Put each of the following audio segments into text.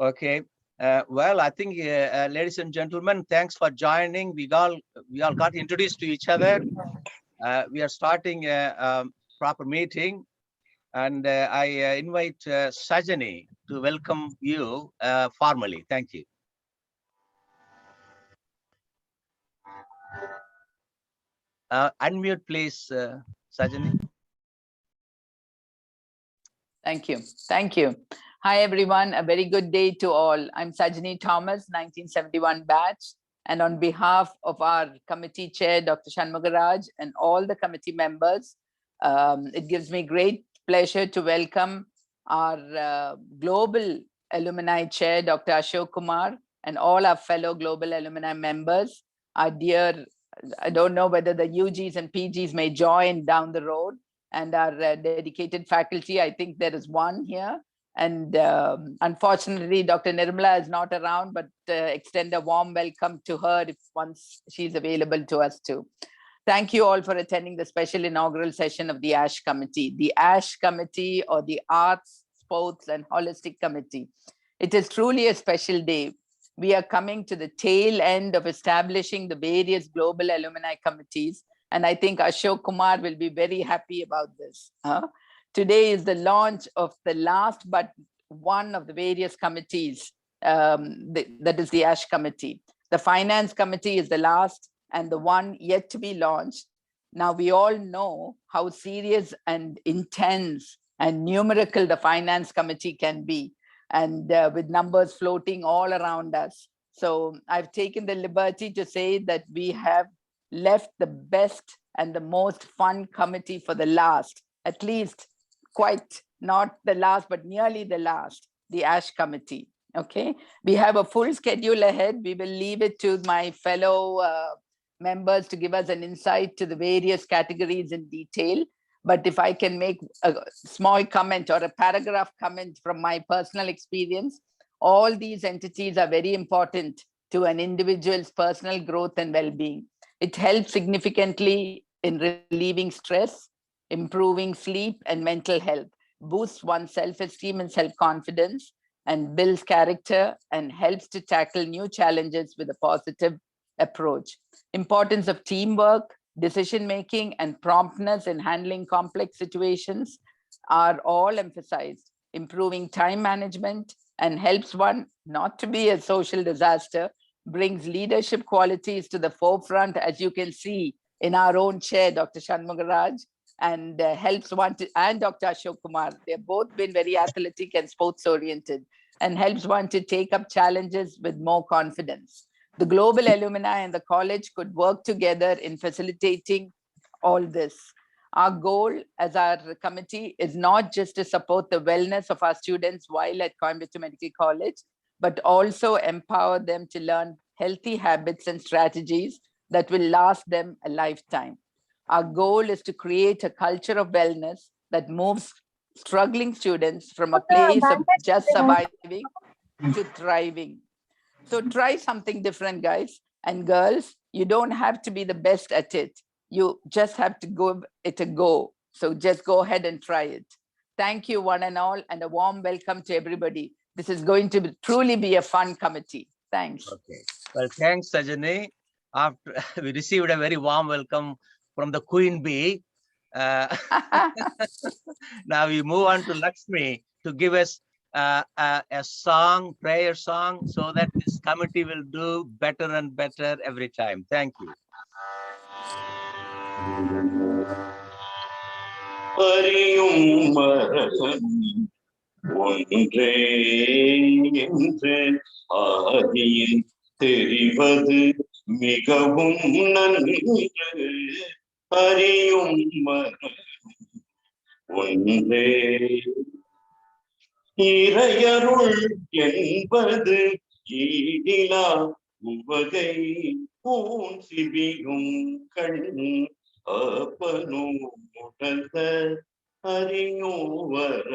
Okay. Well, I think, ladies and gentlemen, thanks for joining. We all got introduced to each other. We are starting a proper meeting, and I invite Sajani to welcome you formally. Thank you. Unmute, please, Sajani. Thank you. Thank you. Hi, everyone. A very good day to all. I'm Sajani Thomas, 1971 batch. And on behalf of our committee chair, Dr. Shanmugaraj, and all the committee members, it gives me great pleasure to welcome our global alumni chair, Dr. Ashok Kumar, and all our fellow global alumni members. Our dear, I don't know whether the UGs and PGs may join down the road, and our dedicated faculty. I think there is one here. And unfortunately, Dr. Nirmala is not around, but extend a warm welcome to her if once she's available to us too. Thank you all for attending the special inaugural session of the ASH Committee. The ASH Committee, or the Arts, Sports and Holistic Committee. It is truly a special day. We are coming to the tail end of establishing the various global alumni committees. And I think Ashok Kumar will be very happy about this. Today is the launch of the last but one of the various committees, that is the ASH Committee. The Finance Committee is the last and the one yet to be launched. Now, we all know how serious and intense and numerical the Finance Committee can be, and with numbers floating all around us. So I've taken the liberty to say that we have left the best and the most fun committee for the last, at least quite not the last, but nearly the last, the ASH Committee. Okay, we have a full schedule ahead. We will leave it to my fellow members to give us an insight to the various categories in detail. But if I can make a small comment or a paragraph comment from my personal experience, all these entities are very important to an individual's personal growth and well-being. It helps significantly in relieving stress, improving sleep and mental health, boosts one's self-esteem and self-confidence, and builds character and helps to tackle new challenges with a positive approach. Importance of teamwork, decision-making, and promptness in handling complex situations are all emphasized. Improving time management and helps one not to be a social disaster, brings leadership qualities to the forefront, as you can see in our own chair, Dr. Shanmugaraj, and helps one to, and Dr. Ashok Kumar. They've both been very athletic and sports oriented, and helps one to take up challenges with more confidence. The global alumni and the college could work together in facilitating all this. Our goal as our committee is not just to support the wellness of our students while at Coimbatore Medical College, but also empower them to learn healthy habits and strategies that will last them a lifetime. Our goal is to create a culture of wellness that moves struggling students from a place of just surviving to thriving. So try something different, guys and girls. You don't have to be the best at it. You just have to give it a go. So just go ahead and try it. Thank you, one and all, and a warm welcome to everybody. This is going to truly be a fun committee. Thanks. Okay. Well, thanks, Sajani. After we received a very warm welcome from the Queen Bee. Now we move on to Lakshmi to give us a song, prayer song, so that this committee will do better and better every time. Thank you. ஒன்றே என்று ஆதியில் தெரிவது மிகவும் நன்று அறியும் ஒன்றே இறையருள் என்பது ஈடிலா உவகை பூன் சிபியும் கண் அப்பனும் உடந்த அறியோவர்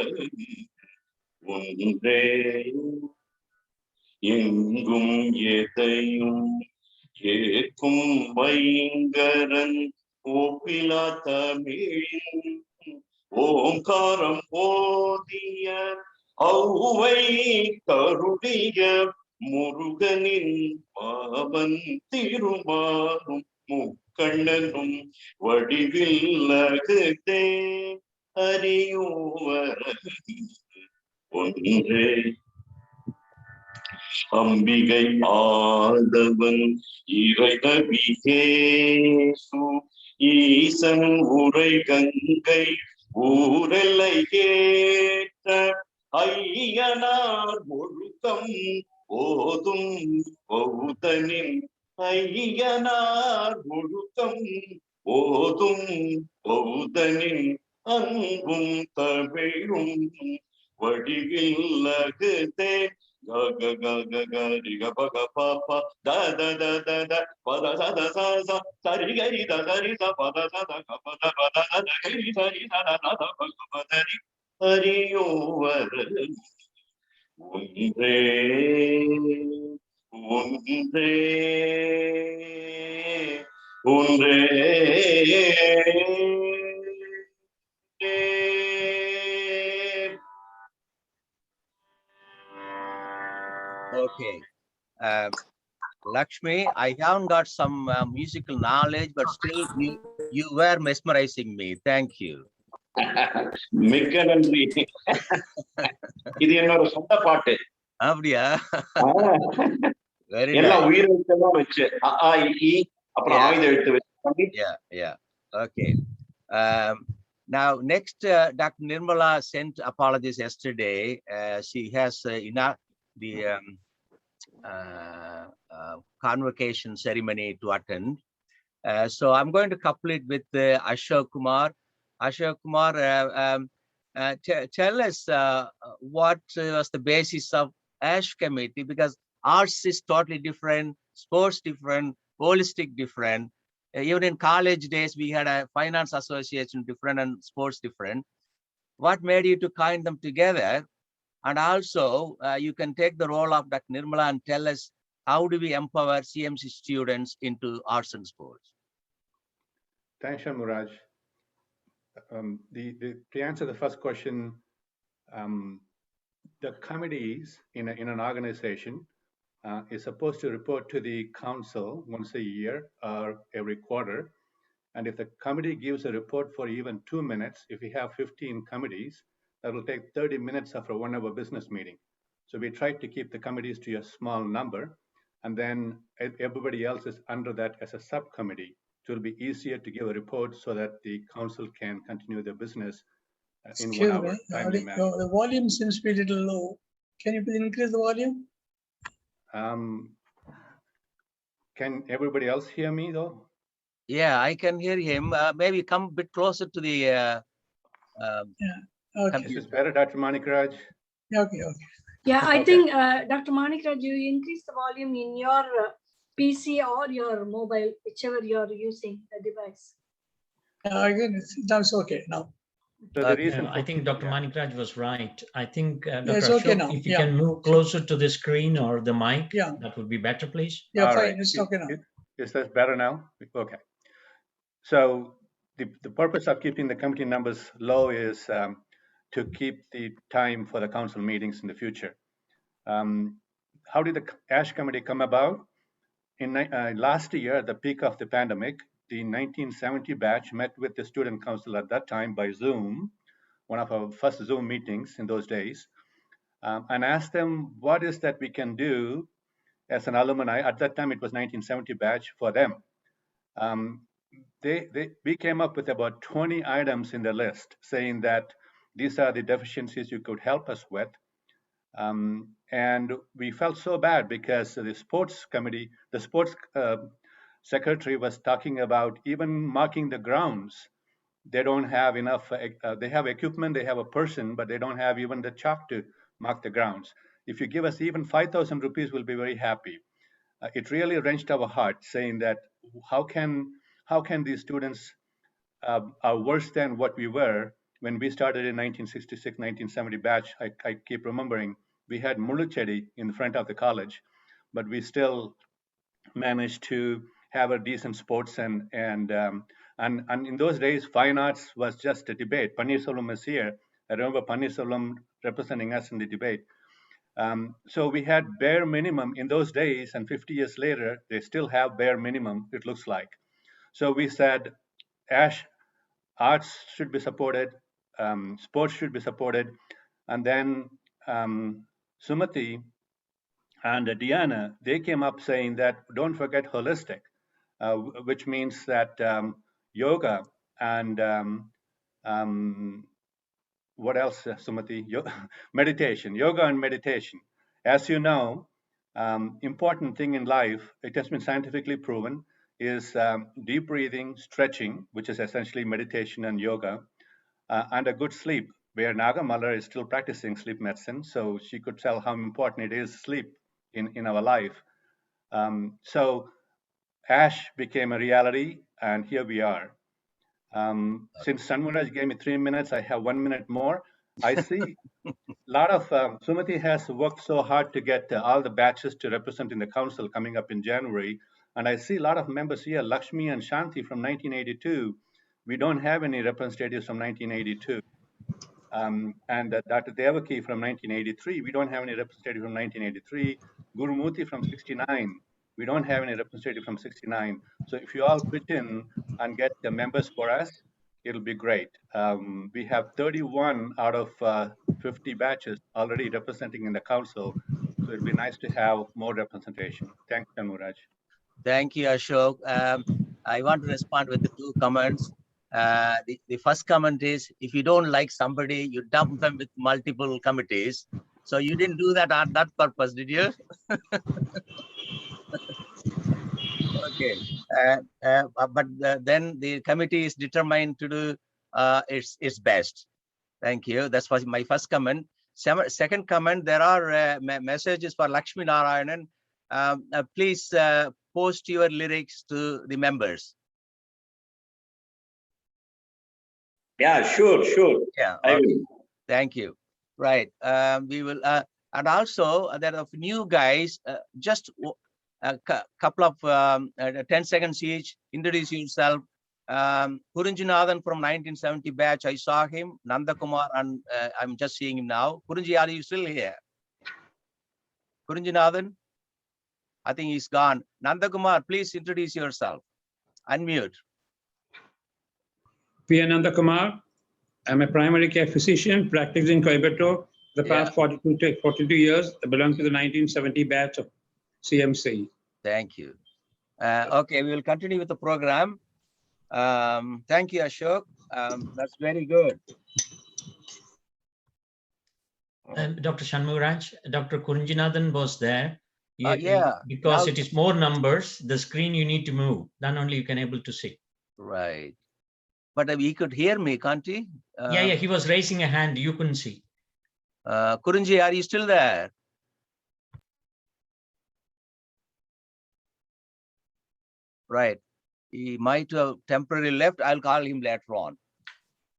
ஒன்றே எங்கும் எதையும் கேட்கும் வைங்கரன் ஒப்பிலா தமிழின் ஓங்காரம் போதிய ஔவை கருளிய முருகனின் பாவன் திருமாலும் முக்கண்ணனும் வடிவில் அகுதே அறியோவர் ஒன்றே. அம்பிகை ஆதவன் இறைநபிகேசு ஈசன் உரை கங்கை ஊரெல்லை கேட்ட ஐயனார் ஒழுக்கம் ஓதும் பௌதனின் ஐயனார் ஒழுக்கம் ஓதும் பௌதனின் அன்பும் தமிழும் வடிவில் அகுதே. Ga ga ga ga ga ri ga pa ga pa pa da da da da da pa da da da sa sa sa ri ga ri da ri sa pa da da da ga pa da da da ga ri sa ri da da da da pa ga pa da ri hariyovar ஒன்றே ஒன்றே ஒன்றே. Okay. Lakshmi, I haven't got some musical knowledge, but still you were mesmerizing me. Thank you. மிக்க நன்றி. இது என்னோட சொந்த பாட்டு. அப்படியா? Very எல்லாம் nice. உயிரெழுத்தெல்லாம் வச்சு அ ஆ இ ஈ அப்புறம் ஆயுத எழுத்து வச்சு. Yeah. Okay. Now, next, Dr. Nirmala sent apologies yesterday. She has the convocation ceremony to attend. So I'm going to couple it with Ashok Kumar. Ashok Kumar, tell us what was the basis of ASH Committee, because arts is totally different, sports different, holistic different. Even in college days, we had a finance association different and sports different. What made you to kind them together? And also, you can take the role of Dr. Nirmala and tell us how do we empower CMC students into arts and sports? Thanks, Shanmuraj. To answer the first question, the committees in an organization is supposed to report to the council once a year or every quarter. And if the committee gives a report for even 2 minutes, if we have 15 committees, that will take 30 minutes of a 1-hour business meeting. So we try to keep the committees to a small number, and then everybody else is under that as a subcommittee. So it'll be easier to give a report so that the council can continue their business in 1 hour. The volume seems to be a little low. Can you please increase the volume? Can everybody else hear me though? Yeah, I can hear him. Maybe come a bit closer to the. Okay. Is this better, Dr. Manikraj? Okay. Yeah, I think, Dr. Manikraj, you increase the volume in your PC or your mobile, whichever you're using the device. Again, that's okay now. So the reason I think Dr. Manikraj was right. I think, Dr. It's okay Ashok, now. if you can move closer to the screen or the mic, that would be better, please. Yeah, all fine. right. It's okay now. Is that better now? Okay. So the purpose of keeping the committee numbers low is to keep the time for the council meetings in the future. How did the ASH Committee come about? In last year, at the peak of the pandemic, the 1970 batch met with the student council at that time by Zoom, one of our first Zoom meetings in those days, and asked them what is that we can do as an alumni. At that time, it was 1970 batch for them. We came up with about 20 items in the list saying that these are the deficiencies you could help us with. And we felt so bad because the sports committee, the sports secretary was talking about even marking the grounds. They don't have enough, they have equipment, they have a person, but they don't have even the chalk to mark the grounds. If you give us even 5,000 rupees, we'll be very happy. It really wrenched our heart, saying that how can these students are worse than what we were when we started in 1966, 1970 batch. I keep remembering we had Muluchedi in front of the college, but we still managed to have a decent sports and in those days, fine arts was just a debate. Panneerselvam is here. I remember Panneerselvam representing us in the debate. So we had bare minimum in those days, and 50 years later, they still have bare minimum, it looks like. So we said, ASH, arts should be supported, sports should be supported, and then Sumati and Diana, they came up saying that don't forget holistic, which means that yoga and what else, Sumati? Meditation, yoga and meditation. As you know, important thing in life, it has been scientifically proven, is deep breathing, stretching, which is essentially meditation and yoga, and a good sleep, where Nagamala is still practicing sleep medicine, so she could tell how important it is sleep in our life. So ASH became a reality, and here we are. Since Shanmugharaj gave me 3 minutes, I have 1 minute more. I see a lot of, Sumati has worked so hard to get all the batches to represent in the council coming up in January. And I see a lot of members here, Lakshmi and Shanti from 1982. We don't have any representatives from 1982. And Dr. Devaki from 1983. We don't have any representative from 1983. Gurumurthy from 69. We don't have any representative from 69. So if you all pitch in and get the members for us, it'll be great. We have 31 out of 50 batches already representing in the council. So it'd be nice to have more representation. Thanks, Shanmugharaj. Thank you, Ashok. I want to respond with the 2 comments. The first comment is, if you don't like somebody, you dump them with multiple committees. So you didn't do that on that purpose, did you? Okay. But then the committee is determined to do its best. Thank you. That's was my first comment. Second comment, there are messages for Lakshmi Narayanan. Please post your lyrics to the members. Yeah, sure. Yeah. I Okay. will. Thank you. Right. We will, and also there are new guys. Just a couple of 10 seconds each. Introduce yourself. Kurunjinathan from 1970 batch. I saw him. Nanda Kumar, and I'm just seeing him now. Kurunji, are you still here? Kurunjinathan? I think he's gone. Nanda Kumar, please introduce yourself. Unmute. P. Nanda Kumar. I'm a primary care physician practicing in Coimbatore the past 42 years. I belong to the 1970 batch of CMC. Thank you. Okay, we will continue with the program. Thank you, Ashok. That's very good. Dr. Shanmugharaj, Dr. Kurunjinathan was there. Because now, it is more numbers, the screen you need to move. Then only you can able to see. Right. But he could hear me, can't he? Yeah, he was raising a hand. You couldn't see. Kurunji, are you still there? Right. He might have temporarily left. I'll call him later on.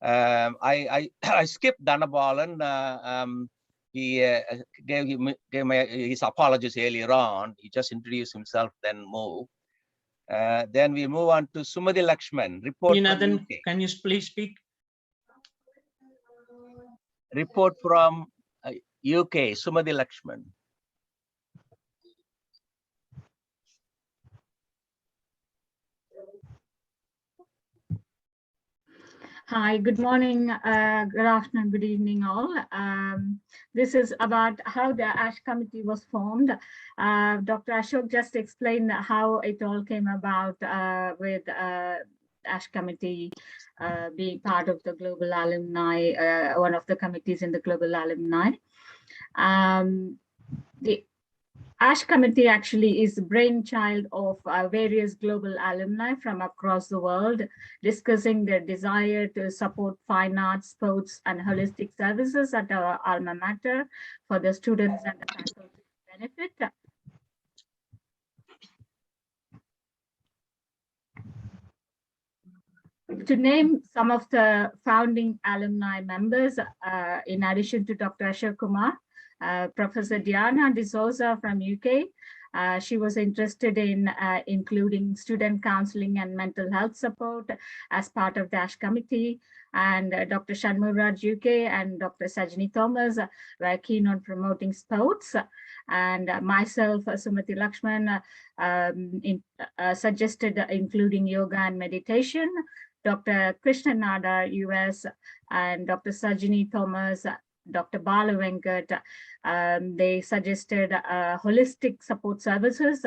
I skipped Dhanabalan. He gave his apologies earlier on. He just introduced himself, then moved. Then we move on to Sumati Lakshman. Report from UK. Can you please speak? Report from UK, Sumati Lakshman. Hi, good morning, good afternoon, good evening all. This is about how the ASH committee was formed. Dr. Ashok just explained how it all came about with ASH committee being part of the Global Alumni, one of the committees in the Global Alumni. The ASH committee actually is the brainchild of various global alumni from across the world, discussing their desire to support fine arts, sports, and holistic services at our alma mater for the students and the faculty benefit. To name some of the founding alumni members, in addition to Dr. Ashok Kumar, Professor Diana D'Souza from UK, She was interested in including student counseling and mental health support as part of the ASH committee. And Dr. Shanmuraj UK and Dr. Sajni Thomas were keen on promoting sports. And myself, Sumati Lakshman, suggested including yoga and meditation. Dr. Krishna Nada, US, and Dr. Sajini Thomas, Dr. Bala Venkat, they suggested holistic support services,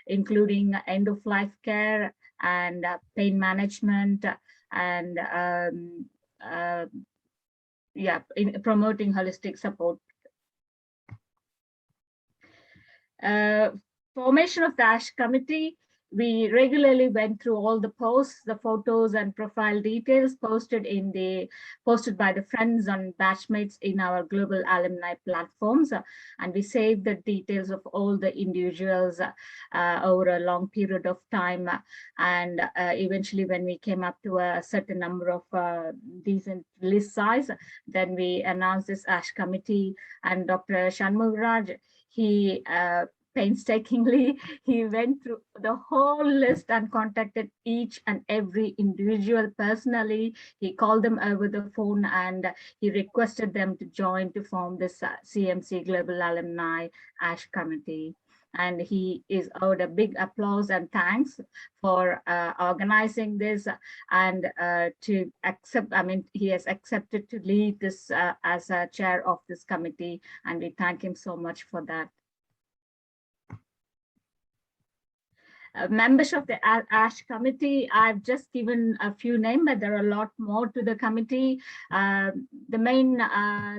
including end-of-life care and pain management, and in promoting holistic support. Formation of the ASH committee, we regularly went through all the posts, the photos and profile details posted by the friends and batchmates in our global alumni platforms. And we saved the details of all the individuals over a long period of time. And eventually when we came up to a certain number of decent list size, then we announced this ASH committee. And Dr. Shanmugharaj, he painstakingly, he went through the whole list and contacted each and every individual personally. He called them over the phone and he requested them to join to form this CMC Global Alumni ASH Committee. And he is owed a big applause and thanks for organizing this and to accept, he has accepted to lead this as a chair of this committee, and we thank him so much for that. Members of the ASH committee, I've just given a few names, but there are a lot more to the committee. The main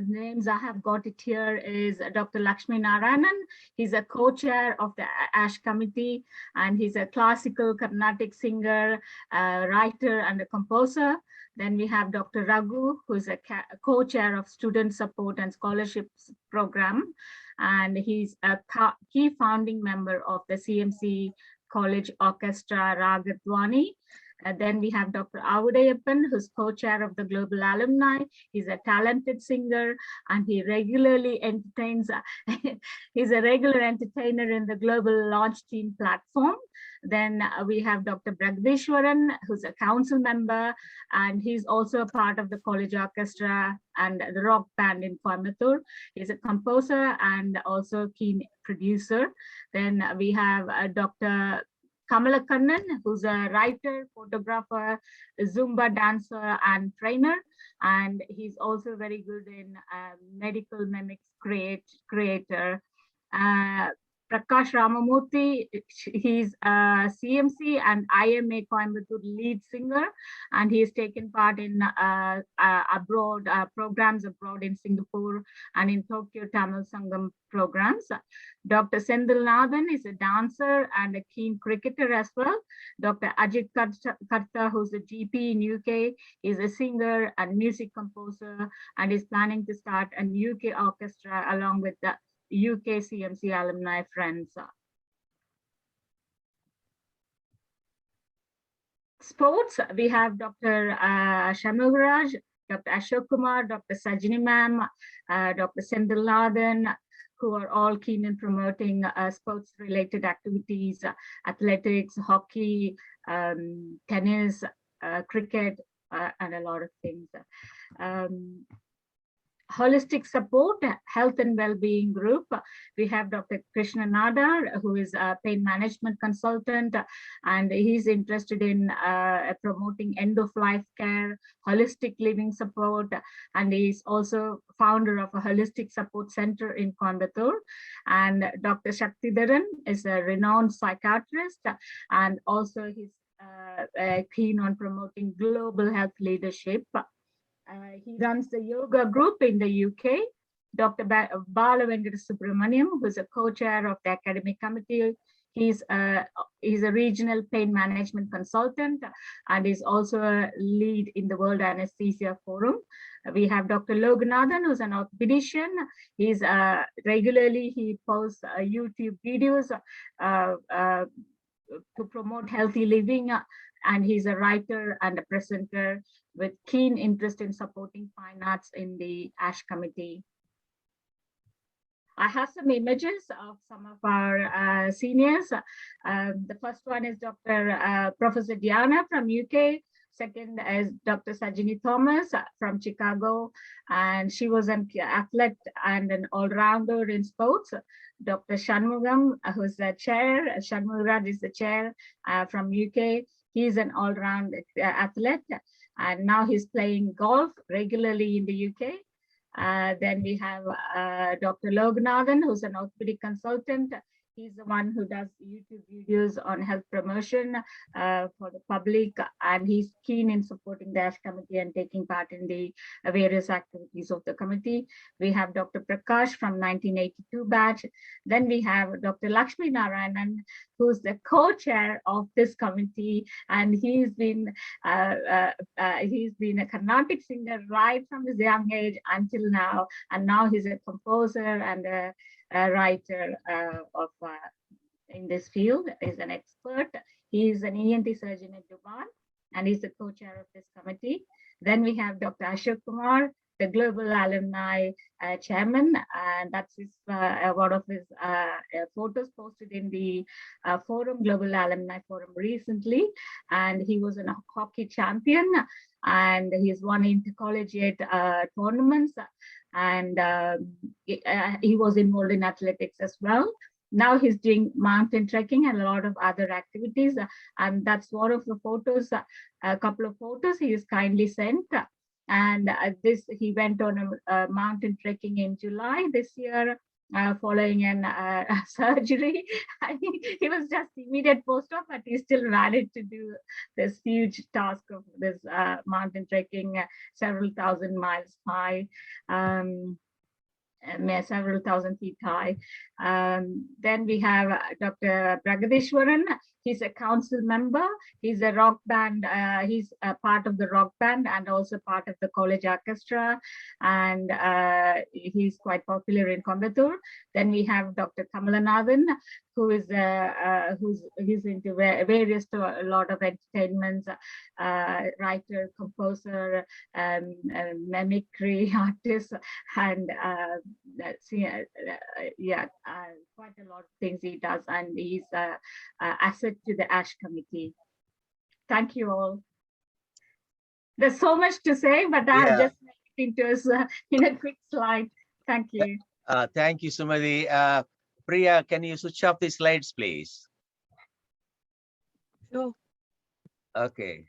names I have got it here is Dr. Lakshmi Narayanan. He's a co-chair of the ASH committee, and he's a classical Carnatic singer, writer, and a composer. Then we have Dr. Raghu, who is a co-chair of Student Support and Scholarships Program, and he's a key founding member of the CMC College Orchestra Ragadwani. Then we have Dr. Avudayappan, who's co-chair of the Global Alumni. He's a talented singer and he regularly entertains, he's a regular entertainer in the Global Launch Team platform. Then we have Dr. Bragdishwaran, who's a council member, and he's also a part of the college orchestra and the rock band in Coimbatore. He's a composer and also a keen producer. Then we have Dr. Kamala Kannan, who's a writer, photographer, Zumba dancer, and trainer. And he's also very good in medical mimics creator. Prakash Ramamurthy, he's a CMC and IMA Coimbatore lead singer, and he has taken part in programs abroad in Singapore and in Tokyo Tamil Sangam programs. Dr. Sendil Nathan is a dancer and a keen cricketer as well. Dr. Ajit Karta, who's a GP in UK, is a singer and music composer and is planning to start a UK orchestra along with the UK CMC alumni friends. Sports, we have Dr. Shanmugharaj, Dr. Ashok Kumar, Dr. Sajini Ma'am, Dr. Sendil Nathan, who are all keen in promoting sports-related activities, athletics, hockey, tennis, cricket, and a lot of things. Holistic support, health and well-being group. We have Dr. Krishna Nada, who is a pain management consultant, and he's interested in promoting end-of-life care, holistic living support, and he's also founder of a holistic support center in Coimbatore. And Dr. Shaktidharan is a renowned psychiatrist, and also he's keen on promoting global health leadership. He runs the yoga group in the UK. Dr. Bala Venkata Subramaniam, who's a co-chair of the academic committee. He's a regional pain management consultant and is also a lead in the World Anesthesia Forum. We have Dr. Loganathan, who's an orthopedician. He's he posts YouTube videos to promote healthy living, and he's a writer and a presenter with keen interest in supporting fine arts in the ASH committee. I have some images of some of our seniors. The first one is Dr. Professor Diana from UK. Second is Dr. Sajini Thomas from Chicago, and she was an athlete and an all-rounder in sports. Dr. Shanmugam, who's the chair, Shanmugam is the chair from UK. He's an all-round athlete, and now he's playing golf regularly in the UK. Then we have Dr. Loganathan, who's an orthopedic consultant. He's the one who does YouTube videos on health promotion for the public, and he's keen in supporting the ASH committee and taking part in the various activities of the committee. We have Dr. Prakash from 1982 batch. Then we have Dr. Lakshmi Narayanan, who's the co-chair of this committee, and he's been a Carnatic singer right from his young age until now, and now he's a composer and a writer in this field. Is an expert. He is an ENT surgeon at Dubai, and he's the co-chair of this committee. Then we have Dr. Ashok Kumar, the Global Alumni Chairman, and that's one of his photos posted in the forum, Global Alumni Forum recently. And he was a hockey champion, and he's won intercollegiate tournaments, and he was involved in athletics as well. Now he's doing mountain trekking and a lot of other activities, and that's one of the photos, a couple of photos he has kindly sent. And he went on a mountain trekking in July this year, following a surgery. I think he was just immediate post-op, but he still managed to do this huge task of this mountain trekking, several thousand miles high. Several thousand feet high. Then we have Dr. Bragadishwaran. He's a council member. He's a rock band. He's a part of the rock band and also part of the college orchestra. And he's quite popular in Coimbatore. Then we have Dr. Kamalanathan, who is he's into various a lot of entertainments, writer, composer, mimicry artist, and quite a lot of things he does, and he's an asset to the ASH committee. Thank you all. There's so much to say, but I'll just make it into in a quick slide. Thank you. Thank you, Sumati. Priya, can you switch off the slides, please? Sure. Okay.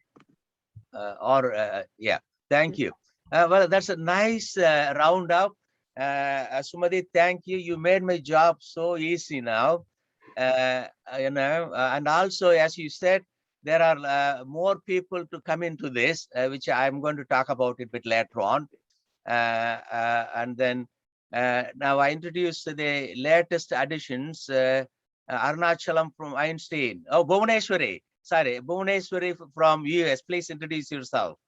Yeah, thank you. Well, that's a nice roundup. Sumati, thank you. You made my job so easy now. And also, as you said, there are more people to come into this, which I'm going to talk about a bit later on. And then now I introduce the latest additions. Arunachalam from Einstein. Oh, Bhuvaneshwari. Sorry, Bhuvaneshwari from US. Please introduce yourself.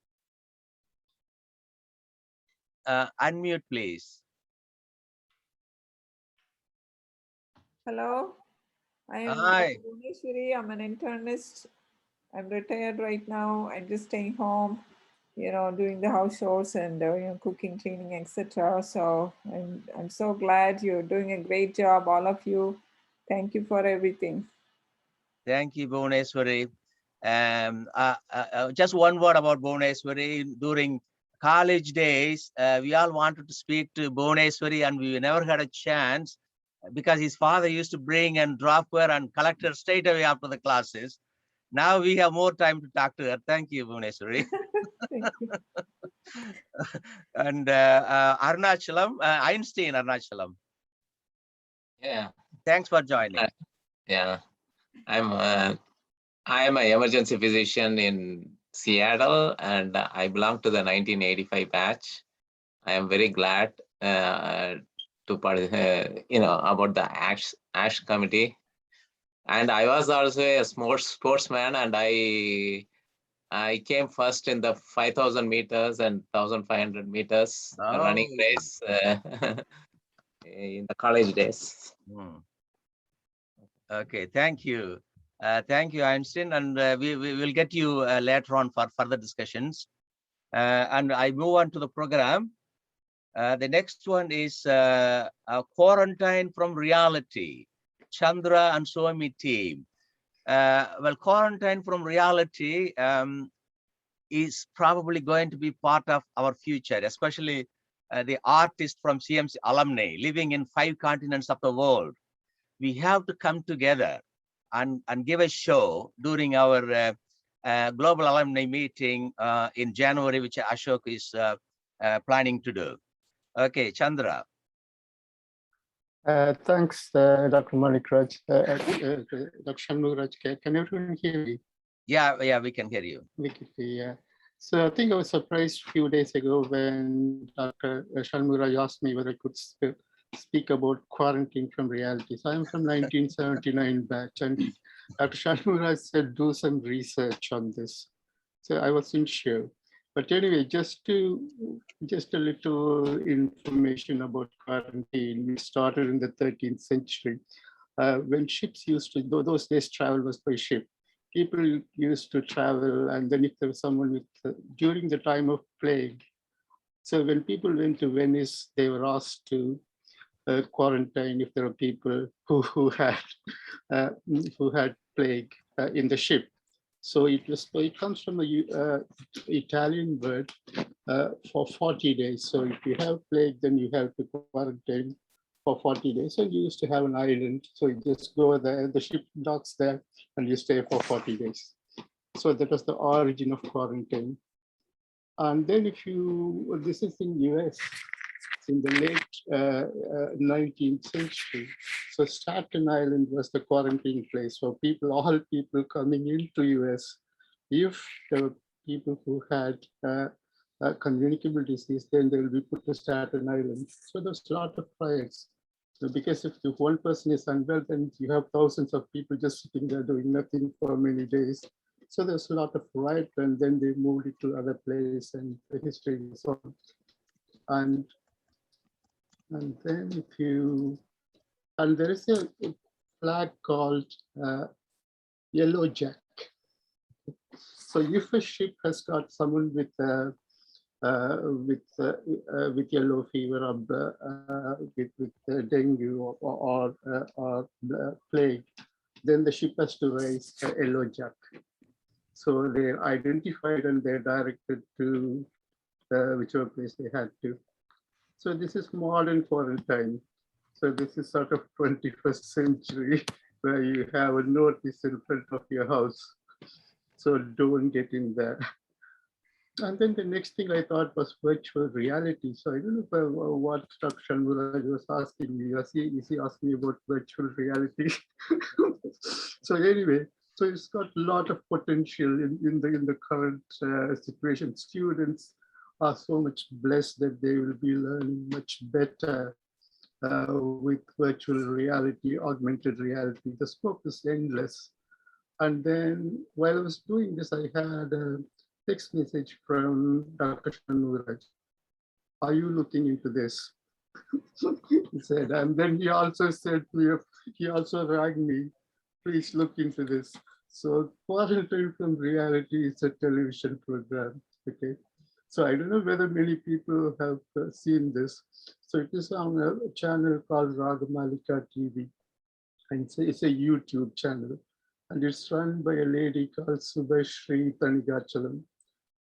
Unmute, please. Hello, I am Hi. Bhuvaneshwari. I'm an internist. I'm retired right now. I'm just staying home, doing the house chores and cooking, cleaning, etc. So I'm so glad you're doing a great job, all of you. Thank you for everything. Thank you, Bhuvaneshwari. Just one word about Bhuvaneshwari. During college days, we all wanted to speak to Bhuvaneshwari, and we never had a chance because his father used to bring and drop her and collect her straight away after the classes. Now we have more time to talk to her. Thank you, Bhuvaneshwari. Thank you. And Arunachalam, Einstein Arunachalam. Yeah. Thanks for joining. Yeah, I am an emergency physician in Seattle, and I belong to the 1985 batch. I am very glad to participate, about the ASH committee. And I was also a sportsman, and I came first in the 5,000 meters and 1,500 meters running race in the college days. Okay, thank you. Thank you, Einstein, and we will get you later on for further discussions. And I move on to the program. The next one is a quarantine from reality. Chandra and Swami team. Well, quarantine from reality is probably going to be part of our future, especially the artists from CMC alumni living in 5 continents of the world. We have to come together and give a show during our global alumni meeting in January, which Ashok is planning to do. Okay, Chandra. Thanks, Dr. Manikraj. Dr. Shanmugaraj, can everyone hear me? Yeah, we can hear you. We can hear, yeah. So I think I was surprised a few days ago when Dr. Shanmugaraj asked me whether I could speak about quarantine from reality. So I'm from 1979 batch, and Dr. Shanmugaraj said, do some research on this. So I wasn't sure. But anyway, just a little information about quarantine. We started in the 13th century when ships used to, those days travel was by ship. People used to travel, and then if there was someone with, during the time of plague. So when people went to Venice, they were asked to quarantine if there were people who had plague in the ship. So it comes from the Italian word for 40 days. So if you have plague, then you have to quarantine for 40 days. And you used to have an island. So you just go there, the ship docks there, and you stay for 40 days. So that was the origin of quarantine. And then this is in US, in the late 19th century. So Staten Island was the quarantine place for people, all people coming into US. If there were people who had communicable disease, then they will be put to Staten Island. So there's a lot of riots. So because if one person is unwell, then you have thousands of people just sitting there doing nothing for many days. So there's a lot of riot, and then they moved it to other place, and the history is on. And then there is a flag called Yellow Jack. So if a ship has got someone with yellow fever or with dengue or plague, then the ship has to raise a Yellow Jack. So they're identified and they're directed to whichever place they had to. So this is modern quarantine. So this is sort of 21st century where you have a notice in front of your house. So don't get in there. And then the next thing I thought was virtual reality. So I don't know what Dr. Shanmugaraj was asking me. Is he asking me about virtual reality? So anyway, so it's got a lot of potential in the current situation. Students are so much blessed that they will be learning much better with virtual reality, augmented reality. The scope is endless. And then while I was doing this, I had a text message from Dr. Shanmugaraj. Are you looking into this? He said, and then he also said to me, he also rang me, please look into this. So Quarantine from Reality is a television program, okay? So I don't know whether many people have seen this. So it is on a channel called Ragamalika TV. And it's a YouTube channel. And it's run by a lady called Subhashri Thanigachalam.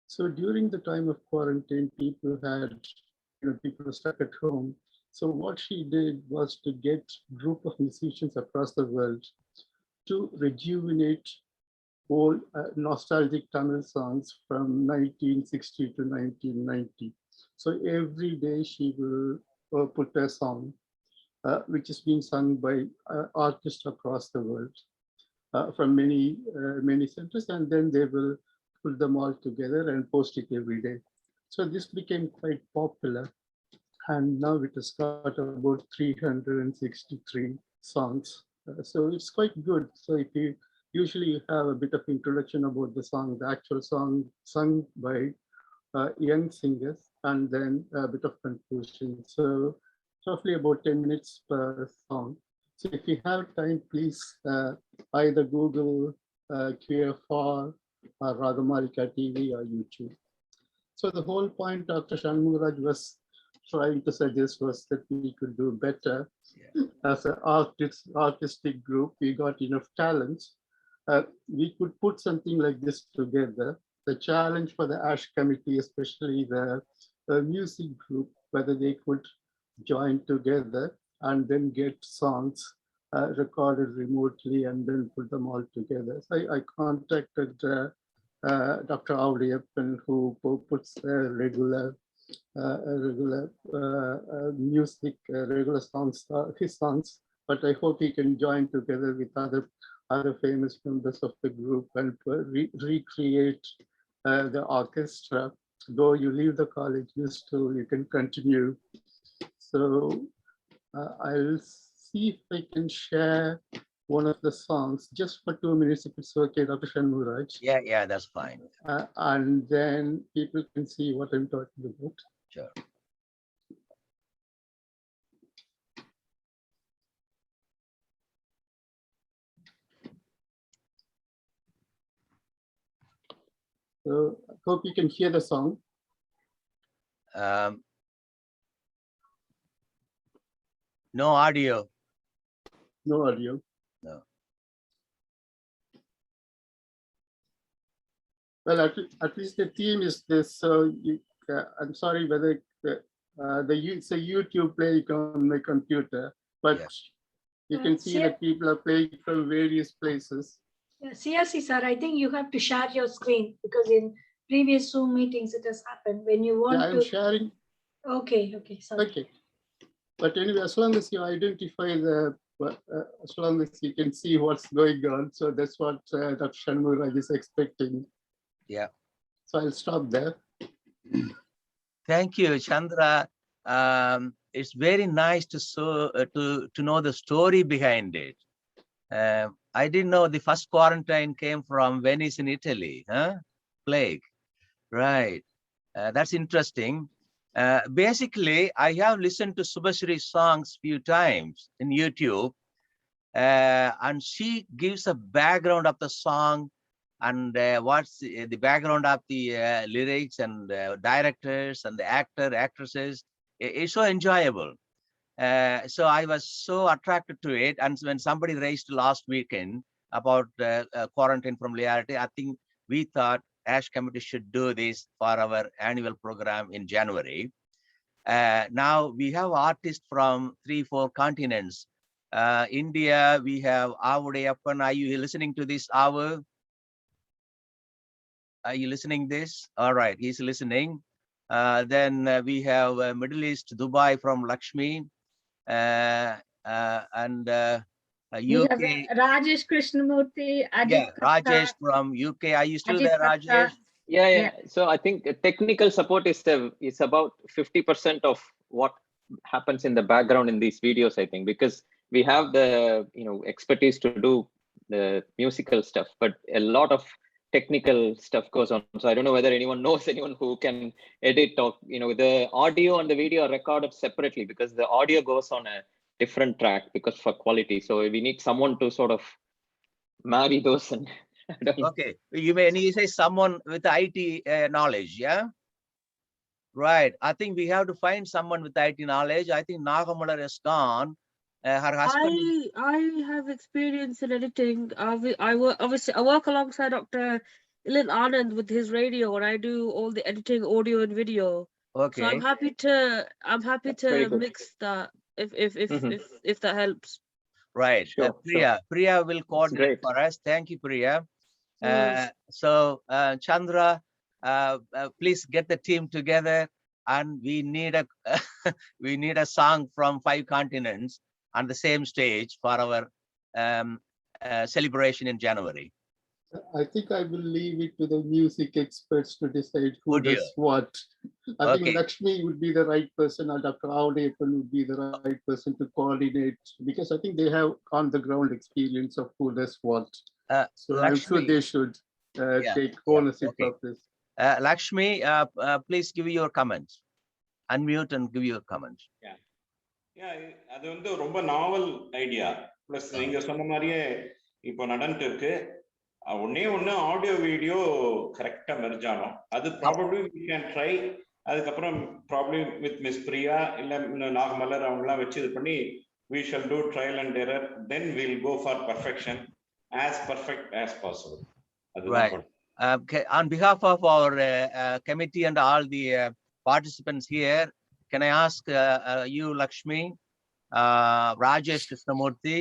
So during the time of quarantine, people were stuck at home. So what she did was to get a group of musicians across the world to rejuvenate old nostalgic Tamil songs from 1960 to 1990. So every day she will put a song which is being sung by artists across the world from many centers, and then they will put them all together and post it every day. So this became quite popular, and now it has got about 363 songs. So it's quite good. So if you usually have a bit of introduction about the song, the actual song sung by young singers, and then a bit of conclusion. So roughly about 10 minutes per song. So if you have time, please either Google QF4 or Ragamalika TV or YouTube. So the whole point Dr. Shanmugaraj was trying to suggest was that we could do better. As an artistic group, we got enough talents. We could put something like this together. The challenge for the ASH committee, especially the music group, whether they could join together and then get songs recorded remotely and then put them all together. So I contacted Dr. Audiyappan, who puts regular music, regular songs, his songs. But I hope he can join together with other famous members of the group and recreate the orchestra. Though you leave the college, you can continue. So I'll see if I can share one of the songs just for 2 minutes, if it's okay, Dr. Shanmugharaj. Yeah, that's fine. And then people can see what I'm talking about. Sure. So I hope you can hear the song. No audio. No audio. No. Well, at least the theme is this. So I'm sorry whether it's a YouTube play on my computer, but you can see that people are playing from various places. CRC, sir, I think you have to share your screen because in previous Zoom meetings it has happened when you want to. I'm sharing. Okay, sorry. Okay. But anyway, as long as you identify as long as you can see what's going on. So that's what Dr. Shanmugharaj is expecting. Yeah. So I'll stop there. Thank you, Chandra. It's very nice to know the story behind it. I didn't know the first quarantine came from Venice in Italy, huh? Plague, right? That's interesting. Basically, I have listened to Subhashri's songs few times in YouTube, and she gives a background of the song and what's the background of the lyrics and directors and the actresses. It's so enjoyable. So I was so attracted to it. And when somebody raised last weekend about quarantine from reality, I think we thought ASH committee should do this for our annual program in January. Now we have artists from 3-4 continents. India, we have Audiyappan. Are you listening to this, Avu? Are you listening this? All right, he's listening. Then we have Middle East, Dubai from Lakshmi. And UK. Rajesh Krishnamurthy, Rajesh from UK. Are you still there, Rajesh? Yeah. So I think technical support is about 50% of what happens in the background in these videos, I think, because we have the expertise to do the musical stuff, but a lot of technical stuff goes on. So I don't know whether anyone knows anyone who can edit or the audio and the video are recorded separately because the audio goes on a different track because for quality. So we need someone to sort of marry those. And okay, you say someone with IT knowledge, yeah? Right. I think we have to find someone with IT knowledge. I think Nagamular is gone. Her husband. I have experience in editing. I work alongside Dr. Ilan Anand with his radio, and I do all the editing, audio and video. Okay. So I'm happy to mix that if that helps. Right. Sure, Priya will coordinate for us. Thank you, Priya. So Chandra, please get the team together, and we need a song from 5 continents on the same stage for our celebration in January. I think I will leave it to the music experts to decide who does what. I think Lakshmi would be the right person, or Dr. Audiyappan would be the right person to coordinate, because I think they have on-the-ground experience of who does what. So Lakshmi, I'm sure they should take ownership of this. Lakshmi, please give your comments. Unmute and give your comments. அது வந்து ரொம்ப நாவல் idea. Plus நீங்க சொன்ன மாதிரியே இப்போ நடந்துட்டு இருக்கு. ஒண்ணே ஒண்ணு ஆடியோ வீடியோ கரெக்டா மெர்ஜ் ஆகும். அது ப்ராபபிலி we can try அதுக்கப்புறம் probably with Miss Priya இல்ல நாகமலர் அவங்கலாம் வச்சு இது பண்ணி we shall do trial and error, then we'll go for perfection, as perfect as possible. Right. On behalf of our committee and all the participants here, can I ask you, Lakshmi, Rajesh Krishnamurthy,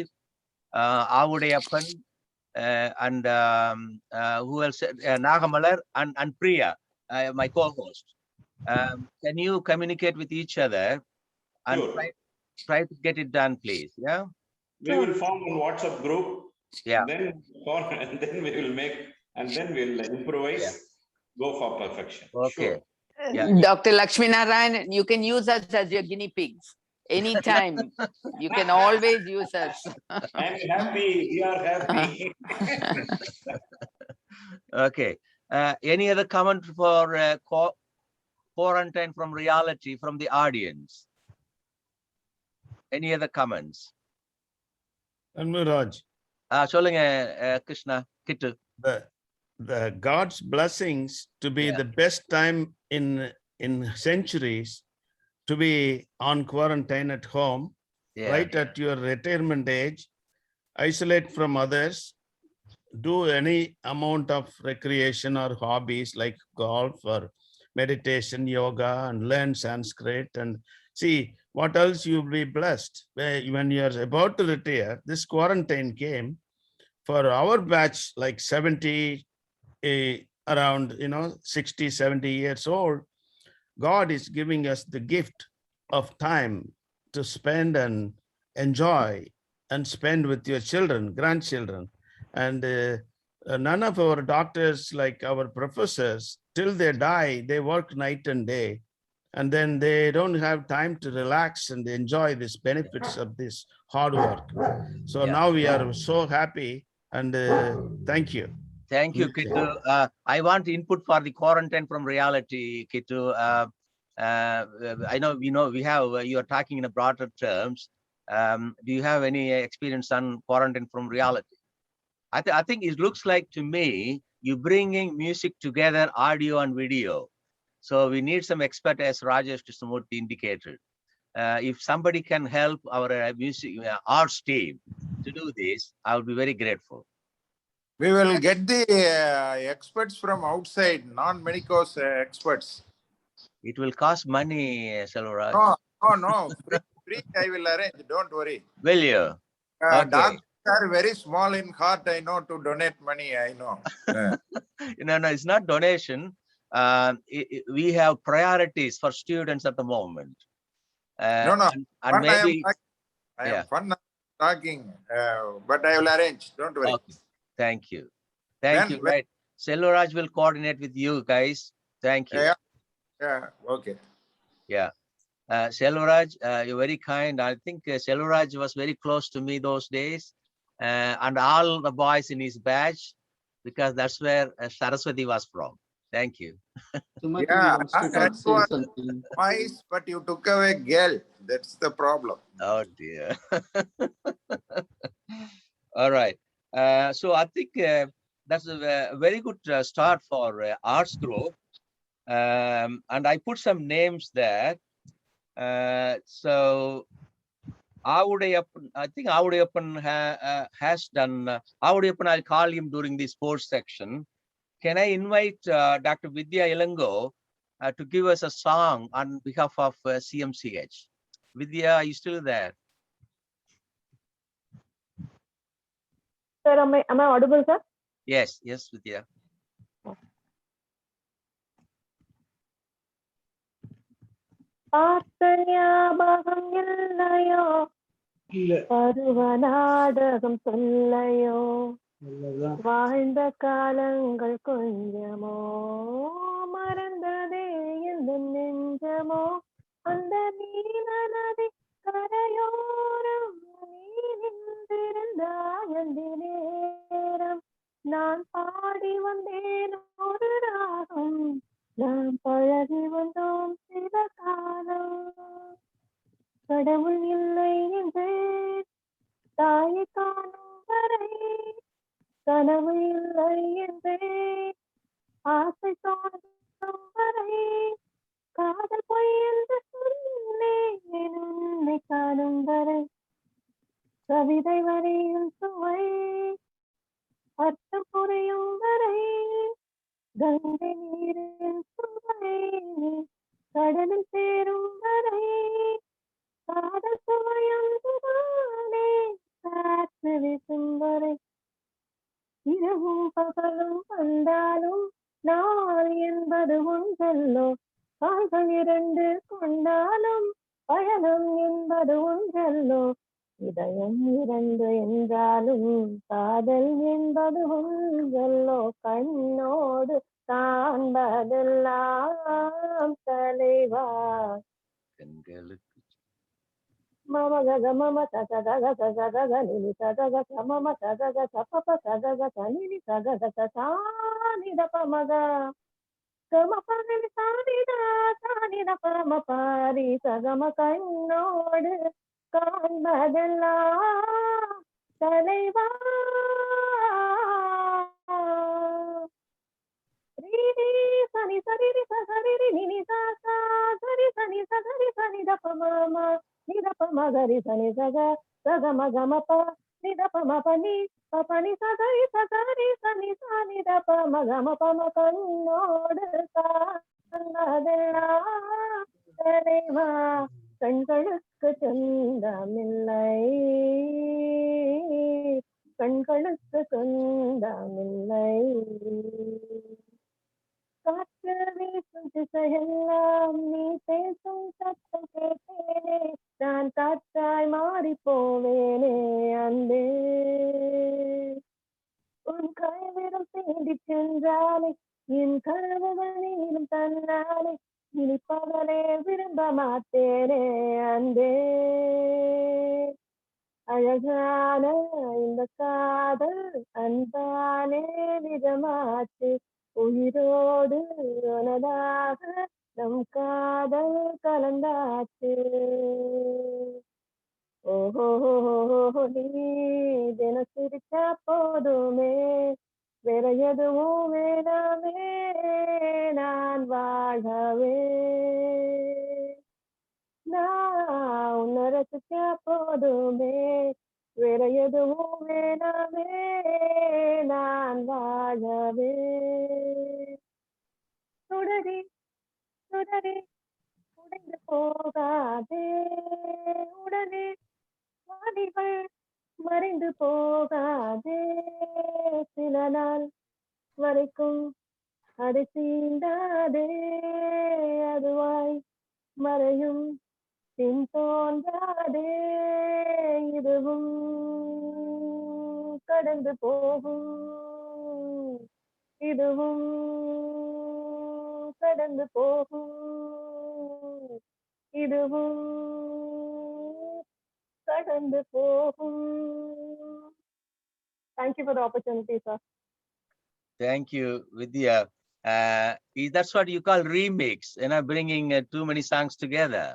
Avudayappan, and who else? Nagamalar and Priya, my co-host. Can you communicate with each other and try to get it done, please? Yeah. We will form a WhatsApp group. Yeah. And then we will make, and then we'll improvise, go for perfection. Okay. Sure. Yeah. Dr. Lakshmi Narayan, you can use us as your guinea pigs. Anytime. You can always use us. I'm happy. We are happy. Okay. Any other comment for quarantine from reality from the audience? Any other comments? Anuraj. சொல்லுங்க Krishna, Kittu. The God's blessings to be the best time in centuries to be on quarantine at home, right at your retirement age, isolate from others, do any amount of recreation or hobbies like golf or meditation, yoga, and learn Sanskrit, and see what else you'll be blessed. When you're about to retire, this quarantine came for our batch, like 70, around 60, 70 years old. God is giving us the gift of time to spend and enjoy and spend with your children, grandchildren. And none of our doctors, like our professors, till they die, they work night and day. And then they don't have time to relax and enjoy these benefits of this hard work. So now we are so happy, and thank you. Thank you, Kittu. I want input for the quarantine from reality, Kittu. I know we have, you are talking in a broader terms. Do you have any experience on quarantine from reality? I think it looks like to me, you bringing music together, audio and video. So we need some expert, as Rajesh Krishnamurthy indicated. If somebody can help our music arts team to do this, I would be very grateful. We will get the experts from outside, non-medicos experts. It will cost money, Selvaraj. No. Free I will arrange. Don't worry. Will you? Okay. Doctors are very small in heart. I know, to donate money. I know. No, it's not donation. We have priorities for students at the moment. No. And maybe I am fun talking, but I will arrange. Don't worry. Okay. Thank you. Thank you. Right. Selvaraj will coordinate with you guys. Thank you. Yeah. Okay. Yeah. Selvaraj, you're very kind. I think Selvaraj was very close to me those days, and all the boys in his batch, because that's where Saraswati was from. Thank you. That was nice, but you took away girl. That's the problem. Oh dear. All right. So I think that's a very good start for arts group. And I put some names there. So Avudayappan, I think Avudayappan has done, Avudayappan, I'll call him during the sports section. Can I invite Dr. Vidya Ilango to give us a song on behalf of CMCH? Vidya, are you still there? Sir, am I audible, sir? Yes, Vidya. ஞாபகம் இல்லையோ பருவ நாடகம் சொல்லையோ வாழ்ந்த காலங்கள் கொஞ்சமோ மறந்ததே எந்த நெஞ்சமோ அந்த நீல நதி கரையோரம் நீ நின்றிருந்தாயந்தி நேரம் நான் பாடி வந்தேன் ஒரு ராகம் நாம் பழகி வந்தோம் சில காலம் கடவுள் இல்லை என்று தாயை காணும் வரை கனவு இல்லை என்று ஆசை தோன்றும் வரை காதல் பொய் என்று சொன்னேன் உன்னை காணும் வரை கவிதை வரியும் சுவை அர்த்தம் புரியும் வரை கங்கை நீரின் சுவை கடலில் சேரும் வரை காதல் சுவையொன்றுதானே காற்று வீசும் வரை இரவும் பகலும் வந்தாலும் நாள் என்பது ஒன்றல்லோ கால்கள் இரண்டு கொண்டாலும் பயணம் என்பது ஒன்றல்லோ இதயம் இரண்டு என்றாலும் காதல் என்பது ஒன்றல்லோ கண்ணோடு காண்பதெல்லாம் தலைவா மம கக மம தக தக தக தக நினி தக மம தக தப்ப தக தனினி தக சானித பமக கம பகனி சானித சானித பம பாரி சகம கண்ணோடு காண்பதெல்லாம் தலைவா சனி சரி சரி நினி சா சரி சனி சரி சனி த பம நிதப்ப மகரி சனி சக சக மகமப நிதப்ப மபனி பபனி சகரி சகரி சனி சனி தப்ப மகமப கண்ணோடு காண்பதெல்லாம் தலைவா கண்களுக்கு சொந்தமில்லை கண்களுக்கு சொந்தமில்லை காற்று வீசும் திசையெல்லாம் நீ பேசும் சத்தம் கேட்டேனே நான் காற்றாய் மாறி போவேனே அன்பே உன் கைவிரம் தேடி சென்றாலே என் கனவுகள் நீளும் தன்னாலே இனி பகலே விரும்ப மாட்டேனே அன்பே அழகான இந்த காதல் அன்பானே விதமாச்சு உயிரோடு உனதாக நம் காதல் கலந்தாச்சு ஓஹோ நீ தின சிரிச்சா போதுமே வேற எதுவும் வேணாமே நான் வாழவே நான் உன்னை ரசிச்சா போதுமே வேற எதுவும் வேணாமே நான் வாழவே சுடரி சுடரி உடைந்து போகாதே உடனே வாடிகள் மறைந்து போகாதே சில நாள் வரைக்கும் அதை சீண்டாதே அதுவாய் மறையும் பின் தோன்றாதே இதுவும் கடந்து போகும் இதுவும் கடந்து போகும் இதுவும் கடந்து போகும். Thank you for the opportunity, sir. Thank you, Vidya. That's what you call remix, bringing too many songs together.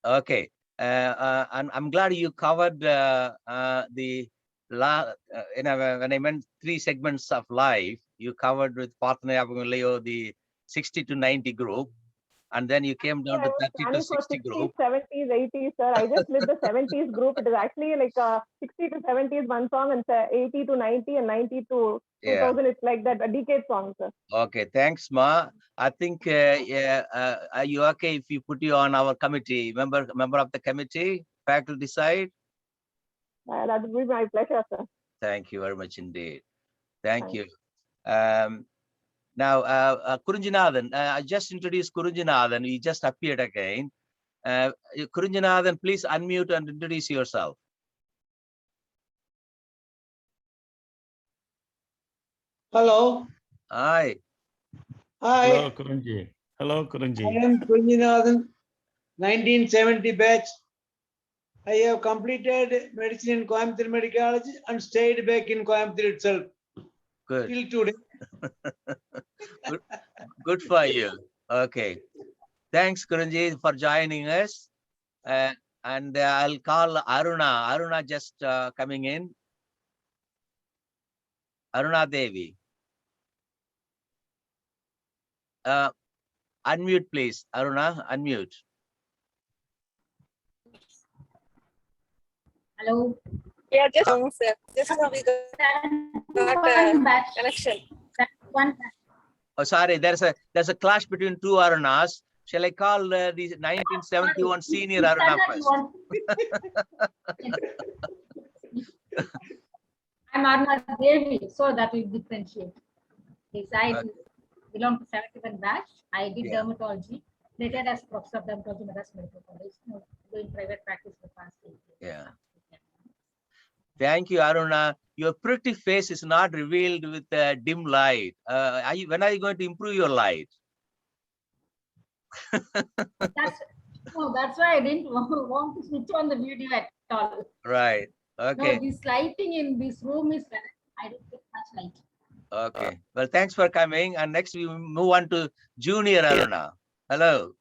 Okay. I'm glad you covered when I meant 3 segments of life, you covered with partner the 60 to 90 group, and then you came down to 30 to 60 group. 70s, 80s, sir. I just did the 70s group. It is actually like 60 to 70s one song, and 80 to 90 and 90 to 2000. It's like that, a decade song, sir. Okay, thanks, Ma. I think, are you okay if we put you on our committee, member of the committee, faculty side? That would be my pleasure, sir. Thank you very much indeed. Thank you. Now, Kurunjanathan, I just introduced Kurunjanathan. He just appeared again. Kurunjanathan, please unmute and introduce yourself. Hello. Hi. Hi. Hello, Kurunji. Hello, Kurunji. I am Kurunjanathan, 1970 batch. I have completed medicine in Coimbatore Medical College and stayed back in Coimbatore itself. Good. Till today. Good for you. Okay. Thanks, Kurunji, for joining us. And I'll call Aruna. Aruna just coming in. Aruna Devi. Unmute, please. Aruna, unmute. Hello. Yeah, just sir. Just now we got connection. Oh, sorry. There's a clash between two Arunas. Shall I call the 1971 senior Aruna first? I'm Aruna Devi, so that will differentiate. Yes, I belong to 71 batch. I did dermatology, retired as professor of dermatology, Madras Medical College, doing private practice for the past 8 years. Yeah. Thank you, Aruna. Your pretty face is not revealed with dim light. When are you going to improve your light? That's why I didn't want to switch on the video at all. Right. Okay. No, this lighting in this room is, I don't get much light. Okay. Well, thanks for coming. And next we move on to Junior Aruna. Hello.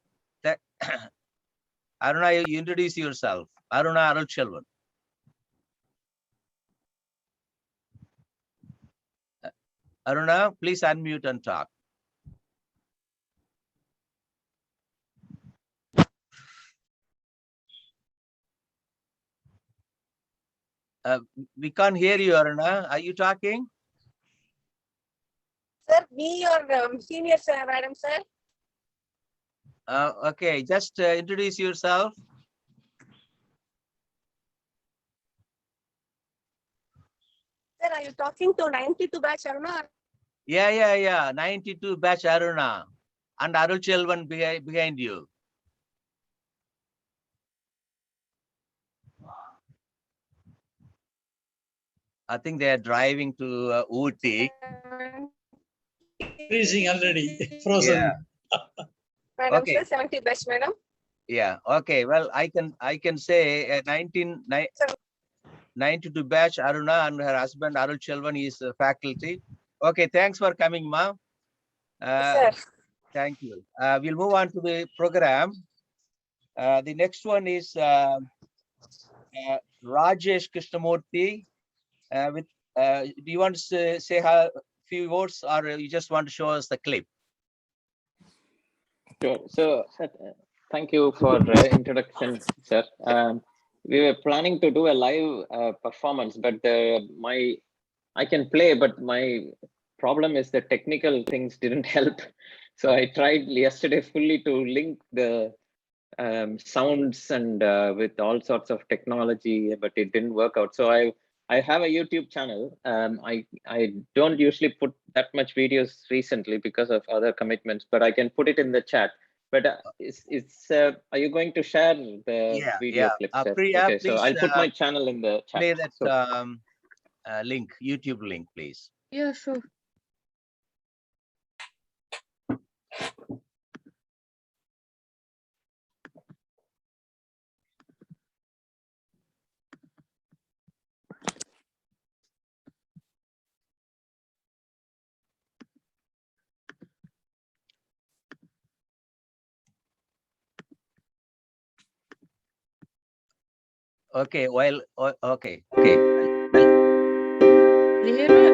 Aruna, you introduce yourself. Aruna Arulchelvan. Aruna, please unmute and talk. We can't hear you, Aruna. Are you talking? Sir, me or senior sir, madam sir? Okay, just introduce yourself. Sir, are you talking to 92 batch Aruna? Yeah. 92 batch Aruna and Arulchelvan behind you. I think they are driving to Ooty. Freezing already, frozen. Yeah. Madam Okay. sir, 70 batch, madam. Yeah. Okay. Well, I can say 92 batch Aruna and her husband Arulchelvan is faculty. Okay. Thanks for coming, ma. Sir. Thank you. We'll move on to the program. The next one is Rajesh Krishnamurthy. Do you want to say a few words, or you just want to show us the clip? Sure. So thank you for introduction, sir. We were planning to do a live performance, but I can play, but my problem is the technical things didn't help. So I tried yesterday fully to link the sounds and with all sorts of technology, but it didn't work out. So I have a YouTube channel. I don't usually put that much videos recently because of other commitments, but I can put it in the chat. But are you going to share the video clip? Priya, Okay, please, so I'll put my channel in the chat. Play that link, YouTube link, please. Yeah, sure. Okay, well, okay. Can you hear it?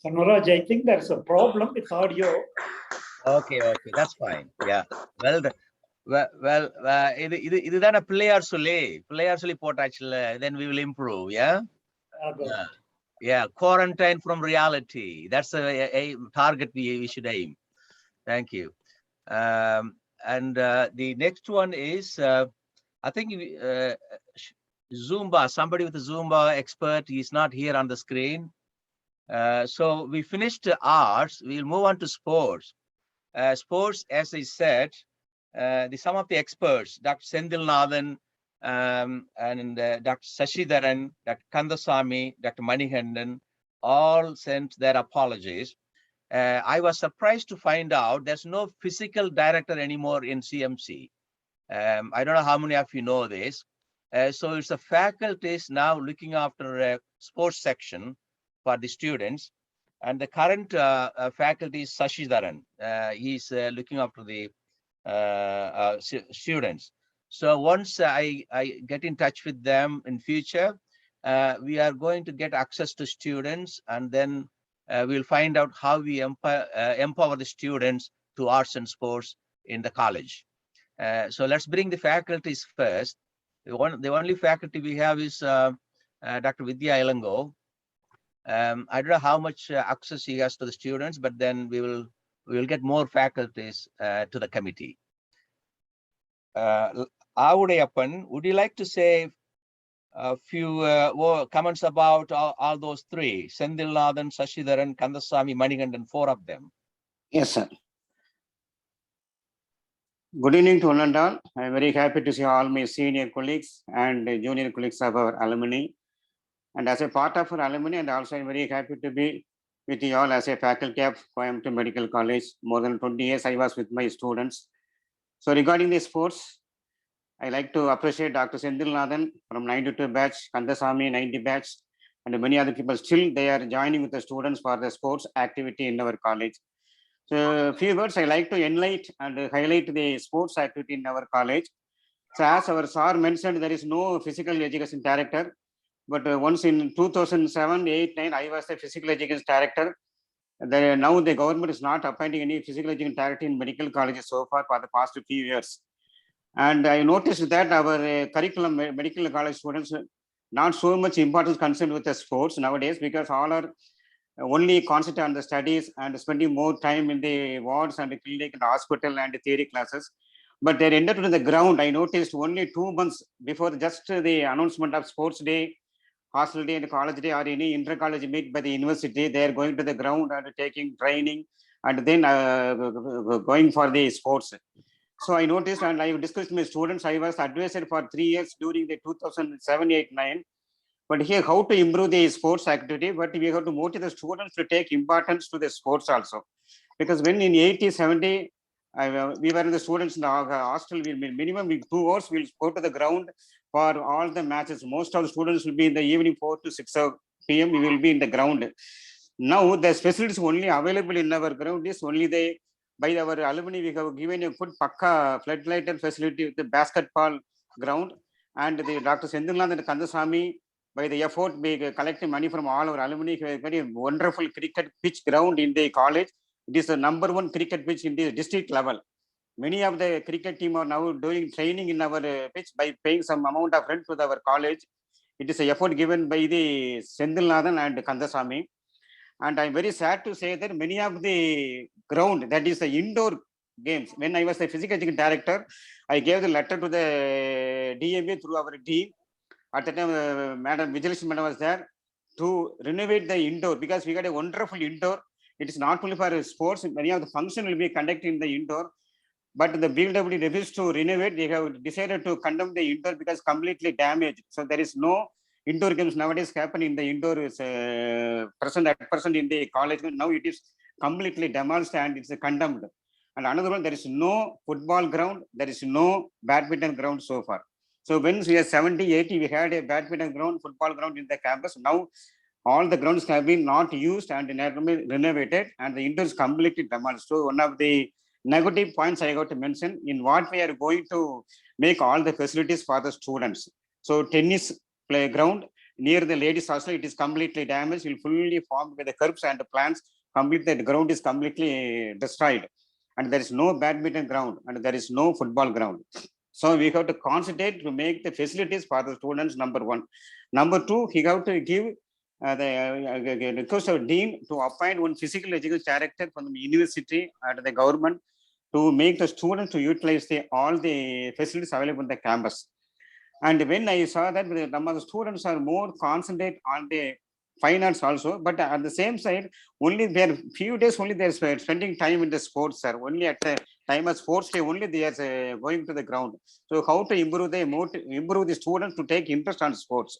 Sanwaraj, I think there's a problem with audio. Okay, that's fine. Yeah. இதுதான பிள்ளையார் சொல்லி போட்டாச்சுல, then we will improve. Yeah. Yeah. Quarantine from reality. That's a target we should aim. Thank you. And the next one is I think Zumba. Somebody with a Zumba expert is not here on the screen. So we finished arts. We'll move on to sports. Sports, as I said, some of the experts, Dr. Sendil Nathan, and Dr. Sashidharan, Dr. Kandasamy, Dr. Manikandan, all sent their apologies. I was surprised to find out there's no physical director anymore in CMC. I don't know how many of you know this. So it's the faculties now looking after a sports section for the students. And the current faculty is Sashidharan. He's looking after the students. So once I get in touch with them in future, we are going to get access to students, and then we'll find out how we empower the students to arts and sports in the college. So let's bring the faculties first. The only faculty we have is Dr. Vidya Ilango. I don't know how much access he has to the students, but then we will get more faculties to the committee. Avudayappan, would you like to say a few comments about all those three? Sendil Nathan, Sashidharan, Kandasamy, Manikandan, four of them. Yes, sir. Good evening to one and all. I'm very happy to see all my senior colleagues and junior colleagues of our alumni. And as a part of our alumni, and also I'm very happy to be with you all as a faculty of Coimbatore Medical College. More than 20 years I was with my students. So regarding the sports, I like to appreciate Dr. Sendil Nathan from 92 batch, Kandasamy 90 batch, and many other people still they are joining with the students for the sports activity in our college. So a few words I like to enlighten and highlight the sports activity in our college. So as our sir mentioned, there is no physical education director. But once in 2007, 8, 9, I was the physical education director. Now the government is not appointing any physical education director in medical colleges so far for the past few years. And I noticed that our curriculum, medical college students, not so much importance concerned with the sports nowadays, because all are only concentrate on the studies and spending more time in the wards and the clinic and the hospital and the theory classes. But they ended to the ground. I noticed only 2 months before just the announcement of sports day, hostel day and college day, or any inter-college meet by the university, they are going to the ground and taking training and then going for the sports. So I noticed and I discussed with my students. I was advisor for 3 years during the 2007, 8, 9. But here, how to improve the sports activity, but we have to motivate the students to take importance to the sports also. Because when in 80, 70, we were in the students in the hostel, minimum 2 hours, we'll go to the ground for all the matches. Most of the students will be in the evening 4 to 6 p.m. We will be in the ground. Now the facilities only available in our ground is only by our alumni. We have given a good pakka floodlighted facility with the basketball ground, and the Dr. Sendil Nathan and Kandasamy, by the effort we collecting money from all our alumni, very wonderful cricket pitch ground in the college. It is the #1 cricket pitch in the district level. Many of the cricket team are now doing training in our pitch by paying some amount of rent to our college. It is an effort given by the Sendil Nathan and Kandasamy. And I'm very sad to say that many of the ground, that is the indoor games, when I was the physical education director, I gave the letter to the DMA through our team. At the time, Madam Vijayalakshmi Madam was there to renovate the indoor, because we got a wonderful indoor. It is not only for sports, many of the functions will be conducted in the indoor. But the BLW refused to renovate. They have decided to condemn the indoor because completely damaged. So there is no indoor games nowadays happen in the indoor present in the college. Now it is completely demolished and it's condemned. And another one, there is no football ground. There is no badminton ground so far. So when we are 70, 80, we had a badminton ground, football ground in the campus. Now all the grounds have been not used and renovated, and the indoor is completely demolished. So one of the negative points I got to mention in what we are going to make all the facilities for the students. So tennis playground near the ladies hostel, it is completely damaged, will fully formed by the curbs and the plants, completely, the ground is completely destroyed. And there is no badminton ground and there is no football ground. So we have to concentrate to make the facilities for the students, number one. Number two, he have to give the request of dean to appoint one physical education director from the university and the government to make the students to utilize all the facilities available in the campus. And when I saw that some of the students are more concentrate on the finance also, but at the same side, only there few days only they are spending time in the sports, sir. Only at the time of sports day, only they are going to the ground. So how to improve the students to take interest on sports?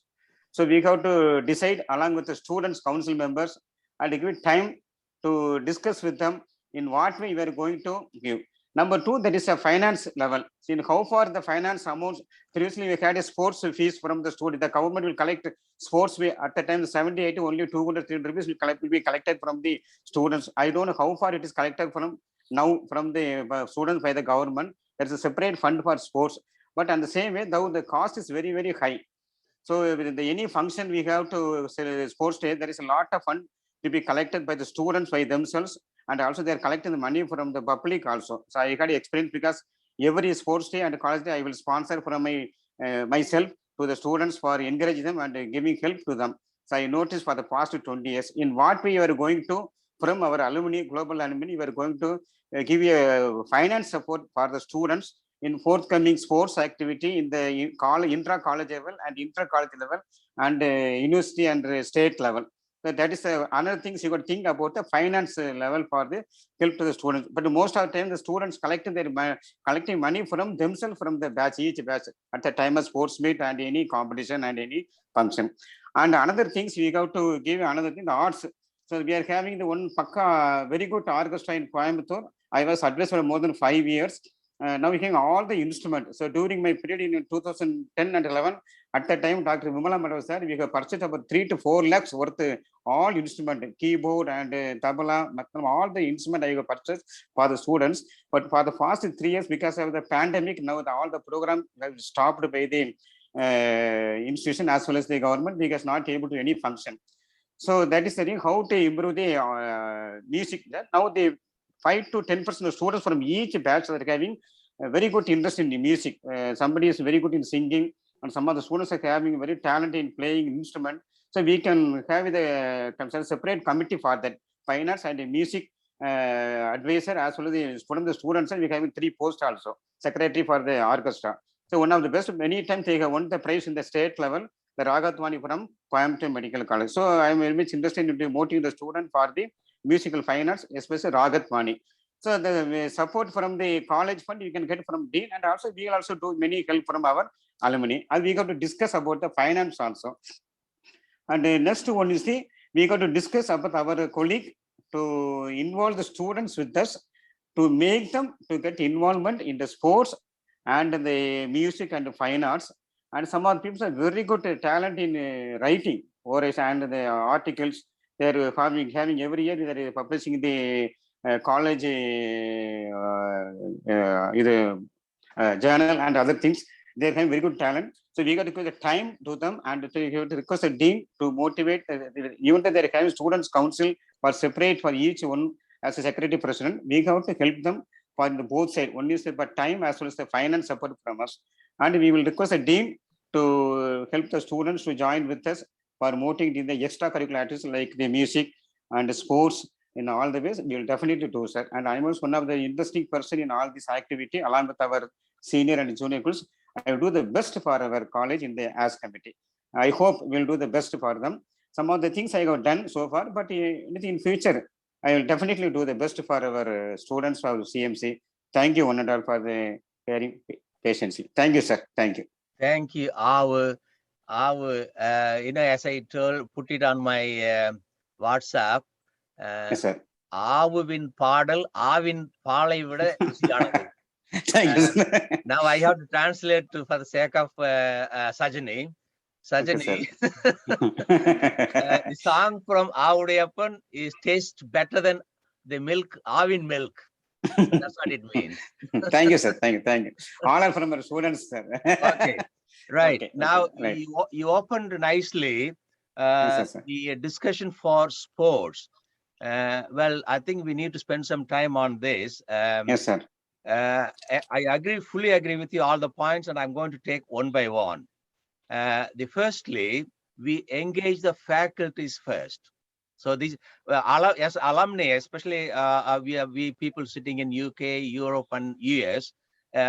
So we have to decide along with the students, council members, and give time to discuss with them in what way we are going to give. Number two, there is a finance level. See how far the finance amounts. Previously, we had a sports fees from the student. The government will collect sports fee at the time 70, 80, only 200, 300 rupees will be collected from the students. I don't know how far it is collected from now from the students by the government. There is a separate fund for sports. But on the same way, though the cost is very, very high. So with any function we have to say sports day, there is a lot of fund to be collected by the students by themselves, and also they are collecting the money from the public also. So I had experience because every sports day and college day I will sponsor from my myself to the students for encouraging them and giving help to them. So I noticed for the past 20 years in what way you are going to from our alumni, global alumni, we are going to give a finance support for the students in forthcoming sports activity in the intra-college level and inter-college level and university and state level. So that is another thing you got to think about the finance level for the help to the students. But most of the time, the students collecting money from themselves from the batch, each batch at the time of sports meet and any competition and any function. And another things we got to give another thing, the arts. So we are having the one Pakka very good orchestra in Coimbatore. I was advised for more than 5 years. Now we have all the instruments. So during my period in 2010 and 11, at that time, Dr. Vimala Madhav said we have purchased about 3 to 4 lakhs worth all instrument, keyboard and tabla, all the instrument I have purchased for the students. But for the past 3 years, because of the pandemic, now all the program have stopped by the institution as well as the government, because not able to any function. So that is the thing, how to improve the music. Now the 5 to 10% of students from each batch are having a very good interest in the music. Somebody is very good in singing, and some of the students are having very talented in playing instrument. So we can have the separate committee for that, finance and music advisor as well as the students. And we have 3 posts also, secretary for the orchestra. So one of the best, many times they have won the prize in the state level, the Ragatvani from Coimbatore Medical College. So I am very much interested in motivating the student for the musical finance, especially Ragatvani. So the support from the college fund you can get from dean, and also we will also do many help from our alumni. And we got to discuss about the finance also. And the next one is we got to discuss about our colleague to involve the students with us to make them to get involvement in the sports and the music and the fine arts. And some of the people are very good talent in writing or and the articles. They are having every year they are publishing the college journal and other things. They have very good talent. So we got to give the time to them and to request the dean to motivate. Even though they are having students council for separate for each one as a secretary president, we have to help them for the both sides. One is the time as well as the finance support from us. And we will request the dean to help the students to join with us for motivating the extracurricular activities like the music and the sports in all the ways. We will definitely do, sir. And I was one of the interesting person in all this activity along with our senior and junior schools. I will do the best for our college in the ASH committee. I hope we'll do the best for them. Some of the things I have done so far, but in future, I will definitely do the best for our students for CMC. Thank you, one and all, for the hearing patience. Thank you, sir. Thank you. Thank you. Our as I put it on my WhatsApp. Yes, sir. Aavuvin paadal aavin paalai vida rusiyanathu. Thank you. Now I have to translate for the sake of Sajani. Sajani, the song from Avudayappan is taste better than the milk, Avin milk. That's what it means. Thank you, sir. Thank you. Thank you. All are from our students, sir. Okay. Right. Okay, Now, right. you opened nicely Yes, sir. the discussion for sports. Well, I think we need to spend some time on this. Yes, sir. I fully agree with you all the points, and I'm going to take one by one. Firstly, we engage the faculties first. So these as alumni, especially we people sitting in UK, Europe, and US,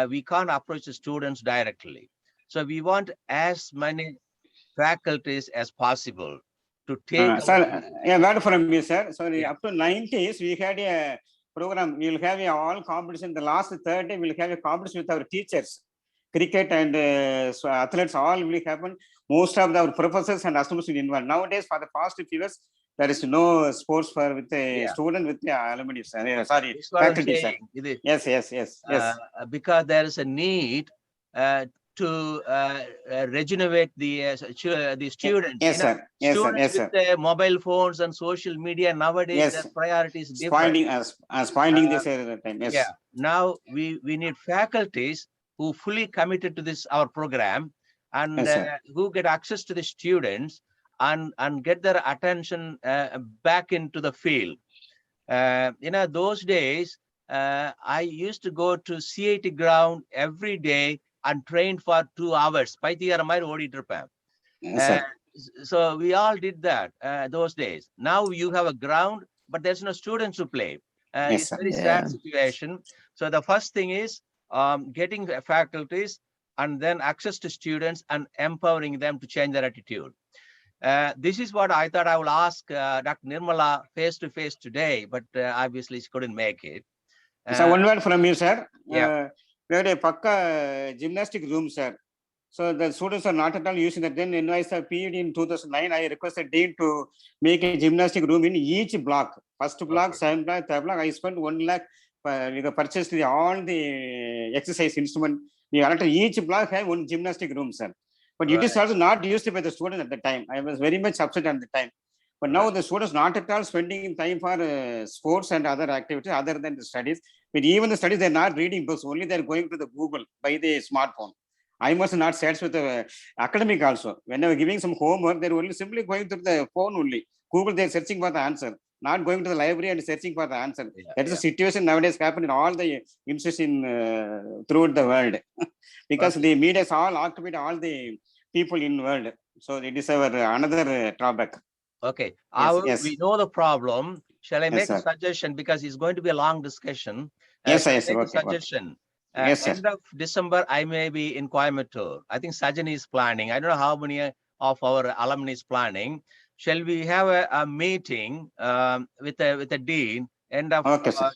we can't approach the students directly. So we want as many faculties as possible to take. Sir, yeah, word from me, sir. Sorry, up to 90s, we had a program. We'll have all competition. The last third day, we'll have a competition with our teachers. Cricket and so athletes, all will happen. Most of our professors and associates will involved. Nowadays, for the past few years, there is no sports for with a student with the alumni. Sorry, faculty, sir. Yes. Because there is a need to regenerate the students. Yes, sir. Yes, sir. Yes, sir. With mobile phones and social media nowadays, their priorities different. Spoiling this time. Yes. Yeah. Now we need faculties who fully committed to this our program, and who get access to the students and get their attention back into the field. Those days, I used to go to CIT ground every day and train for 2 hours. So we all did that those days. Now you have a ground, but there's no students to play. It's a very sad situation. So the first thing is getting faculties and then access to students and empowering them to change their attitude. This is what I thought I will ask Dr. Nirmala face to face today, but obviously she couldn't make it. So one word from you, sir. Yeah. We had a Pakka gymnastic room, sir. So the students are not at all using that. Then in my PED in 2009, I requested Dean to make a gymnastic room in each block. First block, second block, third block. I spent 1 lakh. We purchased all the exercise instrument. We allotted each block have one gymnastic room, sir. But it is also not used by the students at the time. I was very much upset at the time. But now the students not at all spending time for sports and other activities other than the studies. But even the studies, they're not reading books. Only they're going to the Google by the smartphone. I must not satisfied with the academic also. When they were giving some homework, they're only simply going to the phone only. Google, they're searching for the answer, not going to the library and searching for the answer. That is the situation nowadays happening in all the institutions throughout the world. Because the media is all occupied all the people in the world. So it is our another drawback. Okay, Yes. We know the problem. Shall I make sir. a suggestion? Because it's going to be a long discussion. Yes, Make yes, a okay, suggestion. Yes, sir. End of December, I may be in Coimbatore. I think Sajani is planning. I don't know how many of our alumni is planning. Shall we have a meeting with a dean end of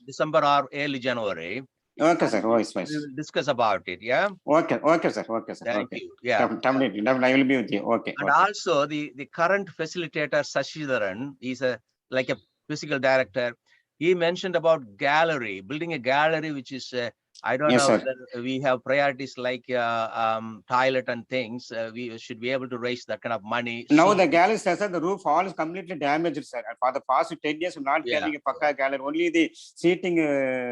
December or early January? Okay, sir. Oh, it's nice. We will discuss about it. Yeah. Okay, sir. Thank you. Yeah. Definitely, I will be with you. Okay. And also the current facilitator Sashidharan, he's like a physical director. He mentioned about gallery, building a gallery, which is I don't know whether we have priorities like toilet and things. We should be able to raise that kind of money. Now the gallery, sir, the roof all is completely damaged, sir. For the past 10 years, we're not having a Pakka gallery. Only the seating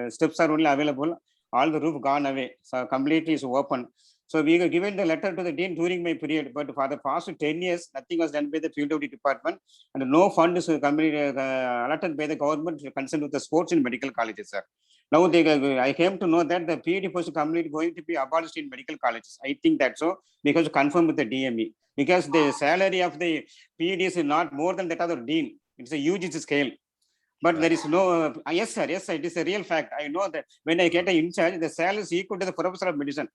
steps are only available. All the roof gone away. So completely is open. So we were given the letter to the dean during my period, but for the past 10 years, nothing was done by the field department, and no fund is allotted by the government concerned with the sports in medical colleges, sir. Now I came to know that the PhD post completely going to be abolished in medical colleges. I think that's so because confirmed with the DME, because the salary of the PhD is not more than that of the dean. It's a huge scale. But there is no, yes, sir, it is a real fact. I know that when I get in charge, the salary is equal to the professor of medicine.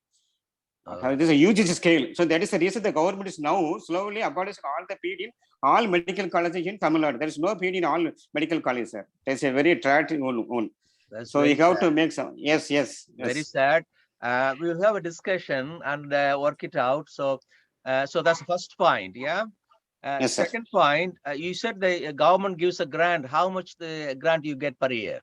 It is a huge scale. So that is the reason the government is now slowly abolishing all the PhD in all medical colleges in Tamil Nadu. There is no PhD in all medical colleges, sir. That's a very tragic one. So you have to make some, yes. Very sad. We will have a discussion and work it out. So that's the first point, yeah? Yes, sir. Second point, you said the government gives a grant. How much the grant you get per year?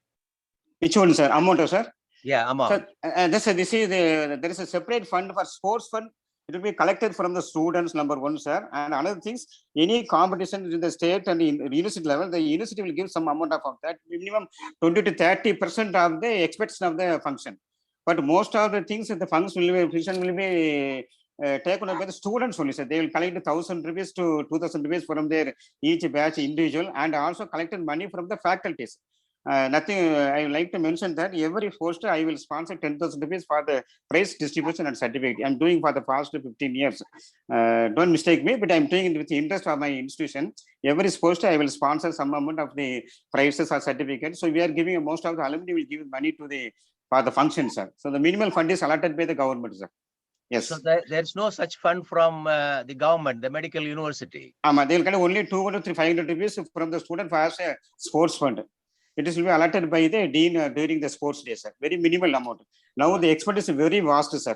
Which one, sir? Amount, sir? Yeah, amount. So, there is a separate fund for sports fund. It will be collected from the students, number one, sir. And another things, any competition in the state and in university level, the university will give some amount of that, minimum 20 to 30% of the expectation of the function. But most of the things, the function will be taken up by the students only, sir. They will collect 1,000 rupees to 2,000 rupees from their each batch individual, and also collected money from the faculties. Nothing, I would like to mention that every poster I will sponsor 10,000 rupees for the prize distribution and certificate. I'm doing for the past 15 years. Don't mistake me, but I'm doing it with the interest of my institution. Every poster I will sponsor some amount of the prizes or certificates. So we are giving, most of the alumni will give money to the for the function, sir. So the minimal fund is allotted by the government, sir. Yes. So there's no such fund from the government, the medical university. They'll get only 200 to 500 rupees from the student as a sports fund. It is will be allotted by the dean during the sports day, sir. Very minimal amount. Now the expense is very vast, sir.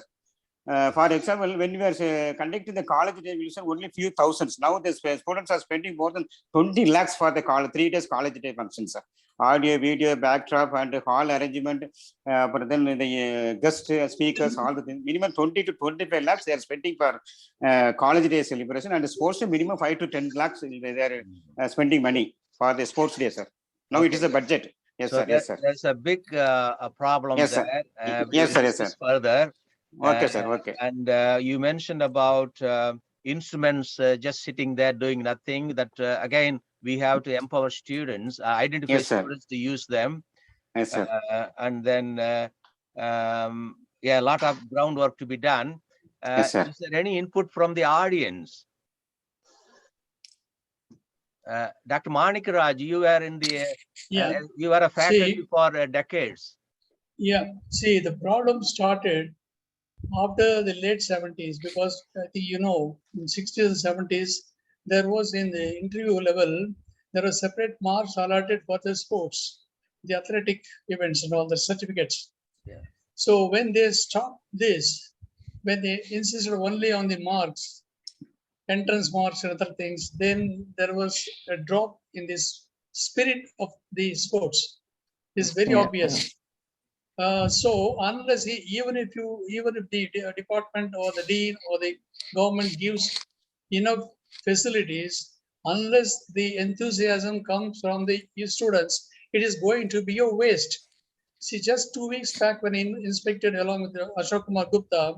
For example, when we are conducting the college day, we listen only few thousands. Now the students are spending more than 20 lakhs for the 3 days college day functions, sir. Audio, video, backdrop, and hall arrangement. But then the guest speakers, all the things. Minimum 20 to 25 lakhs they are spending for college day celebration, and the sports day minimum 5 to 10 lakhs they are spending money for the sports day, sir. Now it is a budget. Yes, so sir. Yes, sir. There's a big problem yes, there. Sir. Yes, sir. Yes, sir. Further. Okay, sir. Okay. And you mentioned about instruments just sitting there doing nothing. That again, we have to empower students, identify students to use them. Yes, sir. And then, yeah, a lot of groundwork to be done. Yes, sir. Is there any input from the audience? Dr. Manikaraj, you were in the, you were a faculty for decades. Yeah, see, the problem started after the late 70s, because I think, you know, in 60s and 70s, there was in the interview level, there was separate marks allotted for the sports, the athletic events and all the certificates. Yeah. So when they stopped this, when they insisted only on the marks, entrance marks and other things, then there was a drop in this spirit of the sports. It's very obvious. So unless even if the department or the dean or the government gives enough facilities, unless the enthusiasm comes from the students, it is going to be a waste. See, just 2 weeks back when I inspected along with Ashok Kumar Gupta,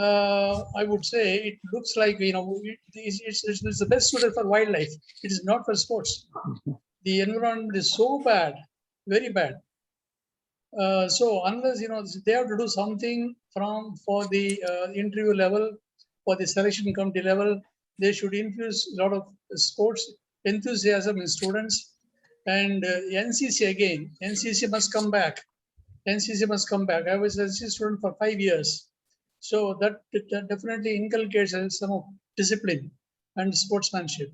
I would say it looks like, you know, it's the best suited for wildlife. It is not for sports. The environment is so bad, very bad. So unless, you know, they have to do something for the interview level, for the selection committee level, they should infuse a lot of sports enthusiasm in students. And NCC again, NCC must come back. NCC must come back. I was an NCC student for 5 years. So that definitely inculcates some discipline and sportsmanship.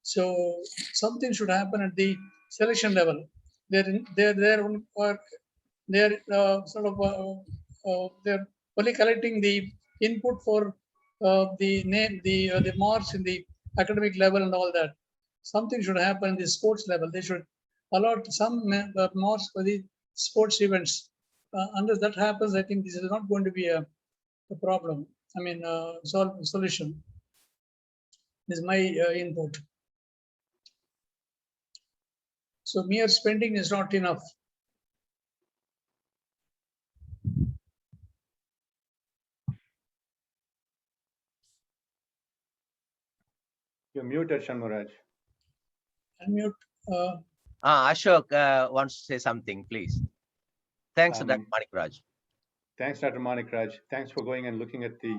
So something should happen at the selection level. They're only collecting the input for the marks in the academic level and all that. Something should happen in the sports level. They should allot some marks for the sports events. Unless that happens, I think this is not going to be a problem. I mean, solution. This is my input. So mere spending is not enough. You're muted, Shanmuraj. Unmute. Ashok wants to say something, please. Thanks, Dr. Manikaraj. Thanks, Dr. Manikaraj. Thanks for going and looking at the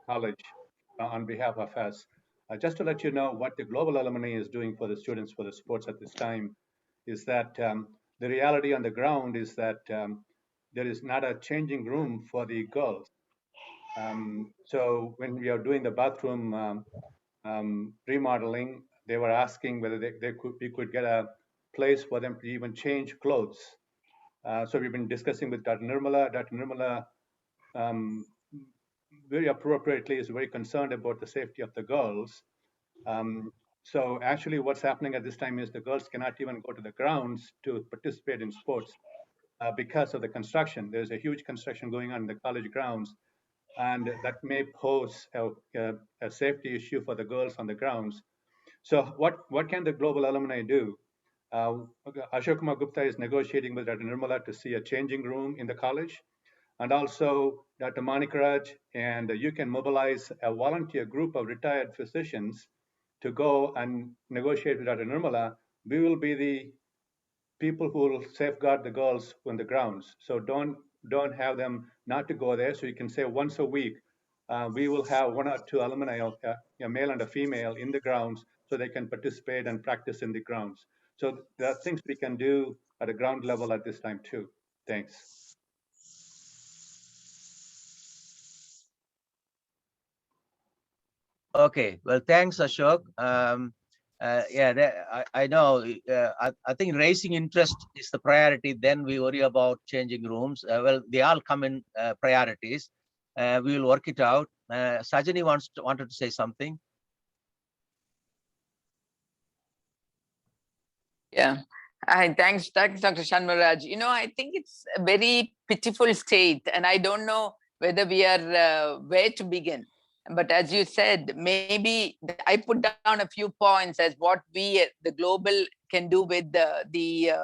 college on behalf of us. Just to let you know what the Global Alumni is doing for the students for the sports at this time is that the reality on the ground is that there is not a changing room for the girls. So when we are doing the bathroom remodeling, they were asking whether we could get a place for them to even change clothes. So we've been discussing with Dr. Nirmala. Dr. Nirmala very appropriately is very concerned about the safety of the girls. So actually what's happening at this time is the girls cannot even go to the grounds to participate in sports because of the construction. There's a huge construction going on in the college grounds, and that may pose a safety issue for the girls on the grounds. So what can the Global Alumni do? Ashok Kumar Gupta is negotiating with Dr. Nirmala to see a changing room in the college. And also, Dr. Manikaraj, and you can mobilize a volunteer group of retired physicians to go and negotiate with Dr. Nirmala. We will be the people who will safeguard the girls on the grounds. So don't have them not to go there. So you can say once a week, we will have 1 or 2 alumni, a male and a female, in the grounds so they can participate and practice in the grounds. So there are things we can do at a ground level at this time too. Thanks. Okay, well, thanks, Ashok. I know. I think raising interest is the priority. Then we worry about changing rooms. Well, they all come in priorities. We will work it out. Sajani wanted to say something. Yeah. Thanks, Dr. Shanmuraj. You know, I think it's a very pitiful state, and I don't know whether we are where to begin. But as you said, maybe I put down a few points as what we, the global, can do with the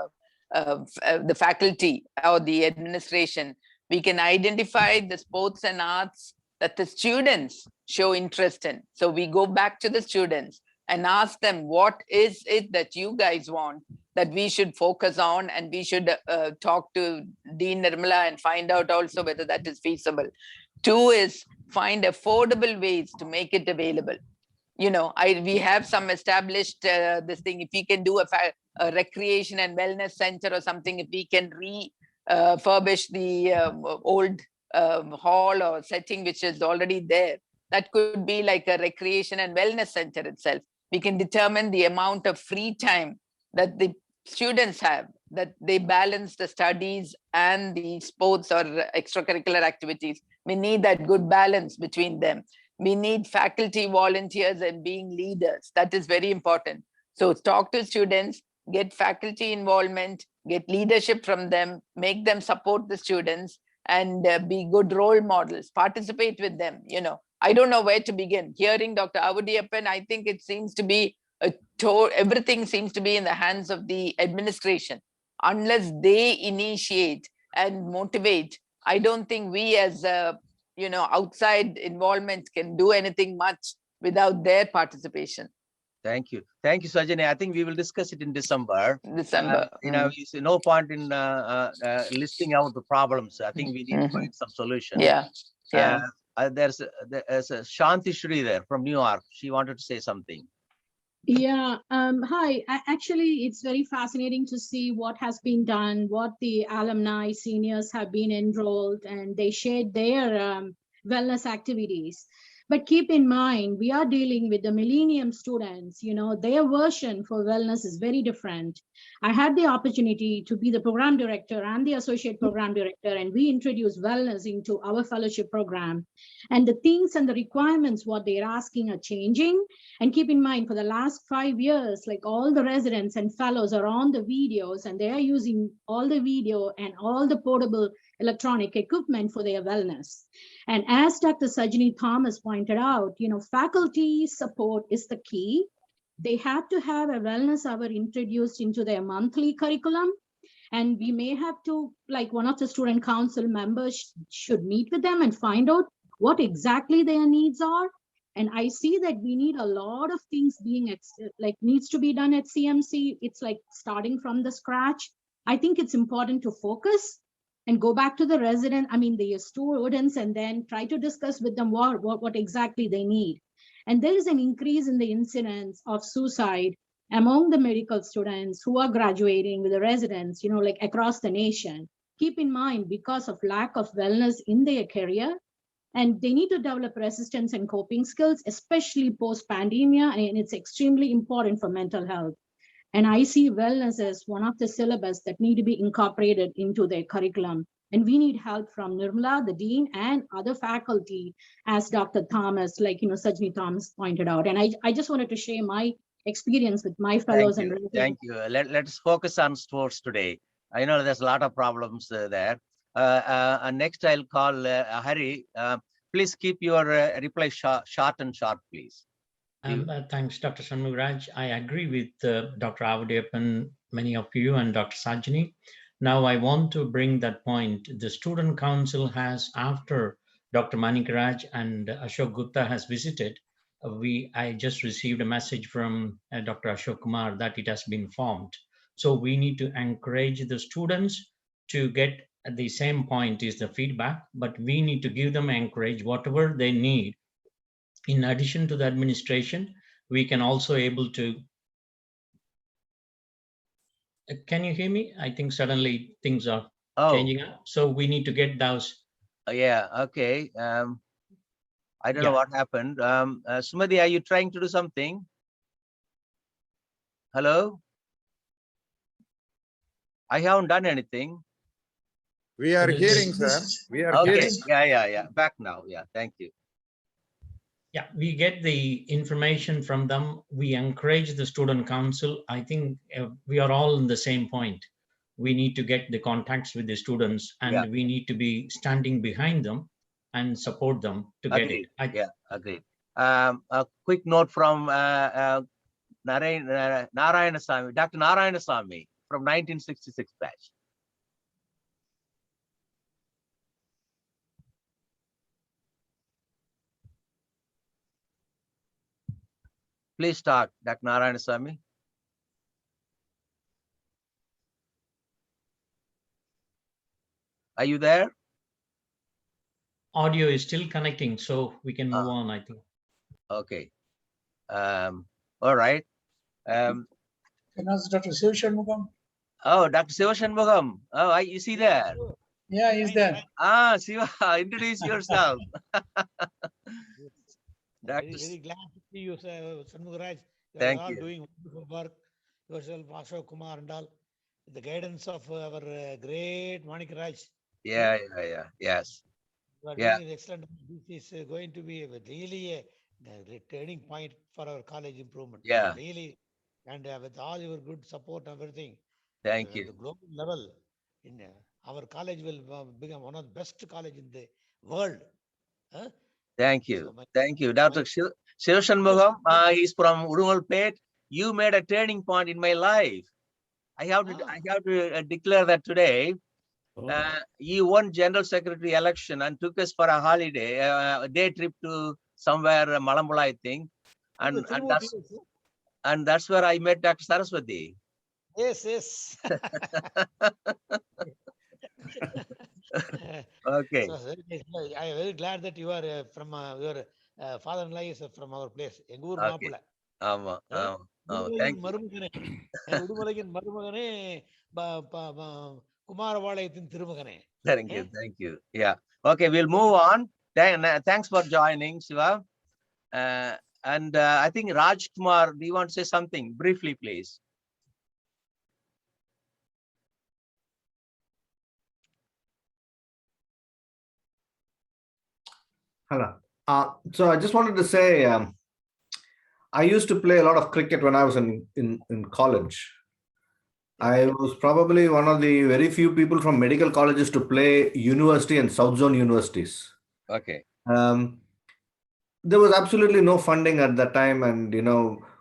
faculty or the administration. We can identify the sports and arts that the students show interest in. So we go back to the students and ask them, what is it that you guys want that we should focus on, and we should talk to Dean Nirmala and find out also whether that is feasible. 2 is find affordable ways to make it available. You know, we have some established this thing. If we can do a recreation and wellness center or something, if we can refurbish the old hall or setting which is already there, that could be like a recreation and wellness center itself. We can determine the amount of free time that the students have, that they balance the studies and the sports or extracurricular activities. We need that good balance between them. We need faculty volunteers and being leaders. That is very important. So talk to students, get faculty involvement, get leadership from them, make them support the students, and be good role models, participate with them. You know, I don't know where to begin. Hearing Dr. Avudiyappan, I think it seems to be everything seems to be in the hands of the administration. Unless they initiate and motivate, I don't think we as outside involvement can do anything much without their participation. Thank you, Sajani. I think we will discuss it in December. You see, no point in listing out the problems. I think we need to find some solutions. There's a Shanti Shri there from New York. She wanted to say something. Yeah, hi. Actually, it's very fascinating to see what has been done, what the alumni seniors have been enrolled, and they shared their wellness activities. But keep in mind, we are dealing with the millennium students. You know, their version for wellness is very different. I had the opportunity to be the program director and the associate program director, and we introduced wellness into our fellowship program. And the things and the requirements, what they're asking are changing. And keep in mind, for the last 5 years, like all the residents and fellows are on the videos, and they are using all the video and all the portable electronic equipment for their wellness. And as Dr. Sajani Thomas pointed out, you know, faculty support is the key. They have to have a wellness hour introduced into their monthly curriculum. And we may have to, like one of the student council members should meet with them and find out what exactly their needs are. And I see that we need a lot of things being needs to be done at CMC. It's like starting from the scratch. I think it's important to focus and go back to the the students, and then try to discuss with them what exactly they need. And there is an increase in the incidence of suicide among the medical students who are graduating with the residents, you know, like across the nation. Keep in mind, because of lack of wellness in their career, and they need to develop resistance and coping skills, especially post-pandemia, and it's extremely important for mental health. And I see wellness as one of the syllabus that need to be incorporated into their curriculum. And we need help from Nirmala, the dean, and other faculty, as Dr. Thomas, Sajani Thomas pointed out. And I just wanted to share my experience with my fellows. Thank you. Let's focus on sports today. I know there's a lot of problems there. And next I'll call Hari. Please keep your reply short and sharp, please. Thanks, Dr. Shanmugharaj. I agree with Dr. Avudiyappan, many of you, and Dr. Sajani. Now I want to bring that point. The student council has, after Dr. Manikraj and Ashok Gupta has visited, I just received a message from Dr. Ashok Kumar that it has been formed. So we need to encourage the students to get at the same point is the feedback, but we need to give them encourage whatever they need. In addition to the administration, we can also able to. Can you hear me? I think suddenly things are changing up. So we need to get those. Yeah, okay. I don't know what happened. Sumati, are you trying to do something? Hello? I haven't done anything. We are hearing, sir. We are okay. hearing. Yeah. Back now. Yeah, thank you. Yeah, we get the information from them. We encourage the student council. I think we are all in the same point. We need to get the contacts with the students, and we need to be standing behind them and support them to get it. Agreed. A quick note from Narayanasamy, Dr. Narayanasamy from 1966 batch. Please start, Dr. Narayanasamy. Are you there? Audio is still connecting, so we can move on, I think. Okay. All right. Can I ask Dr. Sivashanmugam? Oh, Dr. Sivashanmugam. Oh, is he there? Yeah, he's there. Siva, introduce yourself. Very glad to see you, Shanmugaraj. Thank all you. Doing wonderful work. Yourself, Ashok Kumar and all. With the guidance of our great Manikraj. Yes. You are doing an excellent. This is going to be really a turning point for our college improvement. Yeah. Really, and with all your good support and everything. Thank you. At the global level, in our college will become one of the best college in the world. Thank you. Thank you. Dr. Sivashanmugam, he's from Udumalpet. You made a turning point in my life. I have to declare that today. You won general secretary election and took us for a holiday, a day trip to somewhere, Malambula, I think. And that's where I met Dr. Saraswati. Yes. Okay. So I am very glad that you are from your father-in-law is from our place. Engur Mapula. Thank you. Udumalakin Marumagane Kumaravalayatin Tirumagane. Thank you. Yeah. Okay, we'll move on. Thanks for joining, Shiva. And I think Raj Kumar, do you want to say something briefly, please? Hello. So I just wanted to say, I used to play a lot of cricket when I was in college. I was probably one of the very few people from medical colleges to play university and South Zone universities. Okay. There was absolutely no funding at that time, and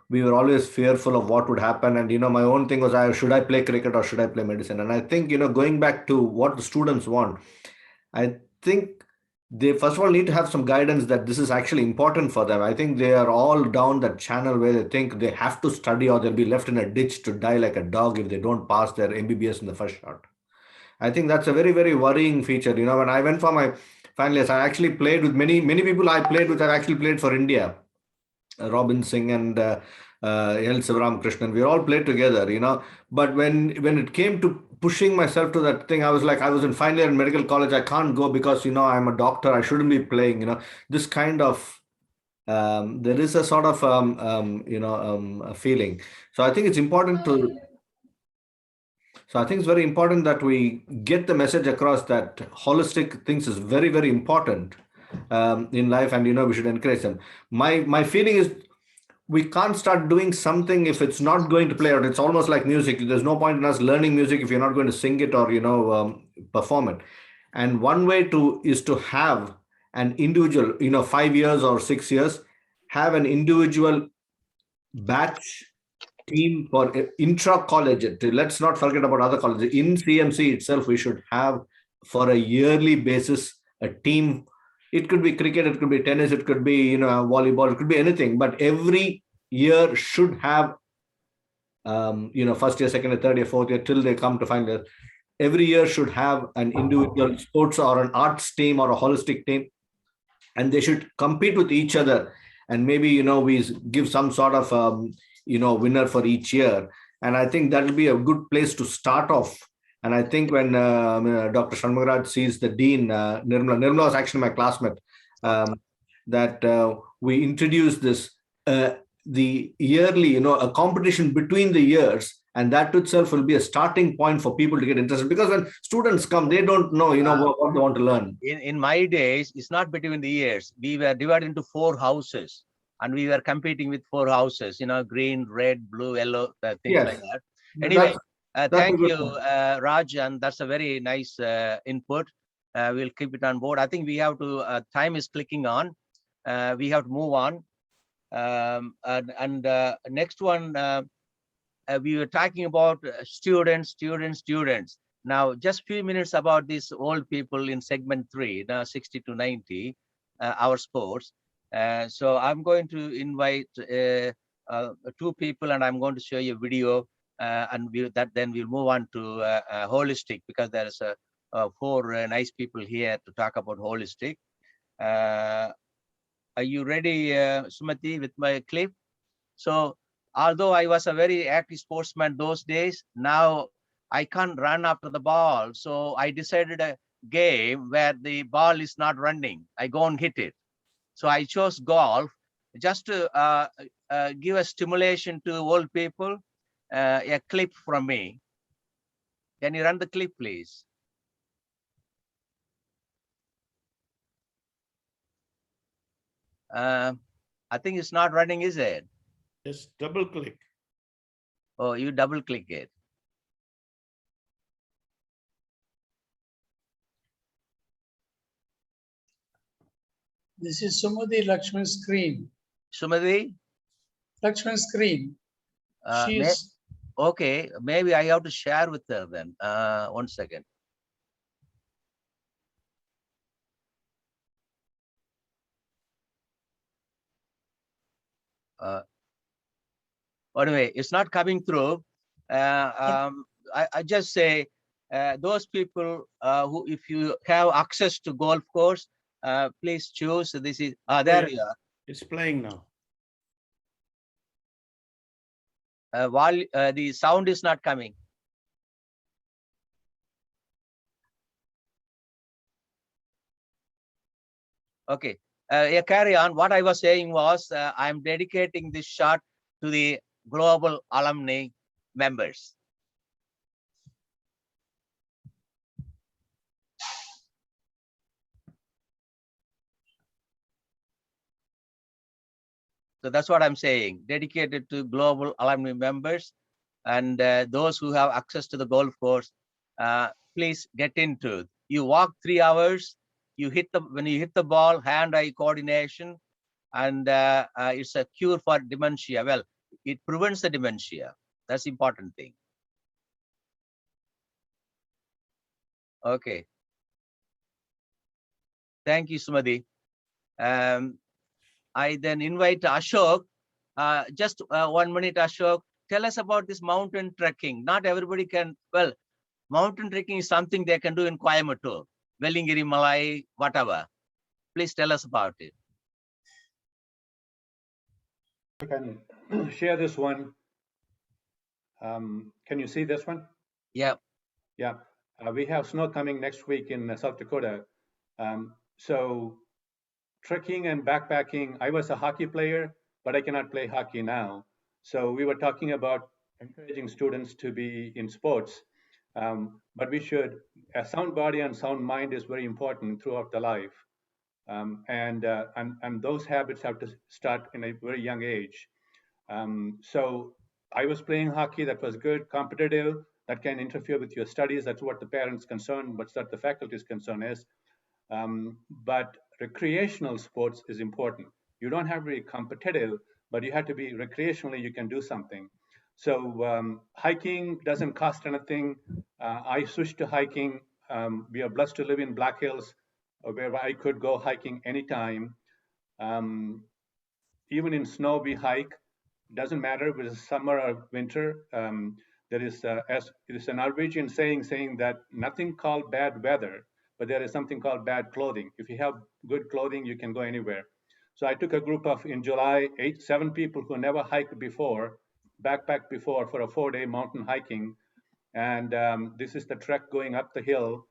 we were always fearful of what would happen. And my own thing was, should I play cricket or should I play medicine? And I think going back to what the students want, I think they first of all need to have some guidance that this is actually important for them. I think they are all down that channel where they think they have to study or they'll be left in a ditch to die like a dog if they don't pass their MBBS in the first shot. I think that's a very, very worrying feature. When I went for my final years, I actually played with many people I played with. I've actually played for India. Robin Singh and L. Sivaram Krishnan, we all played together, but when it came to pushing myself to that thing, I was like, I was in final year in medical college. I can't go because, I'm a doctor. I shouldn't be playing, this kind of, there is a sort of, a feeling. So I think it's important it's very important that we get the message across that holistic things is very, very important in life. And, we should encourage them. My feeling is, we can't start doing something if it's not going to play out. It's almost like music. There's no point in us learning music if you're not going to sing it or, perform it. And one way is to have an individual, 5 years or 6 years, have an individual batch team for intra-college. Let's not forget about other colleges. In CMC itself, we should have for a yearly basis a team. It could be cricket, it could be tennis, it could be volleyball, it could be anything. But every year should have first year, second year, third year, fourth year till they come to final year. Every year should have an individual sports or an arts team or a holistic team, and they should compete with each other. And maybe we give some sort of winner for each year. And I think that will be a good place to start off. And I think when Dr. Shanmugaraj sees the dean, Nirmala was actually my classmate, that we introduce this, the yearly, a competition between the years, and that itself will be a starting point for people to get interested. Because when students come, they don't know, what they want to learn. In my days, it's not between the years. We were divided into 4 houses, and we were competing with 4 houses, green, red, blue, yellow, things like that. Anyway, thank you, Raj, and that's a very nice input. We'll keep it on board. I think we have to, time is clicking on. We have to move on. Next one, we were talking about students. Now, just few minutes about these old people in segment 3, now 60 to 90, our sports. So I'm going to invite 2 people, and I'm going to show you a video, and then we'll move on to holistic, because there is 4 nice people here to talk about holistic. Are you ready, Sumati, with my clip? So, although I was a very active sportsman those days, now I can't run after the ball. So I decided a game where the ball is not running. I go and hit it. So I chose golf just to give a stimulation to old people. A clip from me. Can you run the clip, please? I think it's not running, is it? Just double click. Oh, you double click it. This is Sumati Lakshman's screen. Sumati? Lakshman's screen. She's okay. Maybe I have to share with her then. 1 second. Anyway, it's not coming through. I just say those people who, if you have access to golf course, please choose. This is there you are. It's playing now. While the sound is not coming. Okay, yeah, carry on. What I was saying was, I'm dedicating this shot to the global alumni members. So that's what I'm saying, dedicated to global alumni members, and those who have access to the golf course, please get into it. You walk 3 hours, when you hit the ball, hand-eye coordination, and it's a cure for dementia. Well, it prevents the dementia. That's the important thing. Okay. Thank you, Sumati. I then invite Ashok. Just 1 minute, Ashok. Tell us about this mountain trekking. Not everybody can, well, mountain trekking is something they can do in Coimbatore, Velingiri, Malai, whatever. Please tell us about it. I can share this one. Can you see this one? Yeah. Yeah. We have snow coming next week in South Dakota. So trekking and backpacking, I was a hockey player, but I cannot play hockey now. So we were talking about encouraging students to be in sports. But we should, a sound body and sound mind is very important throughout the life. And those habits have to start in a very young age. So I was playing hockey, that was good, competitive, that can interfere with your studies. That's what the parents' concern, what's that the faculty's concern is. But recreational sports is important. You don't have to be competitive, but you have to be recreationally, you can do something. So hiking doesn't cost anything. I switched to hiking. We are blessed to live in Black Hills, where I could go hiking anytime. Even in snow, we hike. Doesn't matter if it's summer or winter. There is, as it is a Norwegian saying that nothing called bad weather, but there is something called bad clothing. If you have good clothing, you can go anywhere. So I took a group of, in July, 7 people who never hiked before, backpacked before, for a 4-day mountain hiking. And this is the trek going up the hill.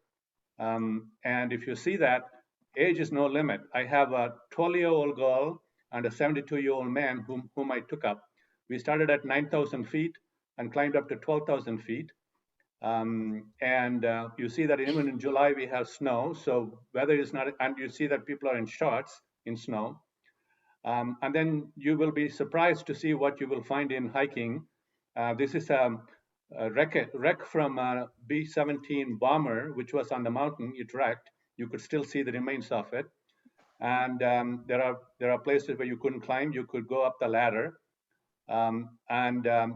And if you see that, age is no limit. I have a 12-year-old girl and a 72-year-old man whom I took up. We started at 9,000 feet and climbed up to 12,000 feet. You see that even in July we have snow, so weather is not, and you see that people are in shorts in snow. And then you will be surprised to see what you will find in hiking. This is a wreck from a B-17 bomber, which was on the mountain. It wrecked. You could still see the remains of it. And there are places where you couldn't climb. You could go up the ladder.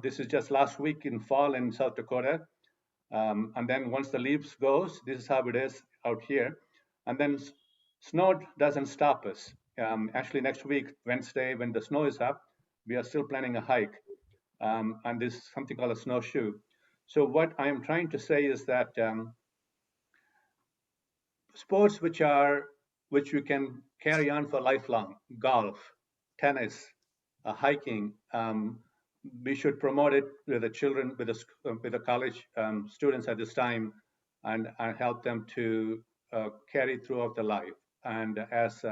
This is just last week in fall in South Dakota. And then once the leaves goes, this is how it is out here. And then snow doesn't stop us. Actually, next week, Wednesday, when the snow is up, we are still planning a hike. And this is something called a snowshoe. So what I'm trying to say is that sports which you can carry on for lifelong, golf, tennis, hiking, we should promote it with the children, with the college students at this time, and help them to carry throughout their life. And as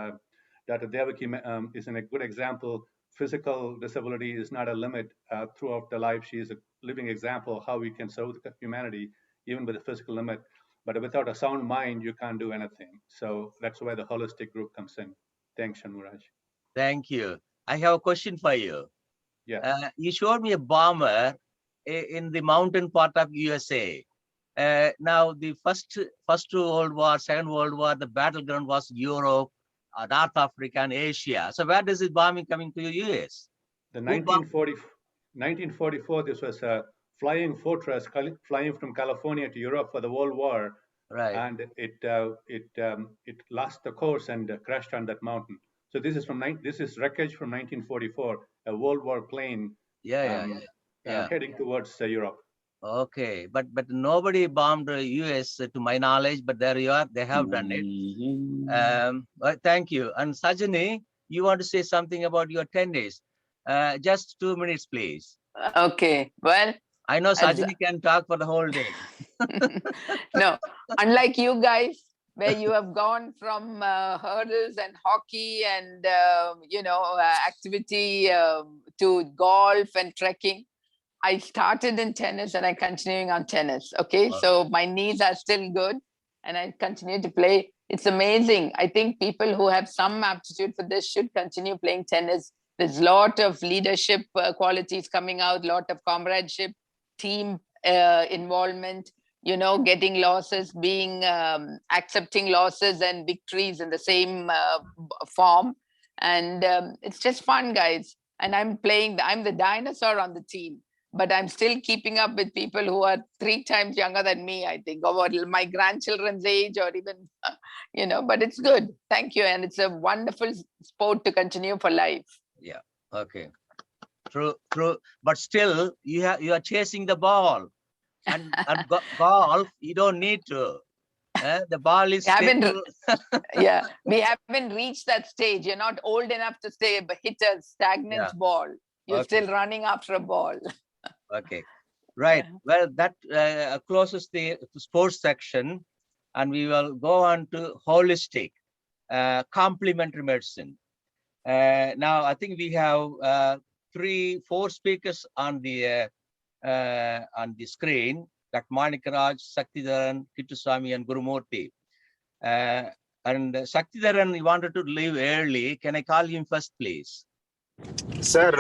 Dr. Devaki is a good example, physical disability is not a limit throughout the life. She is a living example of how we can serve humanity, even with a physical limit. But without a sound mind, you can't do anything. So that's where the holistic group comes in. Thanks, Shanmuraj. Thank you. I have a question for you. Yeah. You showed me a bomber in the mountain part of USA. Now, the first World War, Second World War, the battleground was Europe, North Africa, and Asia. So where does this bombing coming to US? The 1944, this was a flying fortress flying from California to Europe for the World War. Right. And it lost the course and crashed on that mountain. So this is wreckage from 1944, a World War plane. Heading towards Europe. Okay, but nobody bombed US to my knowledge, but there you are, they have done it. Thank you. And Sajani, you want to say something about your tennis? Just 2 minutes, please. Okay, well, I know Sajani can talk for the whole day. No, unlike you guys, where you have gone from hurdles and hockey and activity to golf and trekking. I started in tennis and I'm continuing on tennis. Okay, so my knees are still good and I continue to play. It's amazing. I think people who have some aptitude for this should continue playing tennis. There's a lot of leadership qualities coming out, a lot of comradeship, team involvement, getting losses, accepting losses and victories in the same form. And it's just fun, guys. And I'm the dinosaur on the team, but I'm still keeping up with people who are 3 times younger than me, I think, or my grandchildren's age, or even, but it's good. Thank you. And it's a wonderful sport to continue for life. Yeah. Okay. True. But still, you are chasing the ball. And golf, you don't need to. The ball is stable. Yeah, we haven't reached that stage. You're not old enough to hit a stagnant ball. You're still running after a ball. Okay, right. Well, that closes the sports section, and we will go on to holistic, complementary medicine. Now, I think we have 3-4 speakers on the screen. Dr. Manikaraj, Saktidharan, Kittuswamy, and Gurumurthy. And Saktidharan, you wanted to leave early. Can I call him first, please? Sir,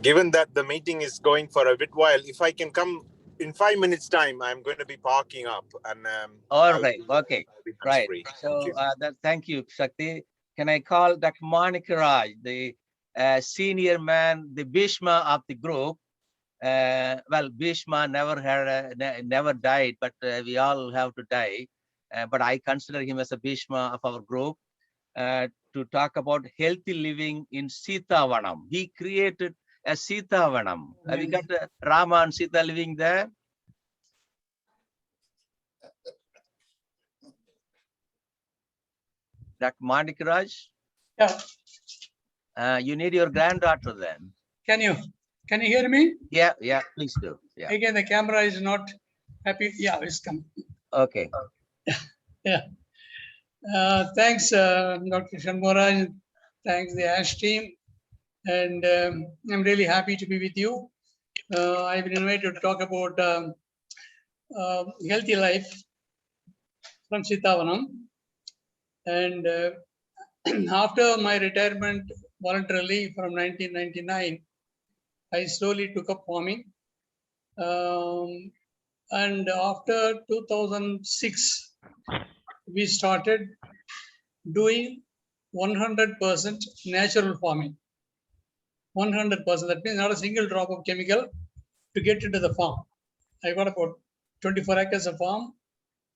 given that the meeting is going for a bit while, if I can come in 5 minutes time, I'm going to be parking up. And all right. Okay. Right. So thank you, Shakti. Can I call Dr. Manikaraj, the senior man, the Bhishma of the group? well, Bhishma never died, but we all have to die. But I consider him as a Bhishma of our group to talk about healthy living in Sitavanam. He created a Sitavanam. We got Rama and Sita living there. Dr. Manikraj? Yeah. You need your granddaughter then. Can you hear me? Yeah, please do. Yeah. Again, the camera is not happy. Yeah, it's come. Okay. Yeah. Thanks, Dr. Shanmugharaj. Thanks, the ASH team. And I'm really happy to be with you. I've been invited to talk about healthy life from Sitavanam. And after my retirement voluntarily from 1999, I slowly took up farming. And after 2006, we started doing 100% natural farming. 100%. That means not a single drop of chemical to get into the farm. I got about 24 acres of farm,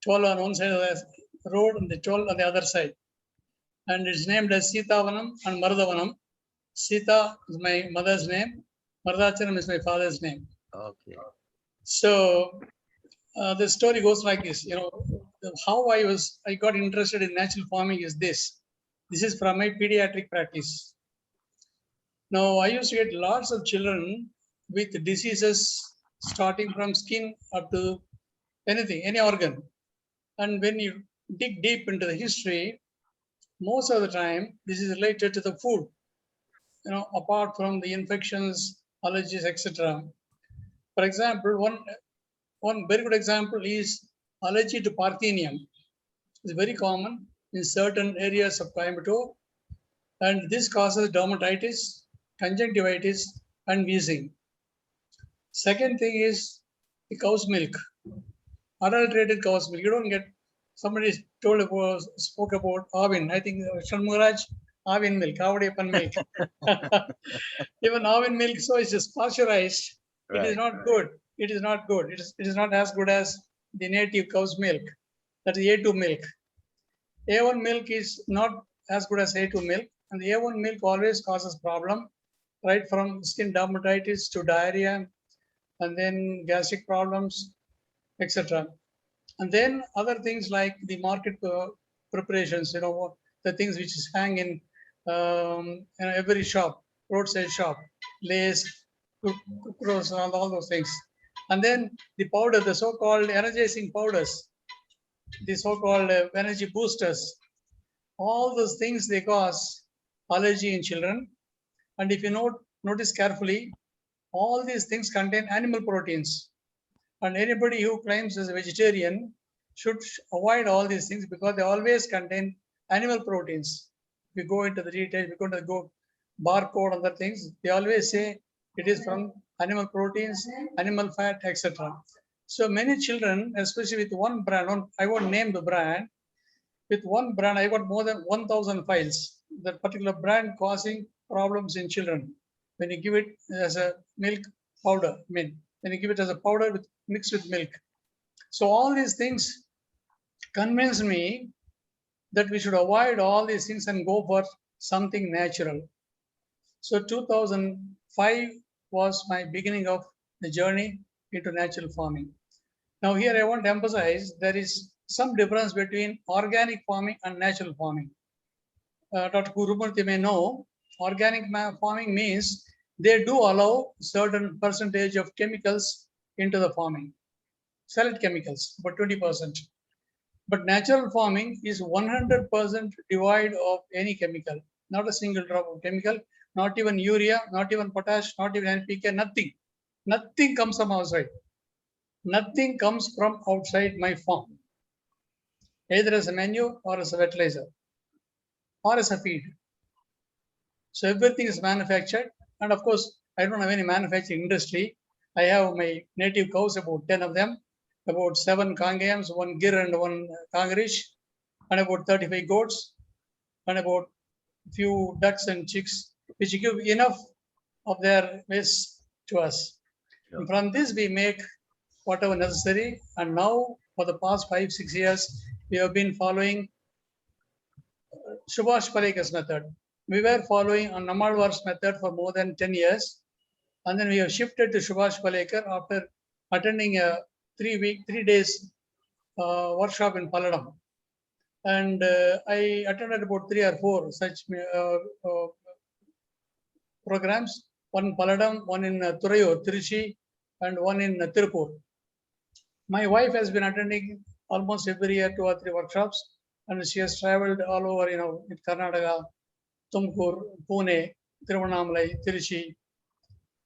12 on one side of the road and the 12 on the other side. And it's named as Sitavanam and Mardavanam. Sita is my mother's name. Mardachanam is my father's name. Okay. So the story goes like this. How I got interested in natural farming is this. This is from my pediatric practice. Now, I used to get lots of children with diseases starting from skin up to anything, any organ. And when you dig deep into the history, most of the time, this is related to the food, apart from the infections, allergies, etc. For example, one very good example is allergy to parthenium. It's very common in certain areas of Coimbatore, and this causes dermatitis, conjunctivitis, and wheezing. Second thing is the cow's milk, adulterated cow's milk. You don't get, somebody spoke about Avin. I think Shanmugharaj, Avin milk, Avadapan milk. Even Avin milk, so it's just pasteurized. Right. It is not good. It is not good. It is not as good as the native cow's milk. That is A2 milk. A1 milk is not as good as A2 milk. And the A1 milk always causes problem, right from skin dermatitis to diarrhea, and then gastric problems, etc. And then other things like the market preparations, the things which is hang in every shop, roadside shop, Lays, Kukuros, and all those things. And then the powder, the so-called energizing powders, the so-called energy boosters, all those things, they cause allergy in children. And if you notice carefully, all these things contain animal proteins. And anybody who claims as a vegetarian should avoid all these things because they always contain animal proteins. We go into the details, we go into the barcode and other things, they always say it is from animal proteins, animal fat, etc. So many children, especially with one brand, I won't name the brand, with one brand, I got more than 1,000 files. That particular brand causing problems in children. When you give it as a milk powder, when you give it as a powder mixed with milk. So all these things convince me that we should avoid all these things and go for something natural. So 2005 was my beginning of the journey into natural farming. Now here I want to emphasize there is some difference between organic farming and natural farming. Dr. Gurumurthy may know, organic farming means they do allow certain percentage of chemicals into the farming. Select chemicals, about 20%. But natural farming is 100% devoid of any chemical, not a single drop of chemical, not even urea, not even potash, not even NPK, nothing. Nothing comes from outside. Nothing comes from outside my farm, either as a manure or as a fertilizer or as a feed. So everything is manufactured. And of course, I don't have any manufacturing industry. I have my native cows, about 10 of them, about 7 Kangayams, 1 Gir and 1 Kangarish, and about 35 goats, and about a few ducks and chicks, which give enough of their waste to us. And from this, we make whatever necessary. And now, for the past 5-6 years, we have been following Subhash Parekhar's method. We were following a Namalwar's method for more than 10 years. And then we have shifted to Subhash Parekhar after attending a 3 days workshop in Palladam. And I attended about 3 or 4 such programs, one in Palladam, one in Thurayur, Trichy, and one in Tirupur. My wife has been attending almost every year 2 or 3 workshops, and she has traveled all over, in Karnataka, Tumkur, Pune, Tiruvannamalai, Trichy,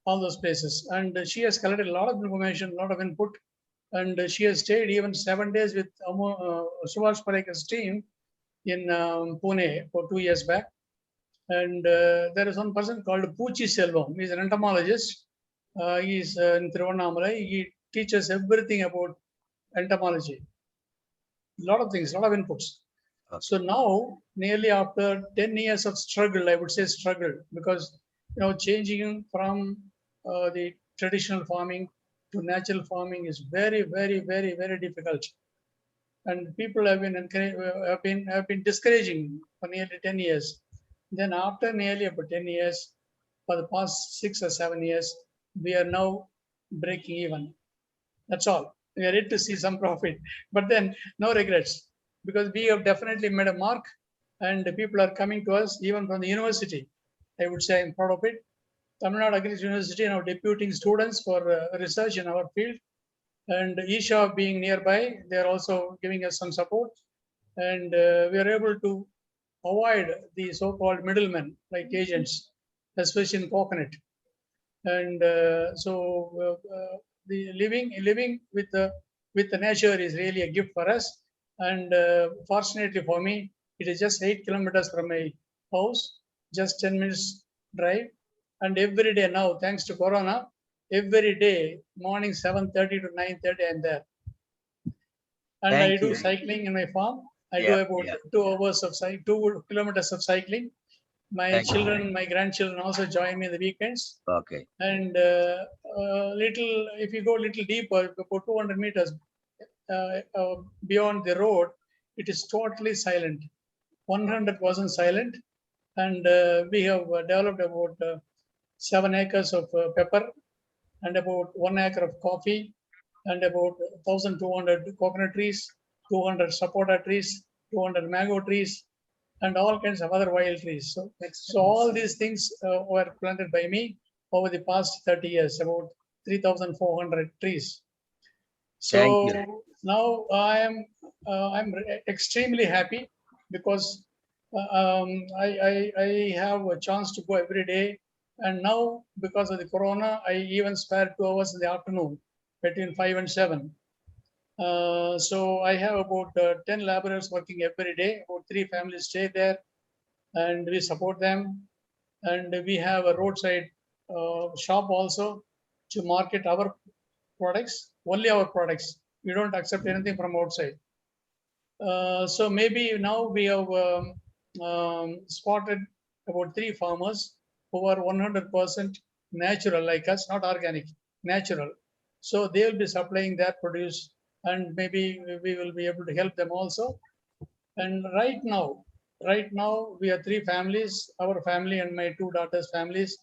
all those places. And she has collected a lot of information, a lot of input, and she has stayed even 7 days with Subhash Parekhar's team in Pune for 2 years back. And there is one person called Puchi Selvam. He's an entomologist. He's in Tiruvannamalai. He teaches everything about entomology. A lot of things, a lot of inputs. So now, nearly after 10 years of struggle, I would say struggle, because changing from the traditional farming to natural farming is very, very, very, very difficult. And people have been discouraging for nearly 10 years. Then after nearly about 10 years, for the past 6 or 7 years, we are now breaking even. That's all. We are ready to see some profit, but then no regrets, because we have definitely made a mark, and people are coming to us even from the university. I would say I'm proud of it. Tamil Nadu Agricultural University now deputing students for research in our field, and Isha being nearby, they are also giving us some support, and we are able to avoid the so-called middlemen like agents, especially in coconut. And the living with the nature is really a gift for us. And fortunately for me, it is just 8 kilometers from my house, just 10 minutes drive. And every day now, thanks to Corona, every day, morning 7:30 to 9:30, I'm there. And I do cycling in my farm. I do about 2 hours of 2 kilometers of cycling. My children, my grandchildren also join me in the weekends. Okay. And if you go a little deeper, about 200 meters beyond the road, it is totally silent, 100% silent. And we have developed about 7 acres of pepper, and about 1 acre of coffee, and about 1,200 coconut trees, 200 sapota trees, 200 mango trees, and all kinds of other wild trees. So all these things were planted by me over the past 30 years, about 3,400 trees. So now I'm extremely happy, because I have a chance to go every day. And now, because of the Corona, I even spare 2 hours in the afternoon between 5 and 7. So I have about 10 laborers working every day. About 3 families stay there, and we support them. And we have a roadside shop also to market our products, only our products. We don't accept anything from outside. So maybe now we have spotted about 3 farmers who are 100% natural like us, not organic, natural. So they will be supplying their produce, and maybe we will be able to help them also. And right now we are 3 families, our family and my 2 daughters' families.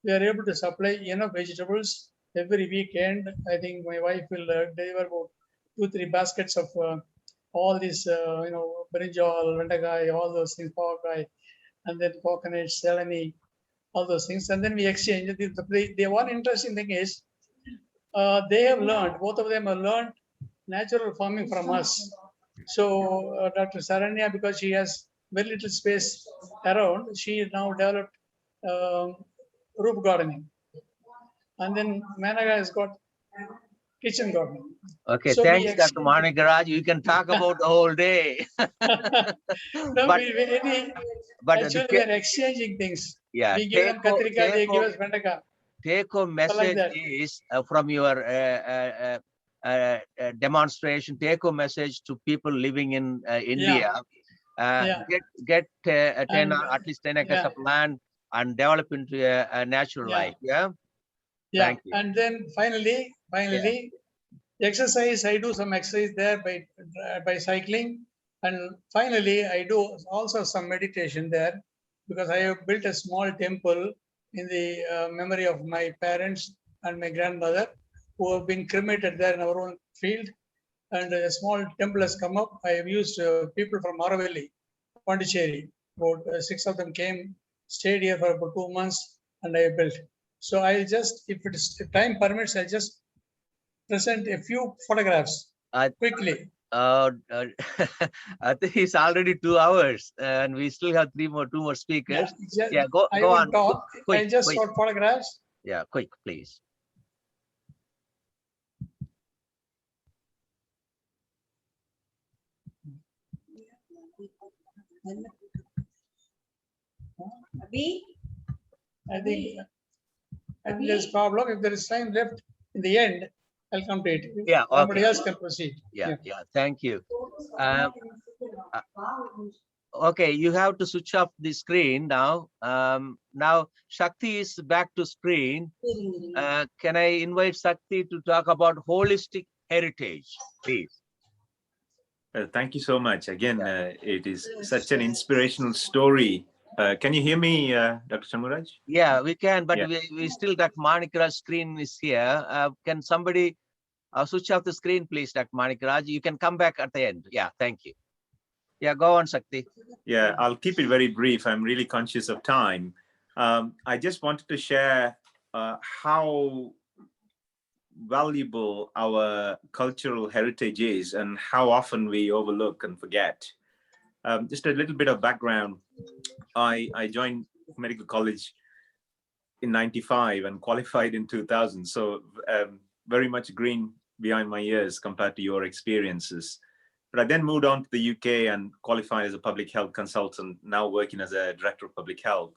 We are able to supply enough vegetables every weekend. I think my wife will deliver about 2-3 baskets of all these, brinjal, vendagai, all those things, pavakai, and then coconut, seleni, all those things. And then we exchange. The one interesting thing is, they have learned, both of them have learned natural farming from us. So Dr. Saranya, because she has very little space around, she now developed roof gardening. And then Managa has got kitchen gardening. Okay, so thanks, Dr. Manikaraj. You can talk about the whole day. No, actually, we are exchanging things. Yeah, We give them katrika, they give us vendaka. Take home message is from your demonstration. Take home message to people living in India. Get 10 or at least 10 acres of land and develop into a natural life. Yeah. Yeah, Thank you. and then finally, exercise. I do some exercise there by cycling, and finally I do also some meditation there because I have built a small temple in the memory of my parents and my grandmother who have been cremated there in our own field, and a small temple has come up. I have used people from Aravalli, Pondicherry. About 6 of them came, stayed here for about 2 months, and I built. So I'll just, if time permits, I'll just present a few photographs quickly. I think it's already 2 hours, and we still have two more speakers. Yeah, go I on. won't talk. Quick, I just quick. shot photographs. Yeah, quick, please. I think there's a problem. If there is time left in the end, I'll come to it. Yeah, Somebody okay. else can proceed. Yeah. Thank you. Okay, you have to switch off the screen now. Now Shakti is back to screen. Can I invite Shakti to talk about holistic heritage, please? Thank you so much. Again, it is such an inspirational story. Can you hear me, Dr. Shanmugharaj? Yeah, we can, but Yeah. we still, Dr. Manikaraj screen is here. Can somebody switch off the screen, please, Dr. Manikaraj? You can come back at the end. Yeah, thank you. Yeah, go on, Shakti. Yeah, I'll keep it very brief. I'm really conscious of time. I just wanted to share how valuable our cultural heritage is and how often we overlook and forget. Just a little bit of background. I joined medical college in 95 and qualified in 2000. So very much green behind my ears compared to your experiences. But I then moved on to the UK and qualified as a public health consultant, now working as a director of public health.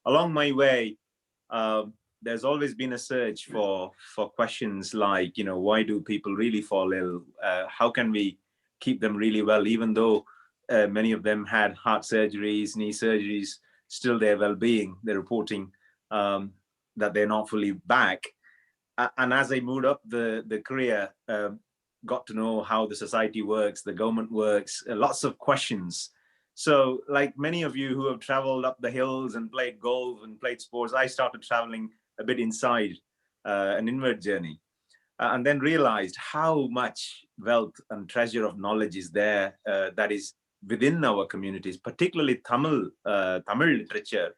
Along my way, there's always been a search for questions like, why do people really fall ill? How can we keep them really well, even though many of them had heart surgeries, knee surgeries, still their well-being, they're reporting that they're not fully back. And as I moved up the career, got to know how the society works, the government works, lots of questions. So like many of you who have traveled up the hills and played golf and played sports, I started traveling a bit inside, an inward journey, and then realized how much wealth and treasure of knowledge is there that is within our communities, particularly Tamil literature.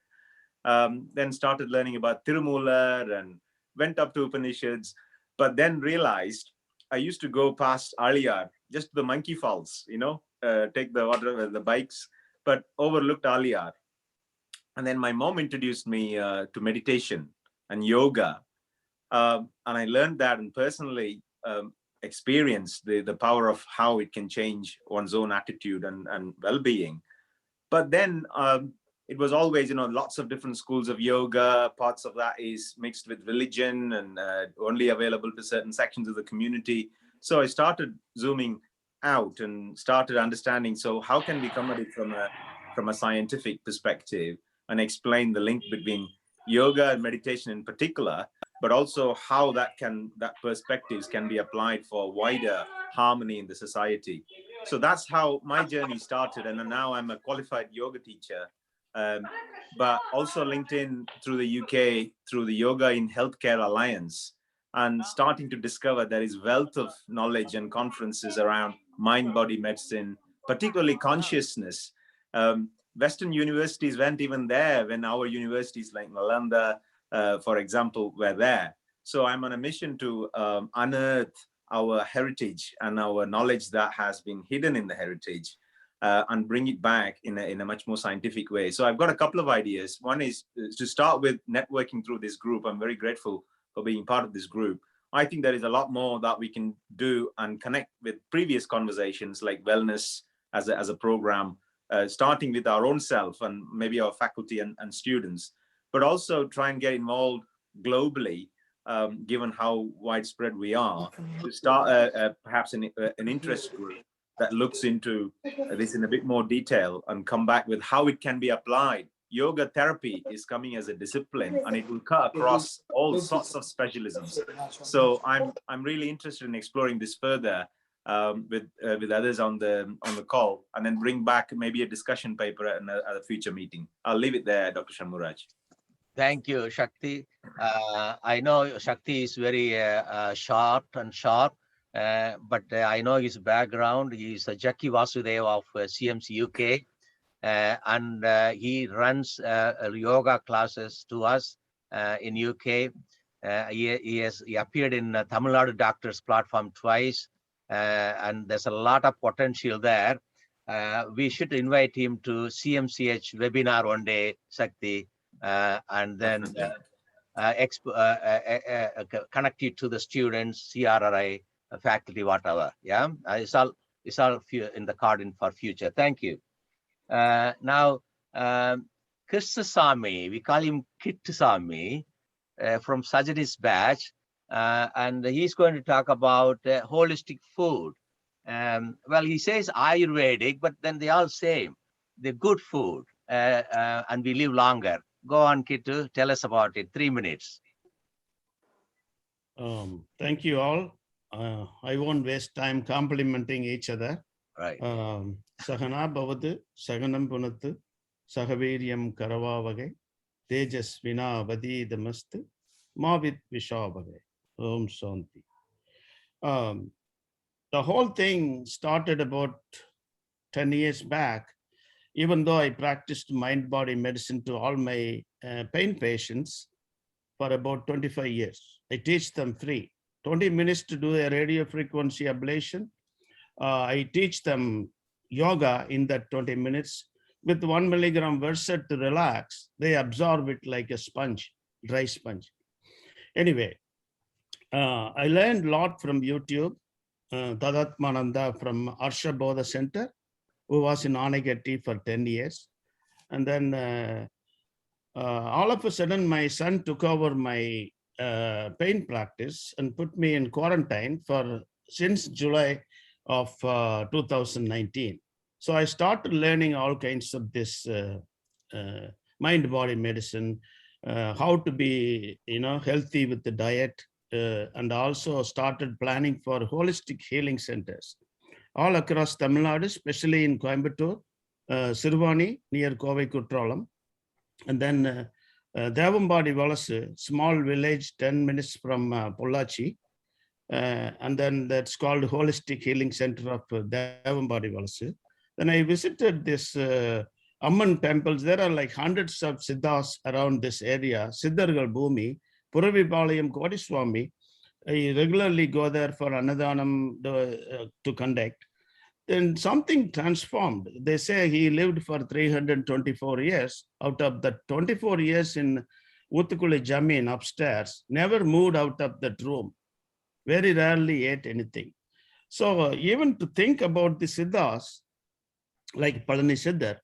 Then started learning about Tirumular and went up to Upanishads, but then realized I used to go past Aliyar, just the Monkey Falls, take the bikes, but overlooked Aliyar. And then my mom introduced me to meditation and yoga. And I learned that and personally experienced the power of how it can change one's own attitude and well-being. But then it was always, lots of different schools of yoga. Parts of that is mixed with religion and only available to certain sections of the community. So I started zooming out and started understanding, so how can we come at it from a scientific perspective and explain the link between yoga and meditation in particular, but also how that perspectives can be applied for wider harmony in the society. So that's how my journey started. And now I'm a qualified yoga teacher, but also linked in through the UK, through the Yoga in Healthcare Alliance, and starting to discover there is wealth of knowledge and conferences around mind-body medicine, particularly consciousness. Western universities weren't even there when our universities like Nalanda, for example, were there. So I'm on a mission to unearth our heritage and our knowledge that has been hidden in the heritage and bring it back in a much more scientific way. So I've got a couple of ideas. One is to start with networking through this group. I'm very grateful for being part of this group. I think there is a lot more that we can do and connect with previous conversations like wellness as a program, starting with our own self and maybe our faculty and students, but also try and get involved globally, given how widespread we are, to start perhaps an interest group that looks into this in a bit more detail and come back with how it can be applied yoga therapy is coming as a discipline, and it will cut across all sorts of specialisms. So I'm really interested in exploring this further with others on the call, and then bring back maybe a discussion paper at a future meeting. I'll leave it there, Dr. Shanmugharaj. Thank you, Shakti. I know Shakti is very sharp, but I know his background. He's a Jackie Vasudev of CMC UK, and he runs yoga classes to us in UK. He appeared in Tamil Nadu Doctors platform twice, and there's a lot of potential there. We should invite him to CMCH webinar one day, Shakti, and then connect you to the students, CRRI, faculty, whatever. Yeah, it's all in the card for future. Thank you. Now, Kristasamy, we call him Kittasamy, from Sajani's batch, and he's going to talk about holistic food. Well, he says Ayurvedic, but then they all same. The good food, and we live longer. Go on, Kittu, tell us about it. 3 minutes. Thank you all. I won't waste time complimenting each other. Right. Sahana Bhavatu, Saganam Punatu, Sahaviryam Karavavage, Tejas Vina Vadi Damastu, Mavit Vishavage, Om Shanti. The whole thing started about 10 years back. Even though I practiced mind-body medicine to all my pain patients for about 25 years. I teach them free. 20 minutes to do a radio frequency ablation. I teach them yoga in that 20 minutes. With 1 milligram Versed to relax, they absorb it like a sponge, dry sponge. Anyway, I learned a lot from YouTube. Tadatmananda from Arsha Bodha Center, who was in Anagati for 10 years. And then all of a sudden, my son took over my pain practice and put me in quarantine since July of 2019. So I started learning all kinds of this mind-body medicine, how to be healthy with the diet, and also started planning for holistic healing centers all across Tamil Nadu, especially in Coimbatore, Sirvani near Kovai Kutralam, and then Devambadi Valasu, small village 10 minutes from Pollachi, and then that's called Holistic Healing Center of Devambadi Valasu. Then I visited this Amman temples. There are like hundreds of siddhas around this area, Siddhargal Bhumi, Puravipalayam Kodiswami. I regularly go there for Annadanam to conduct. Then something transformed. They say he lived for 324 years. Out of the 24 years in Utukuli Jamin upstairs, never moved out of that room. Very rarely ate anything. So even to think about the siddhas, like Palani Siddhar,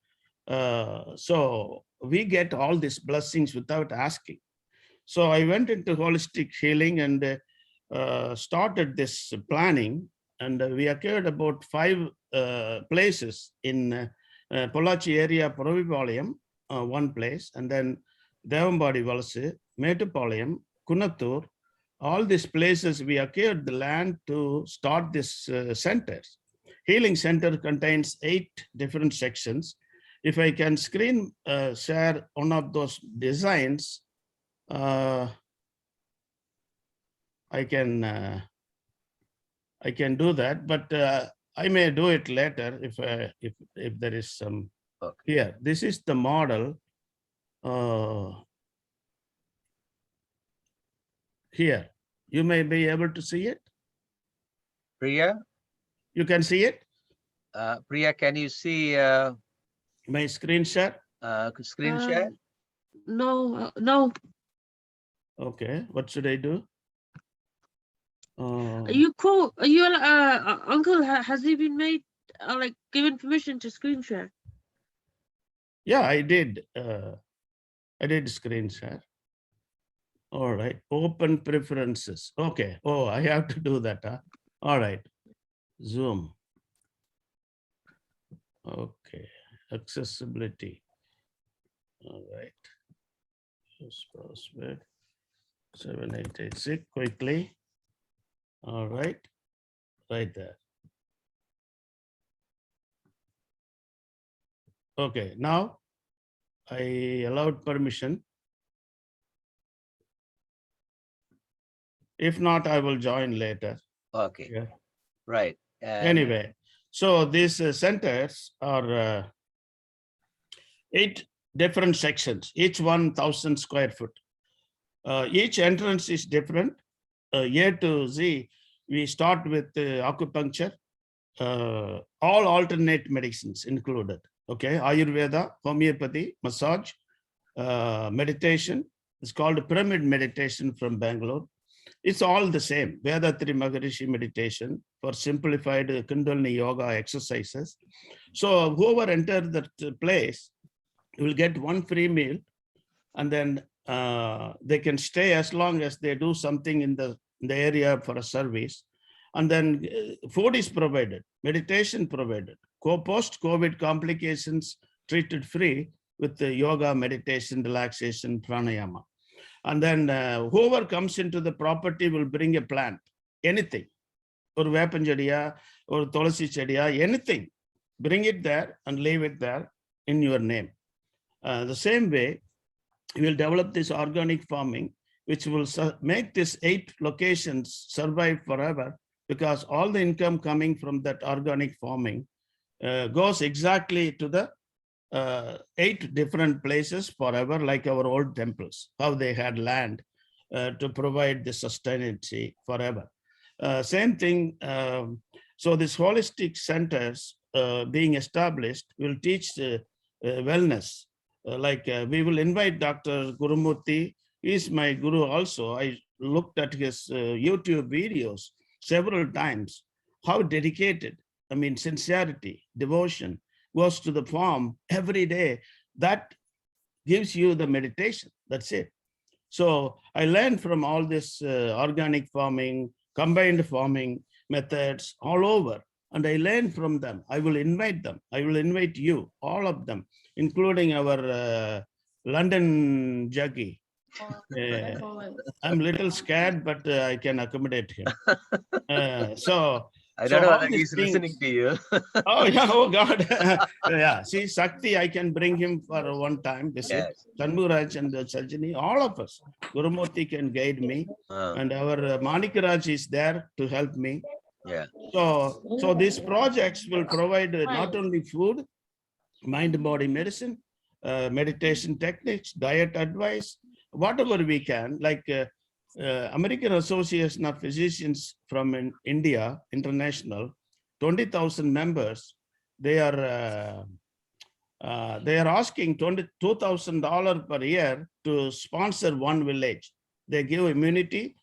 so we get all these blessings without asking. So I went into holistic healing and started this planning, and we occurred about 5 places in Pollachi area, Puravipalayam, one place, and then Devambadi Valasu, Metupalayam, Kunatur. All these places we acquired the land to start this centers. Healing center contains 8 different sections. If I can screen share one of those designs, I can do that, but I may do it later if there is some. Okay. Here, this is the model. Here, you may be able to see it. Priya? You can see it? Priya, can you see my screen share? Screen share? No, no. Okay, what should I do? You call uncle, has he been made like given permission to screen share? Yeah, I did screen share. All right, open preferences. Okay. Oh, I have to do that. Huh? All right. Zoom. Okay. Accessibility. All right. Just password 7886 quickly. All right. Right there. Okay, now I allowed permission. If not, I will join later. Okay. Yeah. Right. Anyway, so these centers are 8 different sections, each 1,000 square foot. Each entrance is different. A to Z, we start with acupuncture, all alternate medicines included. Okay, Ayurveda, homeopathy, massage, meditation. It's called pyramid meditation from Bangalore. It's all the same. Vedatri Maharishi meditation for simplified Kundalini yoga exercises. So whoever enters that place will get 1 free meal, and then they can stay as long as they do something in the area for a service. And then food is provided, meditation provided, post-COVID complications treated free with the yoga, meditation, relaxation, pranayama. And then whoever comes into the property will bring a plant, anything, or vepanjadiya, or tulasi chadiya, anything. Bring it there and leave it there in your name. The same way, we will develop this organic farming, which will make these 8 locations survive forever, because all the income coming from that organic farming goes exactly to the 8 different places forever, like our old temples, how they had land to provide the sustainability forever. Same thing, so these holistic centers being established will teach wellness. We will invite Dr. Gurumurthy. He is my guru also. I looked at his YouTube videos several times, how dedicated, I mean, sincerity, devotion goes to the farm every day. That gives you the meditation, that's it. So I learned from all this organic farming, combined farming methods all over, and I learned from them. I will invite them. I will invite you, all of them, including our London Jackie. I'm a little scared, but I can accommodate him. I don't know whether he's listening to you. Oh, yeah. Oh, God. Yeah. See, Sakti, I can bring him for one time visit. Yes. Shanmugharaj and Sajani, all of us. Gurumurthy can guide me. And our Manikaraj is there to help me. Yeah. So these projects will provide not only food, mind-body medicine, meditation techniques, diet advice, whatever we can, like American Association of Physicians from India, international, 20,000 members. They are asking $22,000 per year to sponsor one village. They give immunity,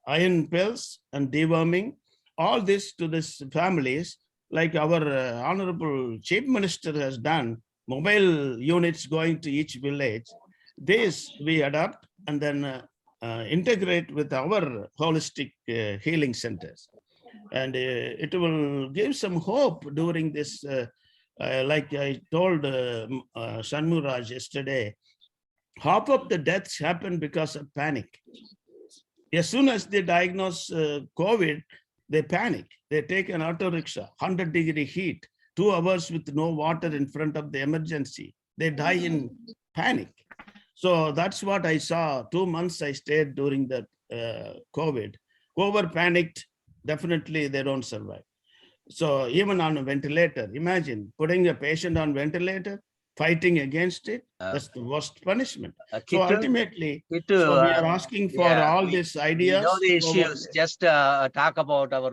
iron pills, and deworming. All this to these families, like our Honorable Chief Minister has done. Mobile units going to each village. This we adopt and then integrate with our holistic healing centers. And it will give some hope during this, like I told Shanmugharaj yesterday, half of the deaths happen because of panic. As soon as they diagnose COVID, they panic. They take an auto rickshaw, 100-degree heat, 2 hours with no water in front of the emergency. They die in panic. So that's what I saw. 2 months I stayed during the COVID. Whoever panicked, definitely they don't survive. So even on a ventilator, imagine putting a patient on ventilator, fighting against it, that's the worst punishment. So ultimately, so we are asking for all these ideas. We know the issues. Just talk about our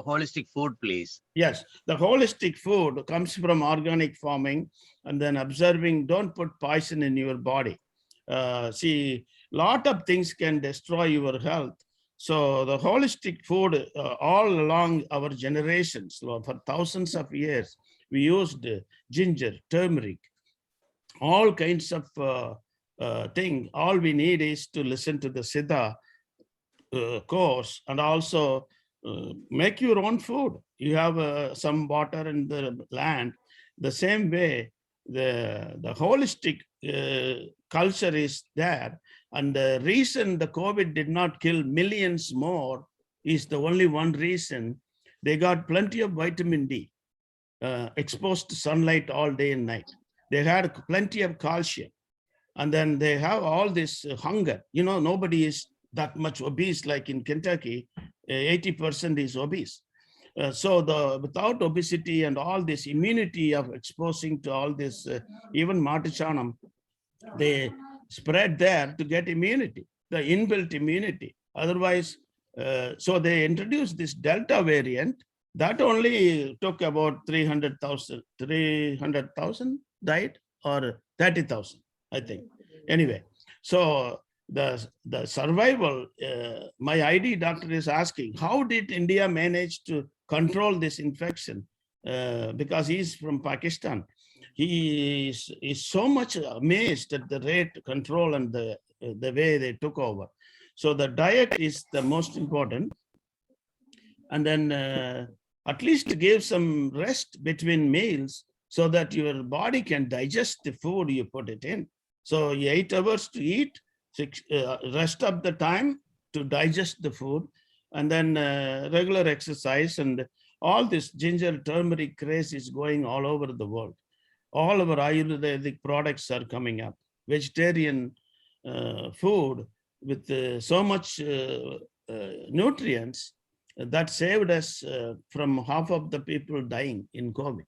holistic food, please. Yes, the holistic food comes from organic farming, and then observing, don't put poison in your body. See, lot of things can destroy your health. So the holistic food all along our generations, for thousands of years, we used ginger, turmeric, all kinds of things. All we need is to listen to the Siddha course and also make your own food. You have some water in the land. The same way, the holistic culture is there. And the reason the COVID did not kill millions more is the only one reason. They got plenty of vitamin D, exposed to sunlight all day and night. They had plenty of calcium. And then they have all this hunger. You know, nobody is that much obese like in Kentucky. 80% is obese. So without obesity and all this immunity of exposing to all this, even Matichanam, they spread there to get immunity, the inbuilt immunity. Otherwise, so they introduced this Delta variant that only took about 300,000 died, or 30,000, I think. Anyway, so the survival, my ID doctor is asking, how did India manage to control this infection? Because he's from Pakistan. He is so much amazed at the rate control and the way they took over. So the diet is the most important. And then at least give some rest between meals so that your body can digest the food you put it in. So 8 hours to eat, rest of the time to digest the food, and then regular exercise. And all this ginger turmeric craze is going all over the world. All of our Ayurvedic products are coming up. Vegetarian food with so much nutrients that saved us from half of the people dying in COVID.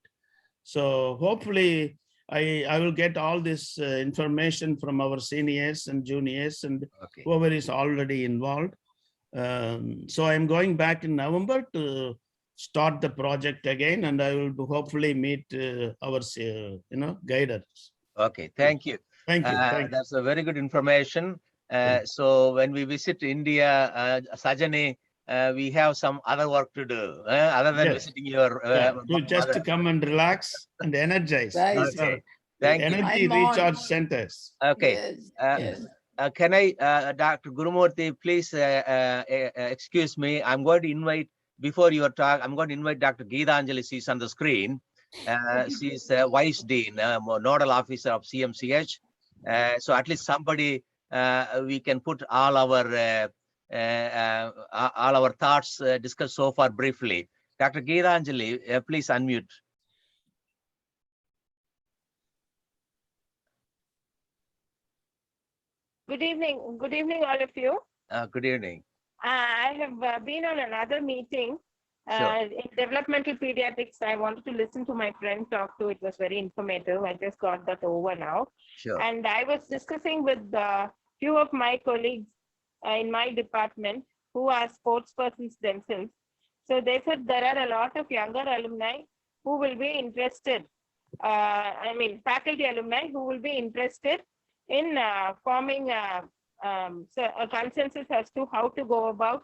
So hopefully I will get all this information from our seniors and juniors and whoever is already involved. So I'm going back in November to start the project again, and I will hopefully meet our guiders. Okay, thank you. Thank you. That's a very good information. So when we visit India, Sajani, we have some other work to do other than visiting your just to come and relax and energize. Okay. Thank you. Energy recharge centers. Okay. Can I, Dr. Gurumurthy, please excuse me. I'm going to invite, before your talk, I'm going to invite Dr. Geetanjali. She's on the screen. She's Vice Dean, Nodal Officer of CMCH. So at least somebody, we can put all our thoughts discussed so far briefly. Dr. Geetanjali, please unmute. Good evening, all of you. Good evening. I have been on another meeting in developmental pediatrics. I wanted to listen to my friend talk to. It was very informative. I just got that over now. Sure. And I was discussing with a few of my colleagues in my department who are sports persons themselves. So they said there are a lot of younger alumni who will be interested. Faculty alumni who will be interested in forming a consensus as to how to go about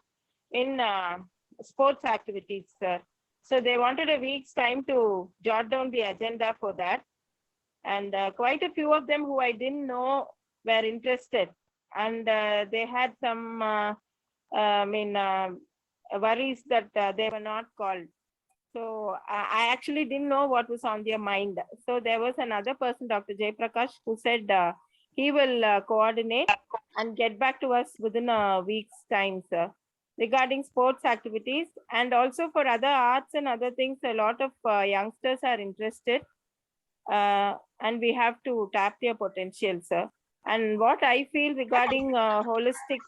in sports activities. So they wanted a week's time to jot down the agenda for that. And quite a few of them who I didn't know were interested. And they had some worries that they were not called. So I actually didn't know what was on their mind. So there was another person, Dr. Jay Prakash, who said he will coordinate and get back to us within a week's time, sir, regarding sports activities. And also for other arts and other things, a lot of youngsters are interested. And we have to tap their potential, sir. And what I feel regarding holistic,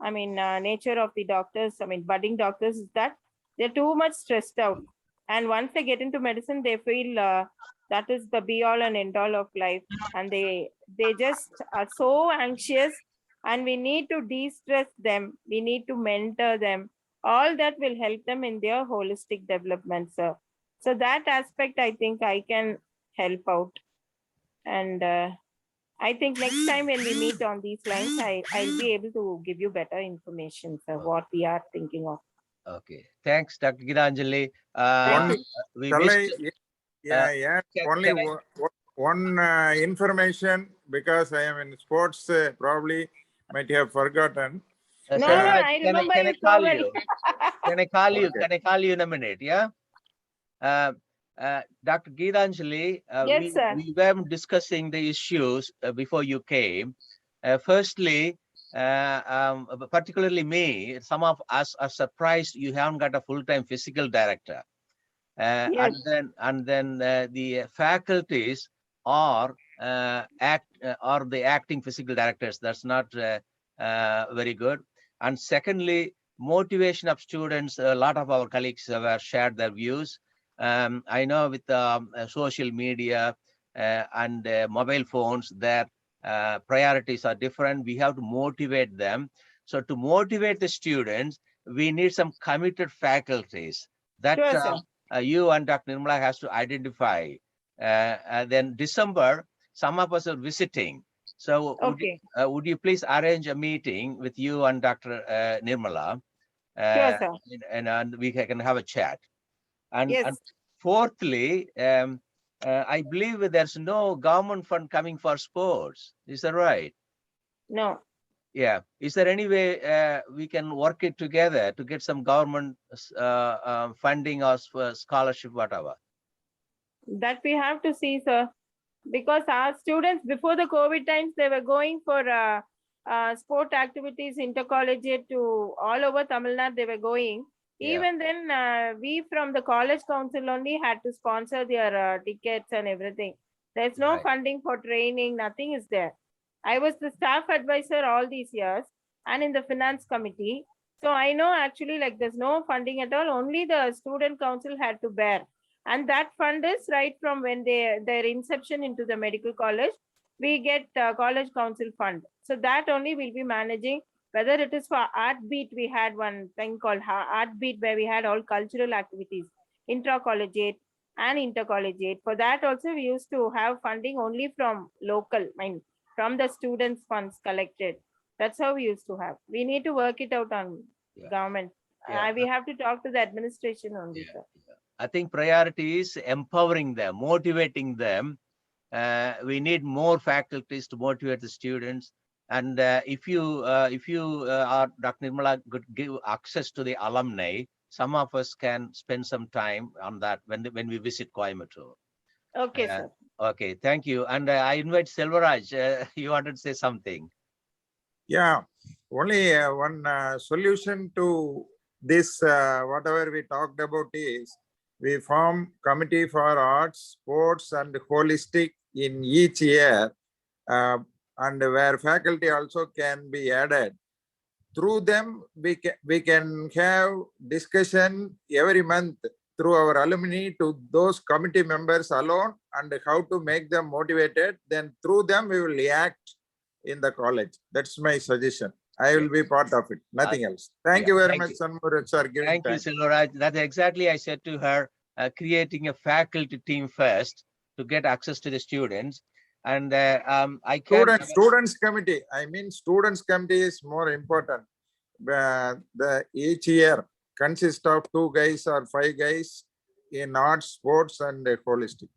nature of the doctors, budding doctors, is that they're too much stressed out. And once they get into medicine, they feel that is the be all and end all of life. And they just are so anxious, and we need to de-stress them. We need to mentor them. All that will help them in their holistic development, sir. So that aspect, I think I can help out. And I think next time when we meet on these lines, I'll be able to give you better information, sir, what we are thinking of. Okay. Thanks, Dr. Geetanjali. One information, because I am in sports, probably might have forgotten. I remember you so well. Can I call you? Can I call you in a minute? Yeah. Dr. Geetanjali, Yes, sir. we were discussing the issues before you came. Firstly, particularly me, some of us are surprised you haven't got a full-time physical director. Yes. And then the faculties are the acting physical directors. That's not very good. And secondly, motivation of students. A lot of our colleagues have shared their views. I know with social media and mobile phones, their priorities are different. We have to motivate them. So to motivate the students, we need some committed faculties that Sure, sir. you and Dr. Nirmala has to identify. And then December, some of us are visiting. So Okay. would you please arrange a meeting with you and Dr. Nirmala? Sure, sir. And we can have a chat. And Yes. fourthly, I believe there's no government fund coming for sports. Is that right? No. Yeah. Is there any way we can work it together to get some government funding or scholarship, whatever? That we have to see, sir. Because our students before the COVID times, they were going for sport activities, intercollegiate to all over Tamil Nadu, they were going. Yeah. Even then, we from the college council only had to sponsor their tickets and everything. There's no Right. funding for training, nothing is there. I was the staff advisor all these years and in the finance committee. So I know actually like there's no funding at all, only the student council had to bear. And that fund is right from when their inception into the medical college, we get college council fund. So that only will be managing, whether it is for Art Beat, we had one thing called Art Beat where we had all cultural activities, intra-collegiate and intercollegiate. For that also we used to have funding only from local, from the students' funds collected. That's how we used to have. We need to work it out on government. Yeah. We have to talk to the administration only, sir. I think priority is empowering them, motivating them. We need more faculties to motivate the students. And if you are Dr. Nirmala could give access to the alumni, some of us can spend some time on that when we visit Coimbatore. Okay, sir. Okay, thank you. And I invite Selvaraj. You wanted to say something? Yeah, only one solution to this, whatever we talked about is, we form committee for arts, sports and holistic in each year, and where faculty also can be added. Through them, we can have discussion every month through our alumni to those committee members alone and how to make them motivated. Then through them, we will act in the college. That's my suggestion. I will be part of it, nothing else. Thank you very much, Sanmurad sir. Thank you, Selvaraj. That's exactly I said to her, creating a faculty team first to get access to the students. And I can't... Students committee, I mean students committee is more important. Each year consists of 2 guys or 5 guys in arts, sports and holistic.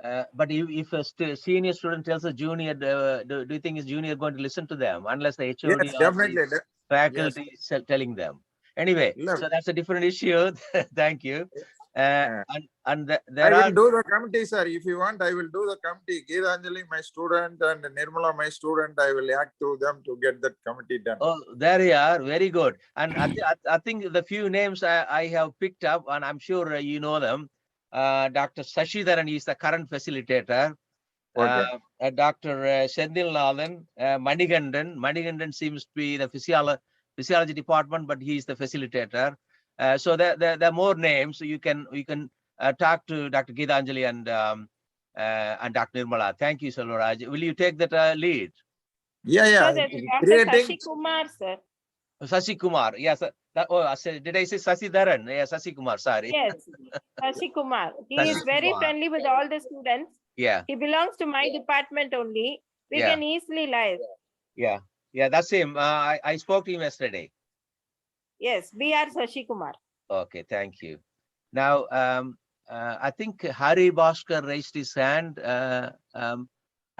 But if a senior student tells a junior, do you think is junior going to listen to them unless the HOD Yes, or definitely. the faculty is telling them? Anyway, so that's a different issue. Thank you. And there I are... will do the committee, sir. If you want, I will do the committee. Geetanjali, my student, and Nirmala, my student. I will act through them to get that committee done. Oh, there you are. Very good. And I think the few names I have picked up, and I'm sure you know them. Dr. Sashidharan is the current facilitator. Okay. Dr. Sendil Nathan, Manigandan seems to be the physiology department, but he is the facilitator. So there are more names. So you can talk to Dr. Geetanjali and Dr. Nirmala. Thank you, Selvaraj. Will you take that lead? Yeah. So Dr. Sashi Kumar, sir. Sashi Kumar, yes. Did I say Sasidharan? Yeah, Sashi Kumar, sorry. Yes, Sashi Kumar. He Sashi is very Kumar. friendly with all the students. Yeah. He belongs to my department only. We can easily live. Yeah, that's him. I spoke to him yesterday. Yes, BR Sashi Kumar. Okay, thank you. Now, I think Hari Bhaskar raised his hand.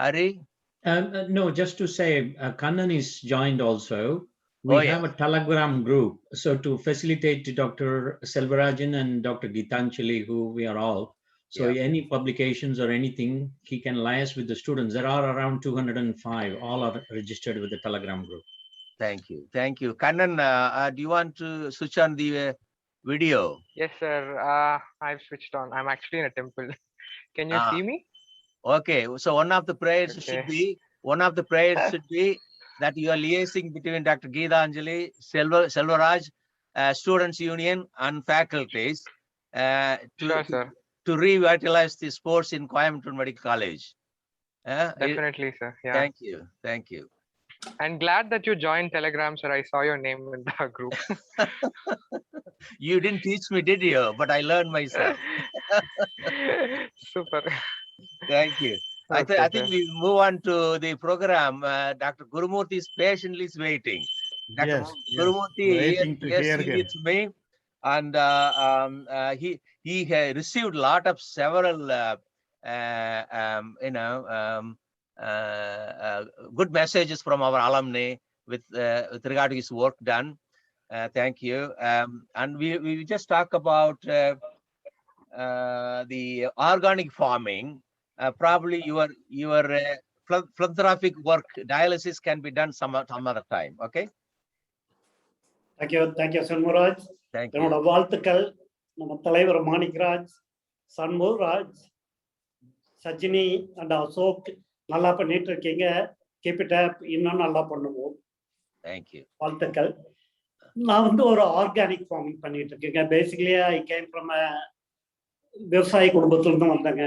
Hari? No, just to say, Kannan is joined also. We have a Telegram group. So to facilitate Dr. Selvarajan and Dr. Geetanjali, who we are all, So any publications or anything, he can liaise with the students. There are around 205, all are registered with the Telegram group. Thank you. Thank you. Kannan, do you want to switch on the video? Yes, sir. I've switched on. I'm actually in a temple. Can you see me? Okay. So one of the prayers should be that you are liaising between Dr. Geeta Anjali, Selvaraj, Students Union, and faculties to revitalize the sports in Coimbatore Medical College. Definitely, sir. Yeah. Thank you. Thank you. I'm glad that you joined Telegram, sir. I saw your name in the group. You didn't teach me, did you? But I learned myself. Super. Thank you. Okay, I think we move on to the program. Dr. Gurumurthy is patiently waiting. Dr. Gurumurthy waiting to hear him. with me, and he received a lot of several good messages from our alumni with regard to his work done. Thank you. And we just talk about the organic farming. Probably your philanthropic work, dialysis, can be done some other time. Okay. Thank you, Shanmuraj. Thank you. என்னோட வாழ்த்துக்கள் நம்ம தலைவர் மாணிக்ராஜ், Shanmugaraj, Sajini and Ashok நல்லா பண்ணிட்டு இருக்கீங்க. Keep it up, இன்னும் நல்லா பண்ணுவோம். Thank you. வாழ்த்துக்கள். நான் வந்து ஒரு ஆர்கானிக் ஃபார்மிங் பண்ணிட்டு இருக்கேங்க. பேசிக்கலி ஐ கேம் ஃப்ரம் விவசாய குடும்பத்துல இருந்து வந்தேங்க.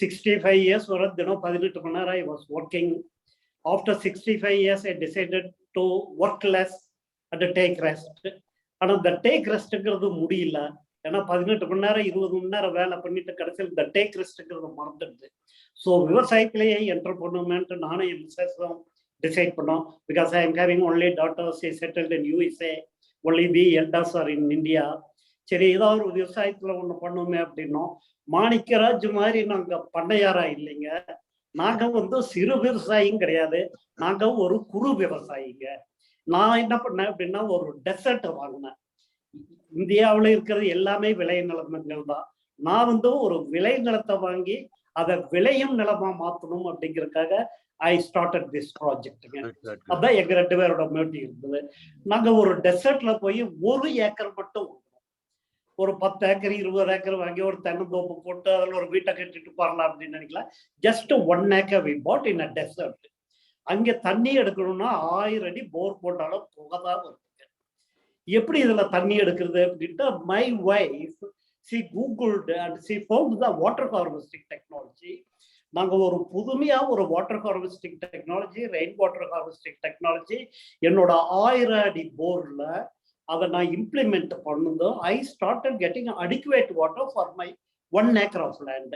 65 years வர தினம் 18 மணி நேரம் I was working. After 65 years I decided to work less and take rest. ஆனால் இந்த டேக் ரெஸ்ட்டுங்கிறது முடியல. ஏன்னா 18 மணி நேரம் 20 மணி நேரம் வேலை பண்ணிட்டு கடைசியில் இந்த டேக் ரெஸ்ட்டுங்கிறது மறந்துடுது. ஸோ விவசாயத்திலேயே என்டர் பண்ணுமேன்ட்டு நானும் என் மிஸ்ஸஸும் டிசைட் பண்ணோம். Because I am having only daughters settled in USA, only we elders are in India. சரி, ஏதாவது ஒரு விவசாயத்துல ஒண்ணு பண்ணுமே அப்படின்னோம். மாணிக்கராஜ் மாதிரி நாங்க பண்ணையாரா இல்லைங்க. நாங்க வந்து சிறு விவசாயியும் கிடையாது, நாங்க ஒரு குறு விவசாயிங்க. நான் என்ன பண்ணேன் அப்படின்னா ஒரு டெசர்ட்டை வாங்கினேன். இந்தியாவில் இருக்கிறது எல்லாமே விளை நிலங்கள் தான். நான் வந்து ஒரு விளை நிலத்தை வாங்கி அதை விளையும் நிலமா மாற்றணும் அப்படிங்கிறதுக்காக ஐ ஸ்டார்டட் திஸ் ப்ராஜெக்டுங்க. அதான் எங்க 2 பேரோட முயற்சி இருந்தது. நாங்க ஒரு டெசர்ட்ல போய் 1 ஏக்கர் மட்டும், ஒரு 10 ஏக்கர் 20 ஏக்கர் வாங்கி ஒரு தென்னந்தோப்பு போட்டு அதில் ஒரு வீட்டை கட்டிட்டு போறலாம் அப்படின்னு நினைக்கலாம். Just 1 acre we put in a desert. அங்கே தண்ணி எடுக்கணும்னா 1000 அடி போர் போட்டாலும் புகைதான் வருது. எப்படி இதுல தண்ணி எடுக்கிறது அப்படின்ட்டு my wife she googled and she found the water harvesting technology. நாங்க ஒரு புதுமையா ஒரு water harvesting technology, rain water harvesting technology என்னோட 1000 அடி போர்ல அதை நான் இம்ப்ளிமெண்ட் பண்ணதும் I started getting adequate water for my 1 acre of land.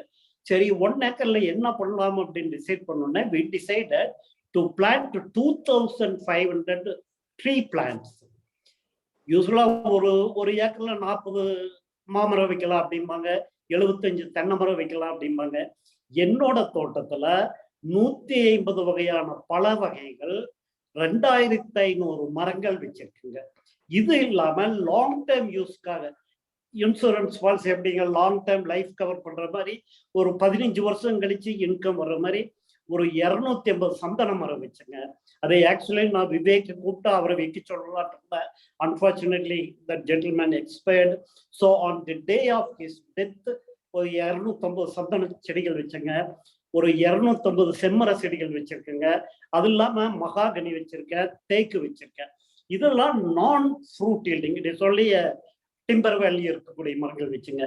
சரி, 1 ஏக்கர்ல என்ன பண்ணலாம் அப்படின்னு டிசைட் பண்ணோன்னே we decided to plant 2500 tree plants. யூஸ்வலா ஒரு ஏக்கர்ல 40 மாமரம் வைக்கலாம் அப்படிம்பாங்க, 75 தென்னை மரம் வைக்கலாம் அப்படிம்பாங்க. என்னோட தோட்டத்துல 150 வகையான பல வகைகள், 2500 மரங்கள் வச்சிருக்குங்க. இது இல்லாம லாங் டேர்ம் யூஸ்க்காக இன்சூரன்ஸ் பாலிசி எப்படிங்க லாங் டேர்ம் லைஃப் கவர் பண்ற மாதிரி ஒரு 15 வருஷம் கழிச்சு இன்கம் வர்ற மாதிரி ஒரு 250 சந்தன மரம் வச்சுங்க. அதை ஆக்சுவலி நான் விவேக் கூப்பிட்டு அவரை வைக்க சொல்லலாம். Unfortunately that gentleman expired. So on the day of his death ஒரு 250 சந்தன செடிகள் வச்சுங்க, ஒரு 250 செம்மர செடிகள் வச்சிருக்கேங்க. அது இல்லாம மகாகனி வச்சிருக்கேன், தேக்கு வச்சிருக்கேன். இதெல்லாம் நான் fruit yielding, it is only timber வேலி இருக்கக்கூடிய மரங்கள் வச்சுங்க.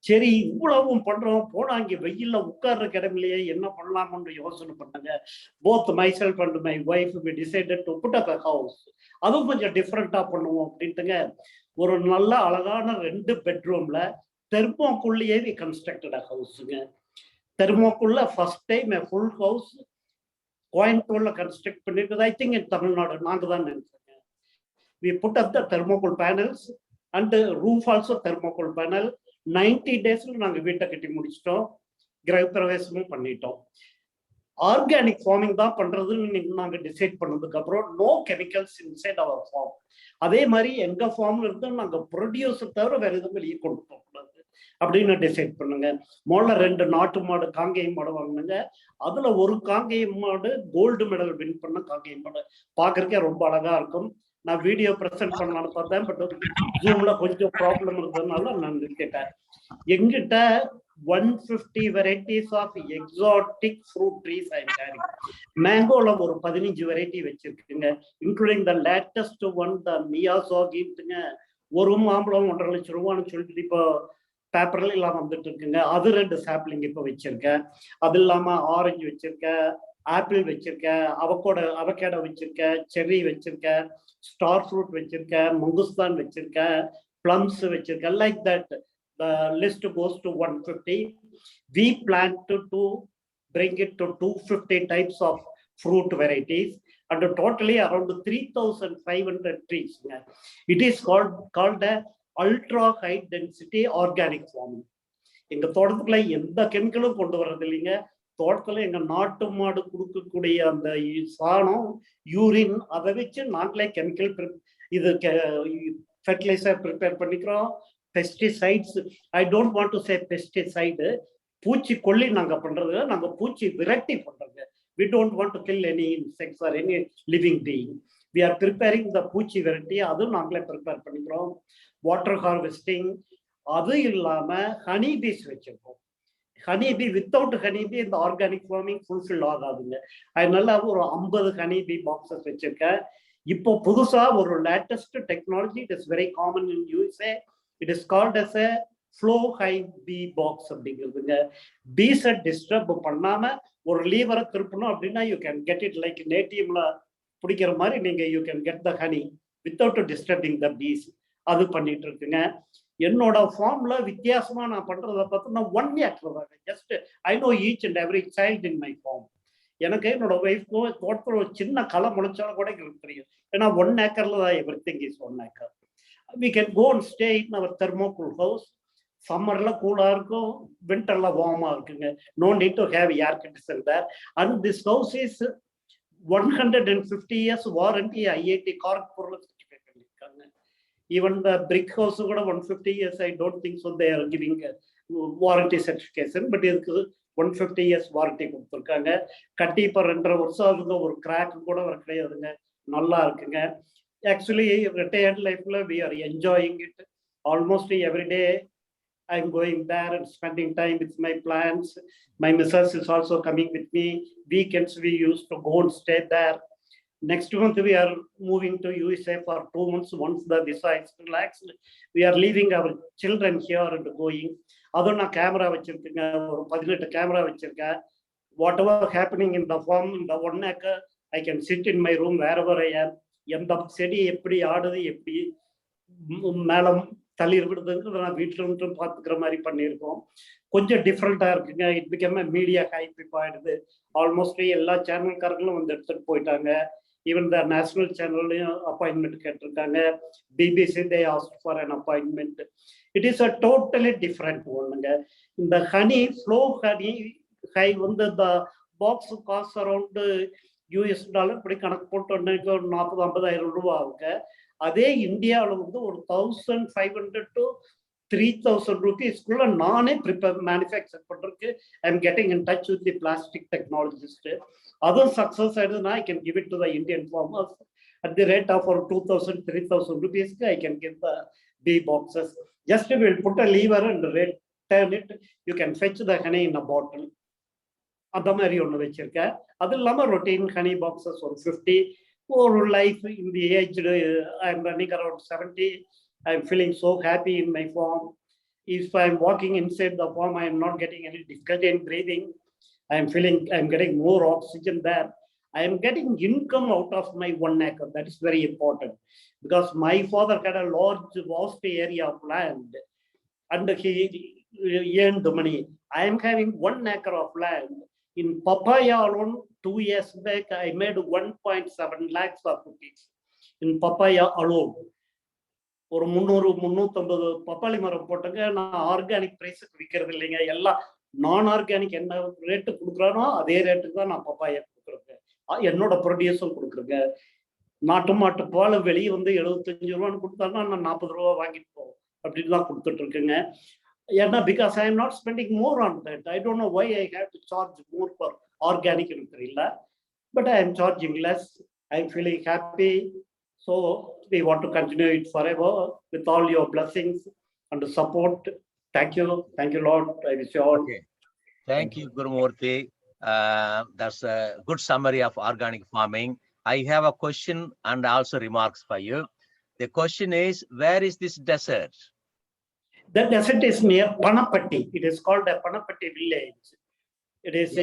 சரி, இவ்வளவும் பண்றோம், போனா அங்கே வெயில்ல உட்கார்ற இடமில்லையே, என்ன பண்ணலாம்னு யோசனை பண்ணாங்க. Both myself and my wife we decided to put up a house. அதுவும் கொஞ்சம் டிஃப்ரெண்டா பண்ணுவோம் அப்படின்ட்டுங்க ஒரு நல்ல அழகான 2 பெட்ரூம்ல தெர்மோக்குள்ளேயே வி கன்ஸ்ட்ரக்டட் அ ஹவுஸுங்க. தெர்மோக்குள்ள first time a full house கோயம்புத்தூர்ல கன்ஸ்ட்ரக்ட் பண்ணிருக்குது. ஐ திங்க் இன் தமிழ்நாடு, நாங்க தான் நினைச்சேங்க. We put up the thermocol panels and roof also thermocol panel. 90 டேஸ்ல நாங்க வீட்டை கட்டி முடிச்சிட்டோம், கிரகப்பிரவேசமும் பண்ணிட்டோம். ஆர்கானிக் ஃபார்மிங் தான் பண்றதுன்னு நாங்க டிசைட் பண்ணதுக்கு அப்புறம் no chemicals inside our farm. அதே மாதிரி எங்க ஃபார்ம்ல இருந்து நாங்க ப்ரொடியூசர் தவிர வேற எதுவும் வெளியே கொண்டு போகக்கூடாது. அப்படின்னு டிசைட் பண்ணுங்க. முதல்ல 2 நாட்டு மாடு காங்கேயம் மாடு வாங்கினுங்க. அதுல ஒரு காங்கேயம் மாடு கோல்டு மெடல் வின் பண்ண காங்கேயம் மாடு பார்க்கறதுக்கே ரொம்ப அழகா இருக்கும். நான் வீடியோ பிரசன்ட் பண்ணலான்னு பார்த்தேன், பட் ஜூம்ல கொஞ்சம் ப்ராப்ளம் இருந்ததுனால நான் கேட்டேன். எங்கிட்ட 150 varieties of exotic fruit trees I am carrying. மேங்கோல ஒரு 15 வெரைட்டி வச்சிருக்குங்க, including the latest one the மியாசாகிங்க. ஒரு மாம்பழம் 1.5 லட்சம் ரூபான்னு சொல்லிட்டு இப்போ பேப்பர்ல எல்லாம் வந்துட்டு இருக்குங்க. அது 2 சாப்ளிங் இப்போ வச்சிருக்கேன். அது இல்லாம ஆரஞ்சு வச்சிருக்கேன், ஆப்பிள் வச்சிருக்கேன், அவகேடோ வச்சிருக்கேன், செர்ரி வச்சிருக்கேன், ஸ்டார் ஃப்ரூட் வச்சிருக்கேன், மங்குஸ்தான் வச்சிருக்கேன், பிளம்ஸ் வச்சிருக்கேன். Like that the list goes to 150. We plan to bring it to 250 types of fruit varieties and totally around 3,500 trees. It is called a ultra high density organic farming. எங்க தோட்டத்துக்குள்ள எந்த கெமிக்கலும் கொண்டு வர்றது இல்லைங்க. தோட்டத்துல எங்க நாட்டு மாடு கொடுக்கக்கூடிய அந்த சாணம், யூரின், அதை வச்சு நாங்களே கெமிக்கல் இது ஃபெர்டிலைசர் ப்ரிப்பேர் பண்ணிக்கிறோம். Pesticides, I don't want to say pesticide, பூச்சிக்கொல்லி நாங்க பண்றது, நாங்க பூச்சி விரட்டி பண்றோங்க. we don't want to kill any insects or any living being. We are preparing the பூச்சி விரட்டி, அதுவும் நாங்களே ப்ரிப்பேர் பண்ணிக்கிறோம். வாட்டர் ஹார்வெஸ்டிங், அது இல்லாம ஹனி பீஸ் வச்சிருக்கோம். ஹனிபி, வித்தவுட் ஹனிபி இந்த ஆர்கானிக் ஃபார்மிங் ஃபுல்ஃபில் ஆகாதுங்க. அதனால ஒரு 50 ஹனிபி பாக்ஸஸ் வச்சிருக்கேன். இப்போ புதுசா ஒரு latest technology, it is very common in USA. It is called as a flow hive box அப்படிங்கிறதுங்க. பீஸை டிஸ்டர்ப் பண்ணாம ஒரு லீவரை திருப்பணும் அப்படின்னா you can get it like நேட்டிவ்ல பிடிக்கிற மாதிரி நீங்க you can get the honey without disturbing the bees. அது பண்ணிட்டு இருக்குங்க. என்னோட ஃபார்ம்ல வித்தியாசமா நான் பண்றதை பார்த்தோம்னா 1 ஏக்கர் தாங்க. Just I know each and every child in my farm. எனக்கு என்னோட ஒய்ஃப்க்கும் தோட்டத்தில் ஒரு சின்ன களை முளைச்சாலும் கூட எங்களுக்கு தெரியும். ஏன்னா 1 ஏக்கர்ல தான் everything is 1 acre. We can go and stay in our thermocol house. சம்மர்ல கூலா இருக்கும், விண்டர்ல வார்மா இருக்குங்க. No need to have air conditioner there. And this house is 150 years warranty IIT Kharagpur certificate பண்ணிருக்காங்க. Even the brick house கூட 150 years, I don't think so they are giving a warranty certification, but இதுக்கு 150 years warranty கொடுத்துருக்காங்க. கட்டி இப்போ 2.5 வருஷம் ஆகுங்க, ஒரு crack கூட வர கிடையாதுங்க, நல்லா இருக்குங்க. Actually, retired life, we are enjoying it. Almost every day, I'm going there and spending time with my plants. My missus is also coming with me. Weekends, we used to go and stay there. Next month, we are moving to USA for 2 months. Once the visa is relaxed, we are leaving our children here and going. Adho na camera vechirukkenga, or 18 camera vechirukka. Whatever happening in the farm, in the 1 acre, I can sit in my room wherever I am. எந்த செடி எப்படி ஆடுது, எப்படி மேலம் தளிர் விடுதுங்கிறத நான் வீட்டில் இருந்து பார்த்துக்கிற மாதிரி பண்ணியிருக்கோம். கொஞ்சம் டிஃப்ரெண்டா இருக்குங்க. இட் பிகம் மீடியா ஹைப் இப்போ ஆயிடுது. ஆல்மோஸ்ட் எல்லா சேனல்காரங்களும் வந்து எடுத்துட்டு போயிட்டாங்க. ஈவன் த நேஷனல் சேனல்லையும் அப்பாயின்மெண்ட் கேட்டிருக்காங்க. BBC they ask for an appointment. It is a totally different ஒன்றுங்க. இந்த ஹனி ஃப்ளோ ஹனி ஹை வந்து the box cost around $US இப்படி கணக்கு போட்டு ஒரு 40,000-50,000 ரூபா ஆகுங்க. அதே இந்தியாவில் வந்து ஒரு 1,500 to 3,000 rupeesக்குள்ள நானே மேனுஃபேக்சர் பண்றதுக்கு I am getting in touch with the plastic technologist. அதுவும் சக்சஸ் ஆயிடுதுன்னா I can give it to the Indian farmers at the rate of 2,000-3,000 rupees. I can give the bee boxes. Just we'll put a lever and turn it. You can fetch the honey in a bottle. அந்த மாதிரி ஒன்று வச்சிருக்கேன். அது இல்லாமல் routine honey boxes ஒரு 50. ஒரு life in the aged, I am running around 70. I am feeling so happy in my farm. If I am walking inside the farm, I am not getting any difficulty in breathing. I am feeling I am getting more oxygen there. I am getting income out of my 1 acre. That is very important because my father had a large, vast area of land and he earned the money. I am having 1 acre of land. In papaya alone, 2 years back, I made 1.7 lakhs of rupees in papaya alone. ஒரு 300-350 பப்பாளி மரம் போட்டுங்க. நான் organic பிரைஸுக்கு விற்கிறது இல்லைங்க. எல்லாம் நான் organic என்ன ரேட்டு கொடுக்குறானோ அதே ரேட்டுக்கு தான் நான் பப்பாயா கொடுக்குறேங்க. என்னோட ப்ரொடியூஸும் கொடுக்குறேங்க. நாட்டு மாட்டு பால் வெளியே வந்து 75 ரூபான்னு கொடுத்தாருன்னா நான் 40 ரூபா வாங்கிட்டு போவோம் அப்படின்னு தான் கொடுத்துட்டு இருக்குங்க. Yeah, no, because I am not spending more on that. I don't know why I have to charge more for organic, but I am charging less. I'm feeling happy. So we want to continue it forever with all your blessings and support. Thank you. Thank you, Lord. I wish you all. Okay. Thank you, Gurumurthy. That's a good summary of organic farming. I have a question and also remarks for you. The question is, where is this desert? The desert is near Panapatti. It is called a Panapatti village. It is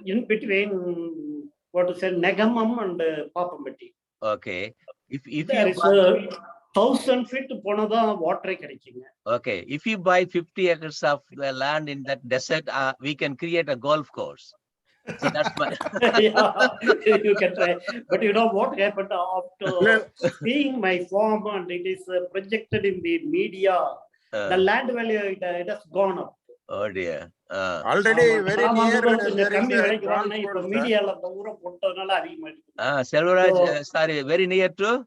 in between what to say, Negamam and Papamatti. Okay. If There you is buy, 1,000 feet ponada water. okay, if you buy 50 acres of the land in that desert, we can create a golf course. So that's my Yeah, you can try. But you know what happened after seeing my farm and it is projected in the media, the land value it has gone up. Oh dear. Already very near there is a golf course. Media Selvaraj, sorry, very near to?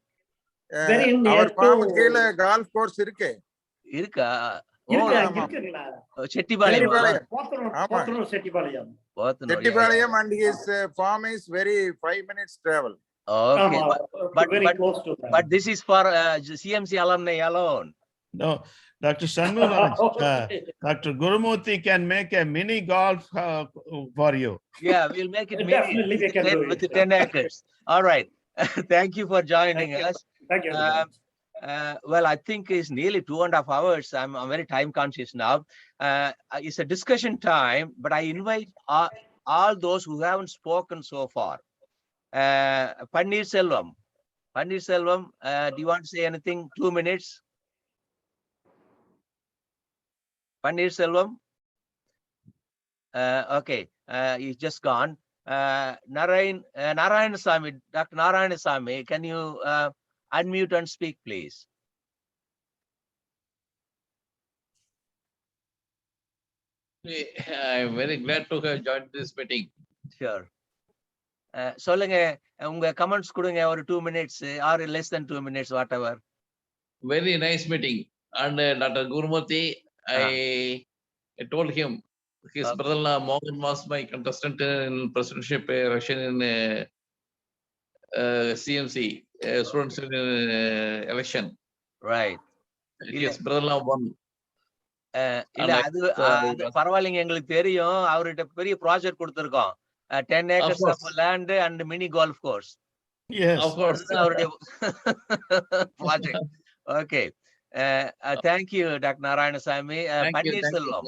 Very near our farm to கீழ golf course இருக்கு. இருக்கா? Chettipalayam. And his farm is very 5 minutes travel. Okay, but this is for CMC alumni alone. No, Dr. Shanmugharaj, Dr. Gurumurthy can make a mini golf for you. Yeah, we'll make it Definitely we can do it. with 10 acres. All right. Thank you for joining us. Thank you. Well, I think it's nearly 2.5 hours. I'm very time conscious now. It's a discussion time, but I invite all those who haven't spoken so far. Panir Selvam, do you want to say anything? 2 minutes. Panir Selvam. Okay, he's just gone. Narayanasamy, Dr. Narayanasamy, can you unmute and speak, please? I'm very glad to have joined this meeting. Sure. சொல்லுங்க உங்க comments கொடுங்க ஒரு 2 minutes or less than 2 minutes, whatever. Very nice meeting. And Dr. Gurumurthy, I told him his brother-in-law Morgan was my contestant in presidentship election in CMC, students in election. Right. His brother-in-law won. இல்ல அது பரவாயில்லைங்க, எங்களுக்கு தெரியும். அவர்கிட்ட பெரிய project கொடுத்திருக்கோம். 10 acres of land and mini golf course. Yes, of course. Already project. Okay. Thank you, Dr. Narayanasamy. Panir Selvam.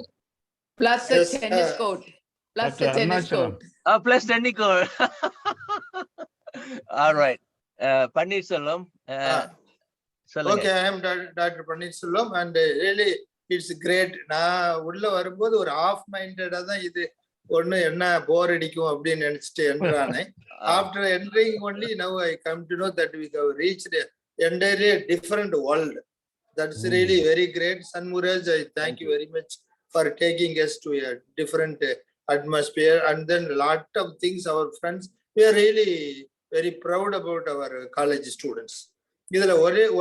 Plus the tennis court. Plus the tennis court. Plus tennis court. All right. Panir Selvam. Okay, I am Dr. Panir Selvam, and really it's great. நான் உள்ள வரும்போது ஒரு half minded தான் இது ஒண்ணு என்ன போர் அடிக்கும் அப்படின்னு நினைச்சிட்டு என்றானே. After entering only now I come to know that we have reached entirely different world. That's really very great. Shanmugharaj, I thank you very much for taking us to a different atmosphere, and then a lot of things our friends, we are really very proud about our college students.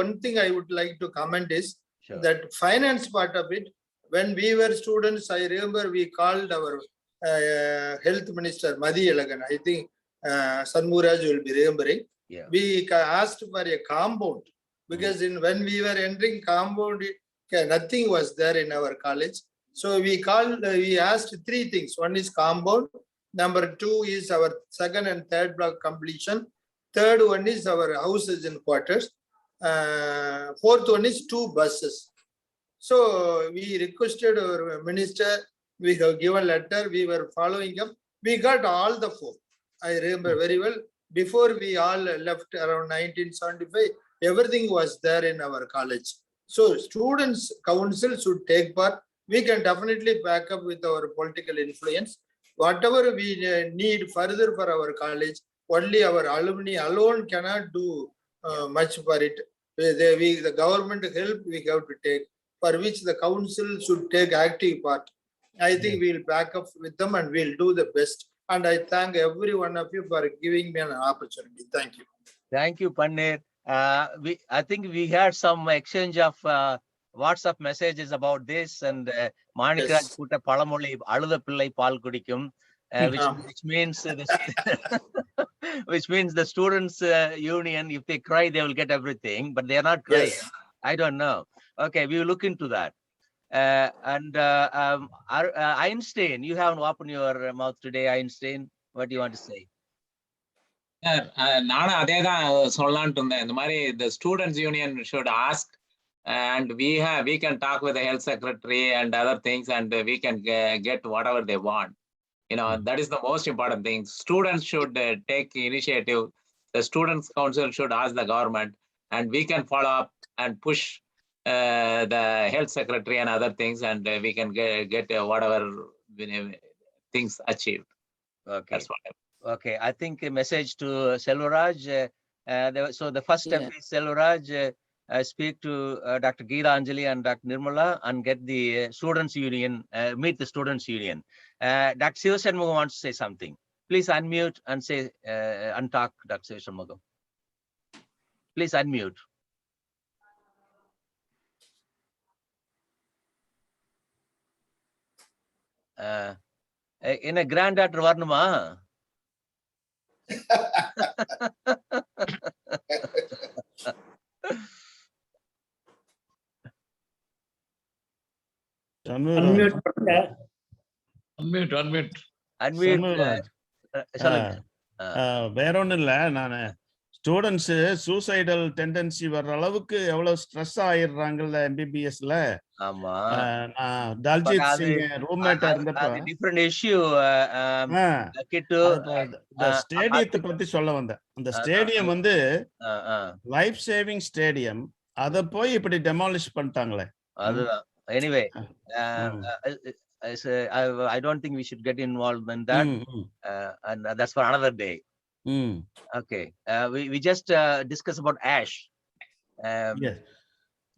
One thing I would like to comment is that finance part of it. When we were students, I remember we called our health minister Madiyalagan. I think Shanmugharaj will be remembering. We asked for a compound because when we were entering compound, nothing was there in our college. So we asked 3 things. One is compound. Number 2 is our 2nd and 3rd block completion. 3rd one is our houses and quarters. 4th one is 2 buses. So we requested our minister. We have given letter. We were following up. We got all the 4. I remember very well. Before we all left around 1975, everything was there in our college. So students council should take part. We can definitely back up with our political influence. Whatever we need further for our college, only our alumni alone cannot do much for it. The government help we have to take, for which the council should take active part. I think we'll back up with them and we'll do the best. And I thank every one of you for giving me an opportunity. Thank you. Thank you, Panir. I think we had some exchange of WhatsApp messages about this, and Manikiraj Yes. put a palamoli aludha pillai paal kudikum, which means this, which means the students union, if they cry, they will get everything, but they are not crying. Yes. I don't know. Okay, we will look into that. Einstein, you haven't opened your mouth today, Einstein. What do you want to say? நானும் அதே தான் சொல்லலான்ட்டு இருந்தேன். இந்த மாதிரி the students union should ask, and we can talk with the health secretary and other things, and we can get whatever they want. You know, that is the most important thing. Students should take initiative. The students council should ask the government, and we can follow up and push the health secretary and other things, and we can get whatever things achieved. Okay. That's what Okay, I think a message to Selvaraj. So the first step is Selvaraj speak to Dr. Geeta Anjali and Dr. Nirmala and get the students union, meet the students union. Dr. Sivashanmugam wants to say something. Please unmute and say and talk, Dr. Sivashanmugam. Please unmute. In a granddaughter Varnama. Unmute. வேற ஒண்ணும் இல்ல, நான் students suicidal tendency வர்ற அளவுக்கு எவ்வளவு stress ஆயிடுறாங்கல்ல MBBSல. ஆமா. தல்ஜித் சிங் ரூம்மேட்டா இருந்தப்ப different issue கிட்டு இந்த ஸ்டேடியத்தை பத்தி சொல்ல வந்தேன். அந்த ஸ்டேடியம் வந்து லைஃப் சேவிங் ஸ்டேடியம், அத போய் இப்படி டெமாலிஷ் பண்ணிட்டாங்களே. அதுதான். Anyway, I don't think we should get involved in that, and that's for another day. Okay, we just discuss about ASH. Yes.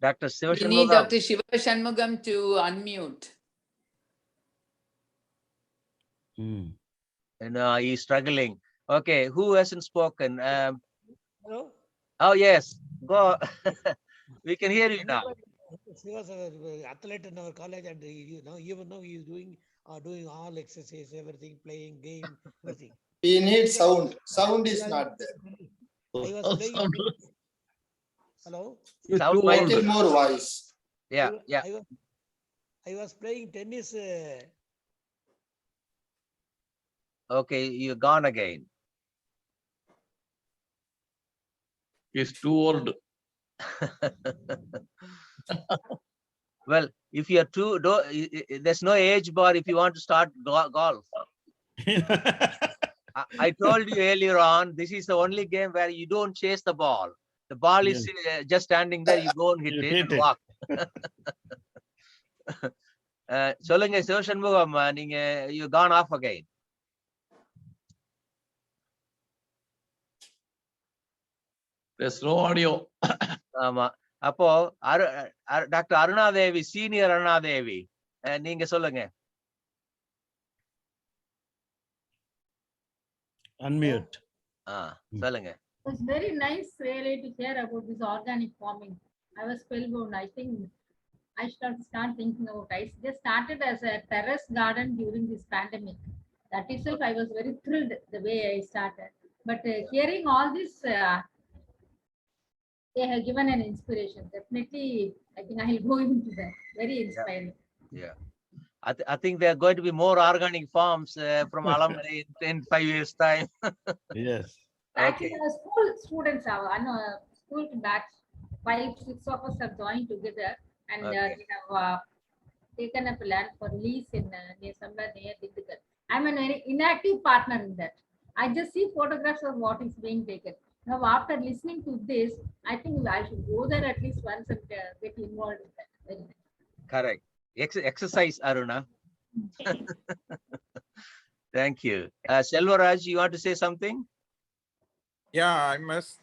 Dr. We need Dr. Shiva Shanmugam to unmute. And he's struggling. Okay, who hasn't spoken? Hello? Oh yes, go. We can hear you now. He was an athlete in our college, and even now he is doing all exercise, everything, playing game, everything. We need sound. Sound is not there. I was playing. Hello? Little more voice. Yeah. I was playing tennis. Okay, you're gone again. He's too old. Well, if you're there's no age bar if you want to start golf. I told you earlier on, this is the only game where you don't chase the ball. The ball is just standing there, you go and hit it and walk. சொல்லுங்க சிவசண்முகம், நீங்க you gone off again. There's no audio. ஆமா. அப்போ doctor Arunadevi, senior Arunadevi, நீங்க சொல்லுங்க. Unmute. சொல்லுங்க. It was very nice really to hear about this organic farming. I was spellbound. I think I should start thinking about it. I just started as a terrace garden during this pandemic. That itself, I was very thrilled the way I started. But hearing all this, they have given an inspiration. Definitely, I think I will go into that. Very inspiring. Yeah. I think there are going to be more organic farms from Alumni in 5 years' time. Yes. Actually, our school students have, school batch, 5-6 of us have joined together, and they have taken up land for lease in somewhere near Dindigul. I'm a very inactive partner in that. I just see photographs of what is being taken. Now, after listening to this, I think I should go there at least once and get involved in that. Very nice. Correct. Exercise, Aruna. Thank you. Selvaraj, you want to say something? Yeah, I must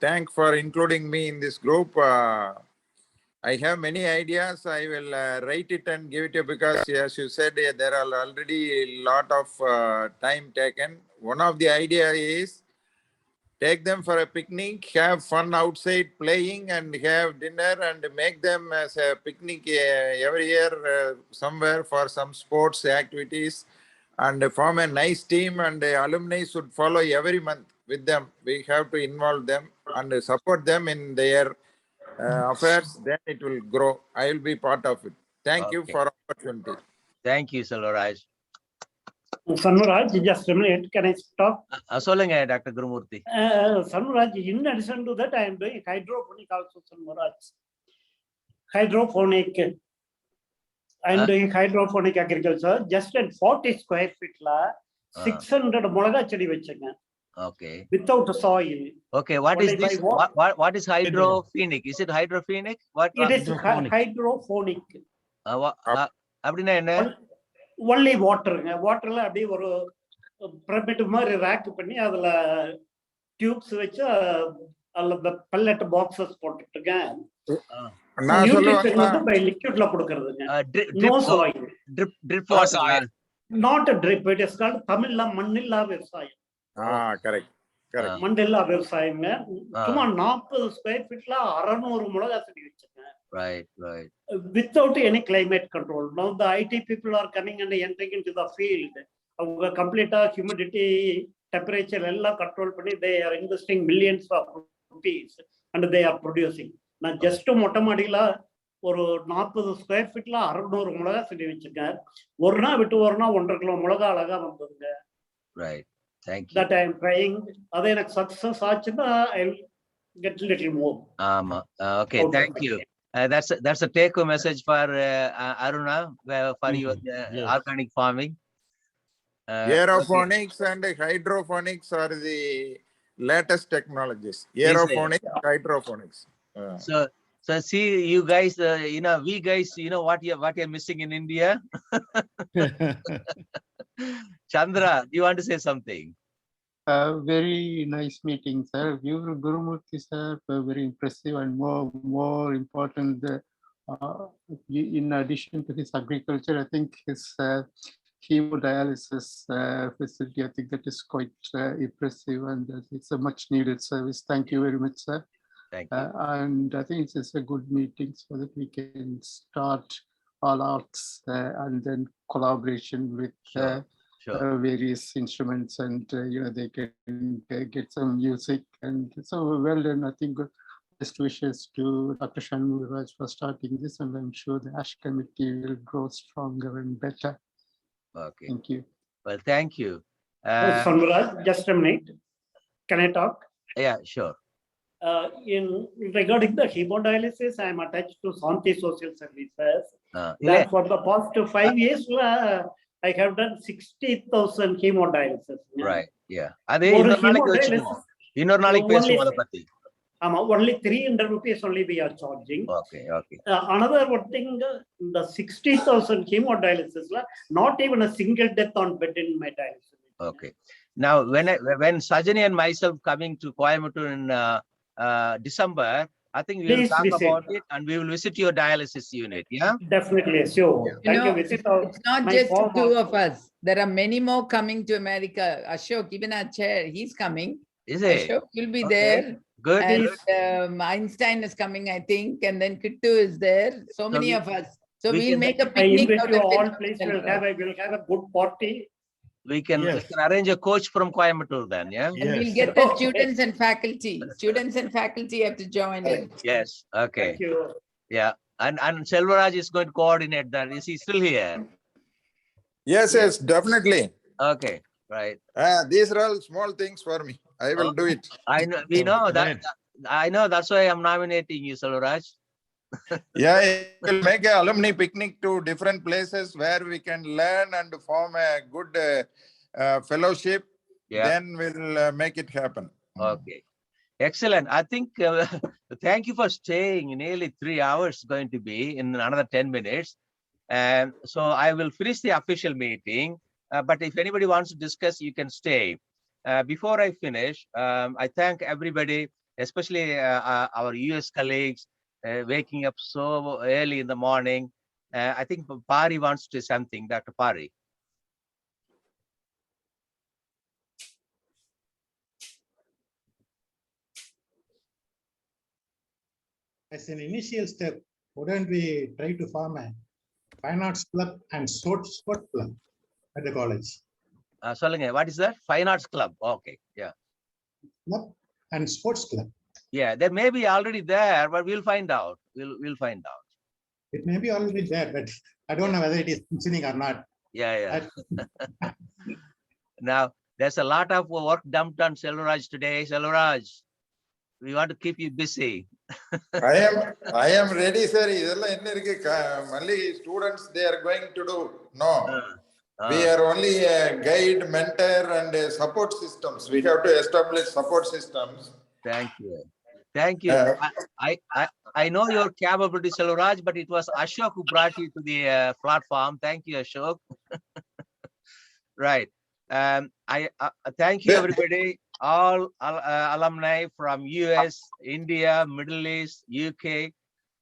thank for including me in this group. I have many ideas. I will write it and give it to you because, as you said, there are already a lot of time taken. One of the idea is take them for a picnic, have fun outside playing and have dinner, and make them as a picnic every year somewhere for some sports activities, and form a nice team, and the alumni should follow every month with them. We have to involve them and support them in their affairs, then it will grow. I will be part of it. Thank you for opportunity. Thank you, Selvaraj. Sanuraj, just a minute, can I stop? Solunga, Dr. Gurumurthy. Sanuraj, in addition to that, I am doing hydroponic also, Sanuraj. Hydroponic. I am doing hydroponic agriculture, just at 40 square feet, 600 molaga chedi vechanga. Okay. Without soil. Okay, what is this? What is hydrophonic? Is it hydrophonic? What? It is hydrophonic. அப்படின்னா என்ன? Only water. Waterல அப்படியே ஒரு pyramid மாதிரி rack பண்ணி அதுல tubes வச்சு அதுல pallet boxes போட்டுட்டுருக்கேன். நியூட்ரிஷன் வந்து பை லிக்விட்ல கொடுக்கிறதுங்க. No soil. Drip water. Not a drip. It is called தமிழ்ல மண்ணில்லா விவசாயம். கரெக்ட். மண்ணில்லா விவசாயங்க. சும்மா 40 ஸ்கொயர் ஃபீட்ல 600 மிளகா செடி வச்சிருக்கேன். Right. Without any climate control. Now the IT people are coming and entering into the field. அவங்க கம்ப்ளீட்டா ஹியூமிடிட்டி டெம்பரேச்சர் எல்லாம் கண்ட்ரோல் பண்ணி they are investing millions of rupees and they are producing. நான் ஜஸ்ட் மொட்டை மாடியில ஒரு 40 ஸ்கொயர் ஃபீட்ல 600 மிளகா செடி வச்சிருக்கேன். ஒரு நாள் விட்டு ஒரு நாள் 1.5 கிலோ மிளகா அழகா வந்ததுங்க. Right. Thank you. That I am trying. அது எனக்கு சக்சஸ் ஆச்சுன்னா I will get little more. ஆமா. Okay, thank you. That's a take home message for Aruna for your organic farming. Aeroponics and hydroponics are the latest technologies. Aeroponics, hydroponics. So see, you guys, we guys, what you're missing in India. Chandra, do you want to say something? Very nice meeting, sir. Gurumurthy sir, very impressive, and more important, in addition to his agriculture, I think his hemodialysis facility, I think that is quite impressive, and it's a much needed service. Thank you very much, sir. Thank you. And I think it's a good meeting so that we can start all arts and then collaboration with various instruments, and they can get some music, and so well done. I think best wishes to Dr. Shanmugharaj for starting this, and I'm sure the ASH committee will grow stronger and better. Okay. Thank you. Well, thank you. Shanmugharaj, just a minute. Can I talk? Yeah, sure. In regarding the hemodialysis, I am attached to Santi Social Services. That for the past 5 years, I have done 60,000 hemodialysis. Right. Yeah. இன்னொரு நாளைக்கு பேசுவோம் அத பத்தி. Only 300 rupees only we are charging. Okay. Another one thing, the 60,000 hemodialysis, not even a single death on bed in my dialysis. Okay. Now, when Sajani and myself coming to Coimbatore in December, I think we will talk about it, and we will visit your dialysis unit. Yeah. Definitely, sure. Thank you. It's not just the two of us. There are many more coming to America. Ashok, even our chair, he's coming. Is it? Ashok will be there. Good. And Einstein is coming, I think, and then Kittu is there. So many of us. So we'll make a picnic. I invite you all. Please, we'll have a good party. We can arrange a coach from Coimbatore then, yeah? And we'll get the students and faculty. Students and faculty have to join in. Yes, okay. Thank you. Yeah, and Selvaraj is going to coordinate that. Is he still here? Yes, definitely. Okay, right. These are all small things for me. I will do it. I know, we know that. I know, that's why I'm nominating you, Selvaraj. Yeah, we'll make an alumni picnic to different places where we can learn and form a good fellowship. Yeah. Then we'll make it happen. Okay, excellent. I think thank you for staying. Nearly 3 hours going to be in another 10 minutes. And so I will finish the official meeting. But if anybody wants to discuss, you can stay. Before I finish, I thank everybody, especially our US colleagues, waking up so early in the morning. I think Pari wants to say something, Dr. Pari. as an initial step, wouldn't we try to form a fine arts club and sport club at the college? Solunga, what is that? Fine Arts Club. Okay, yeah. Club and sports club. Yeah, they may be already there, but we'll find out. We'll find out. It may be already there, but I don't know whether it is functioning or not. Yeah. Now, there's a lot of work dumped on Selvaraj today. Selvaraj, we want to keep you busy. I am ready, sir. Only students they are going to do. No. We are only a guide, mentor, and support systems. We have to establish support systems. Thank you. Thank you. I know your capability, Selvaraj, but it was Ashok who brought you to the platform. Thank you, Ashok. Right. I thank you, everybody, all alumni from US, India, Middle East, UK.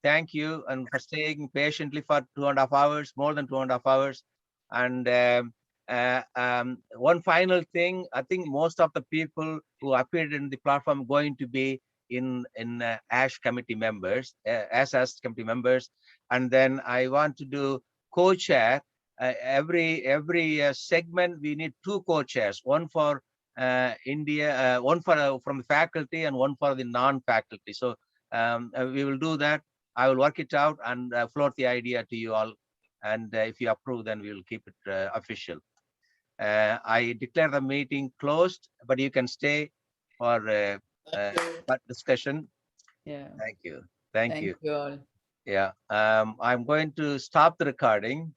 Thank you, and for staying patiently for 2.5 hours, more than 2.5 hours. And one final thing, I think most of the people who appeared in the platform going to be in ASH committee members, ASH committee members. And then I want to do co-chair. Every segment we need 2 co-chairs, one for India, one for from the faculty and one for the non-faculty. So we will do that. I will work it out and float the idea to you all. And if you approve, then we will keep it official. I declare the meeting closed, but you can stay for that discussion. Yeah. Thank you. Thank you. Thank you all. Yeah. I'm going to stop the recording.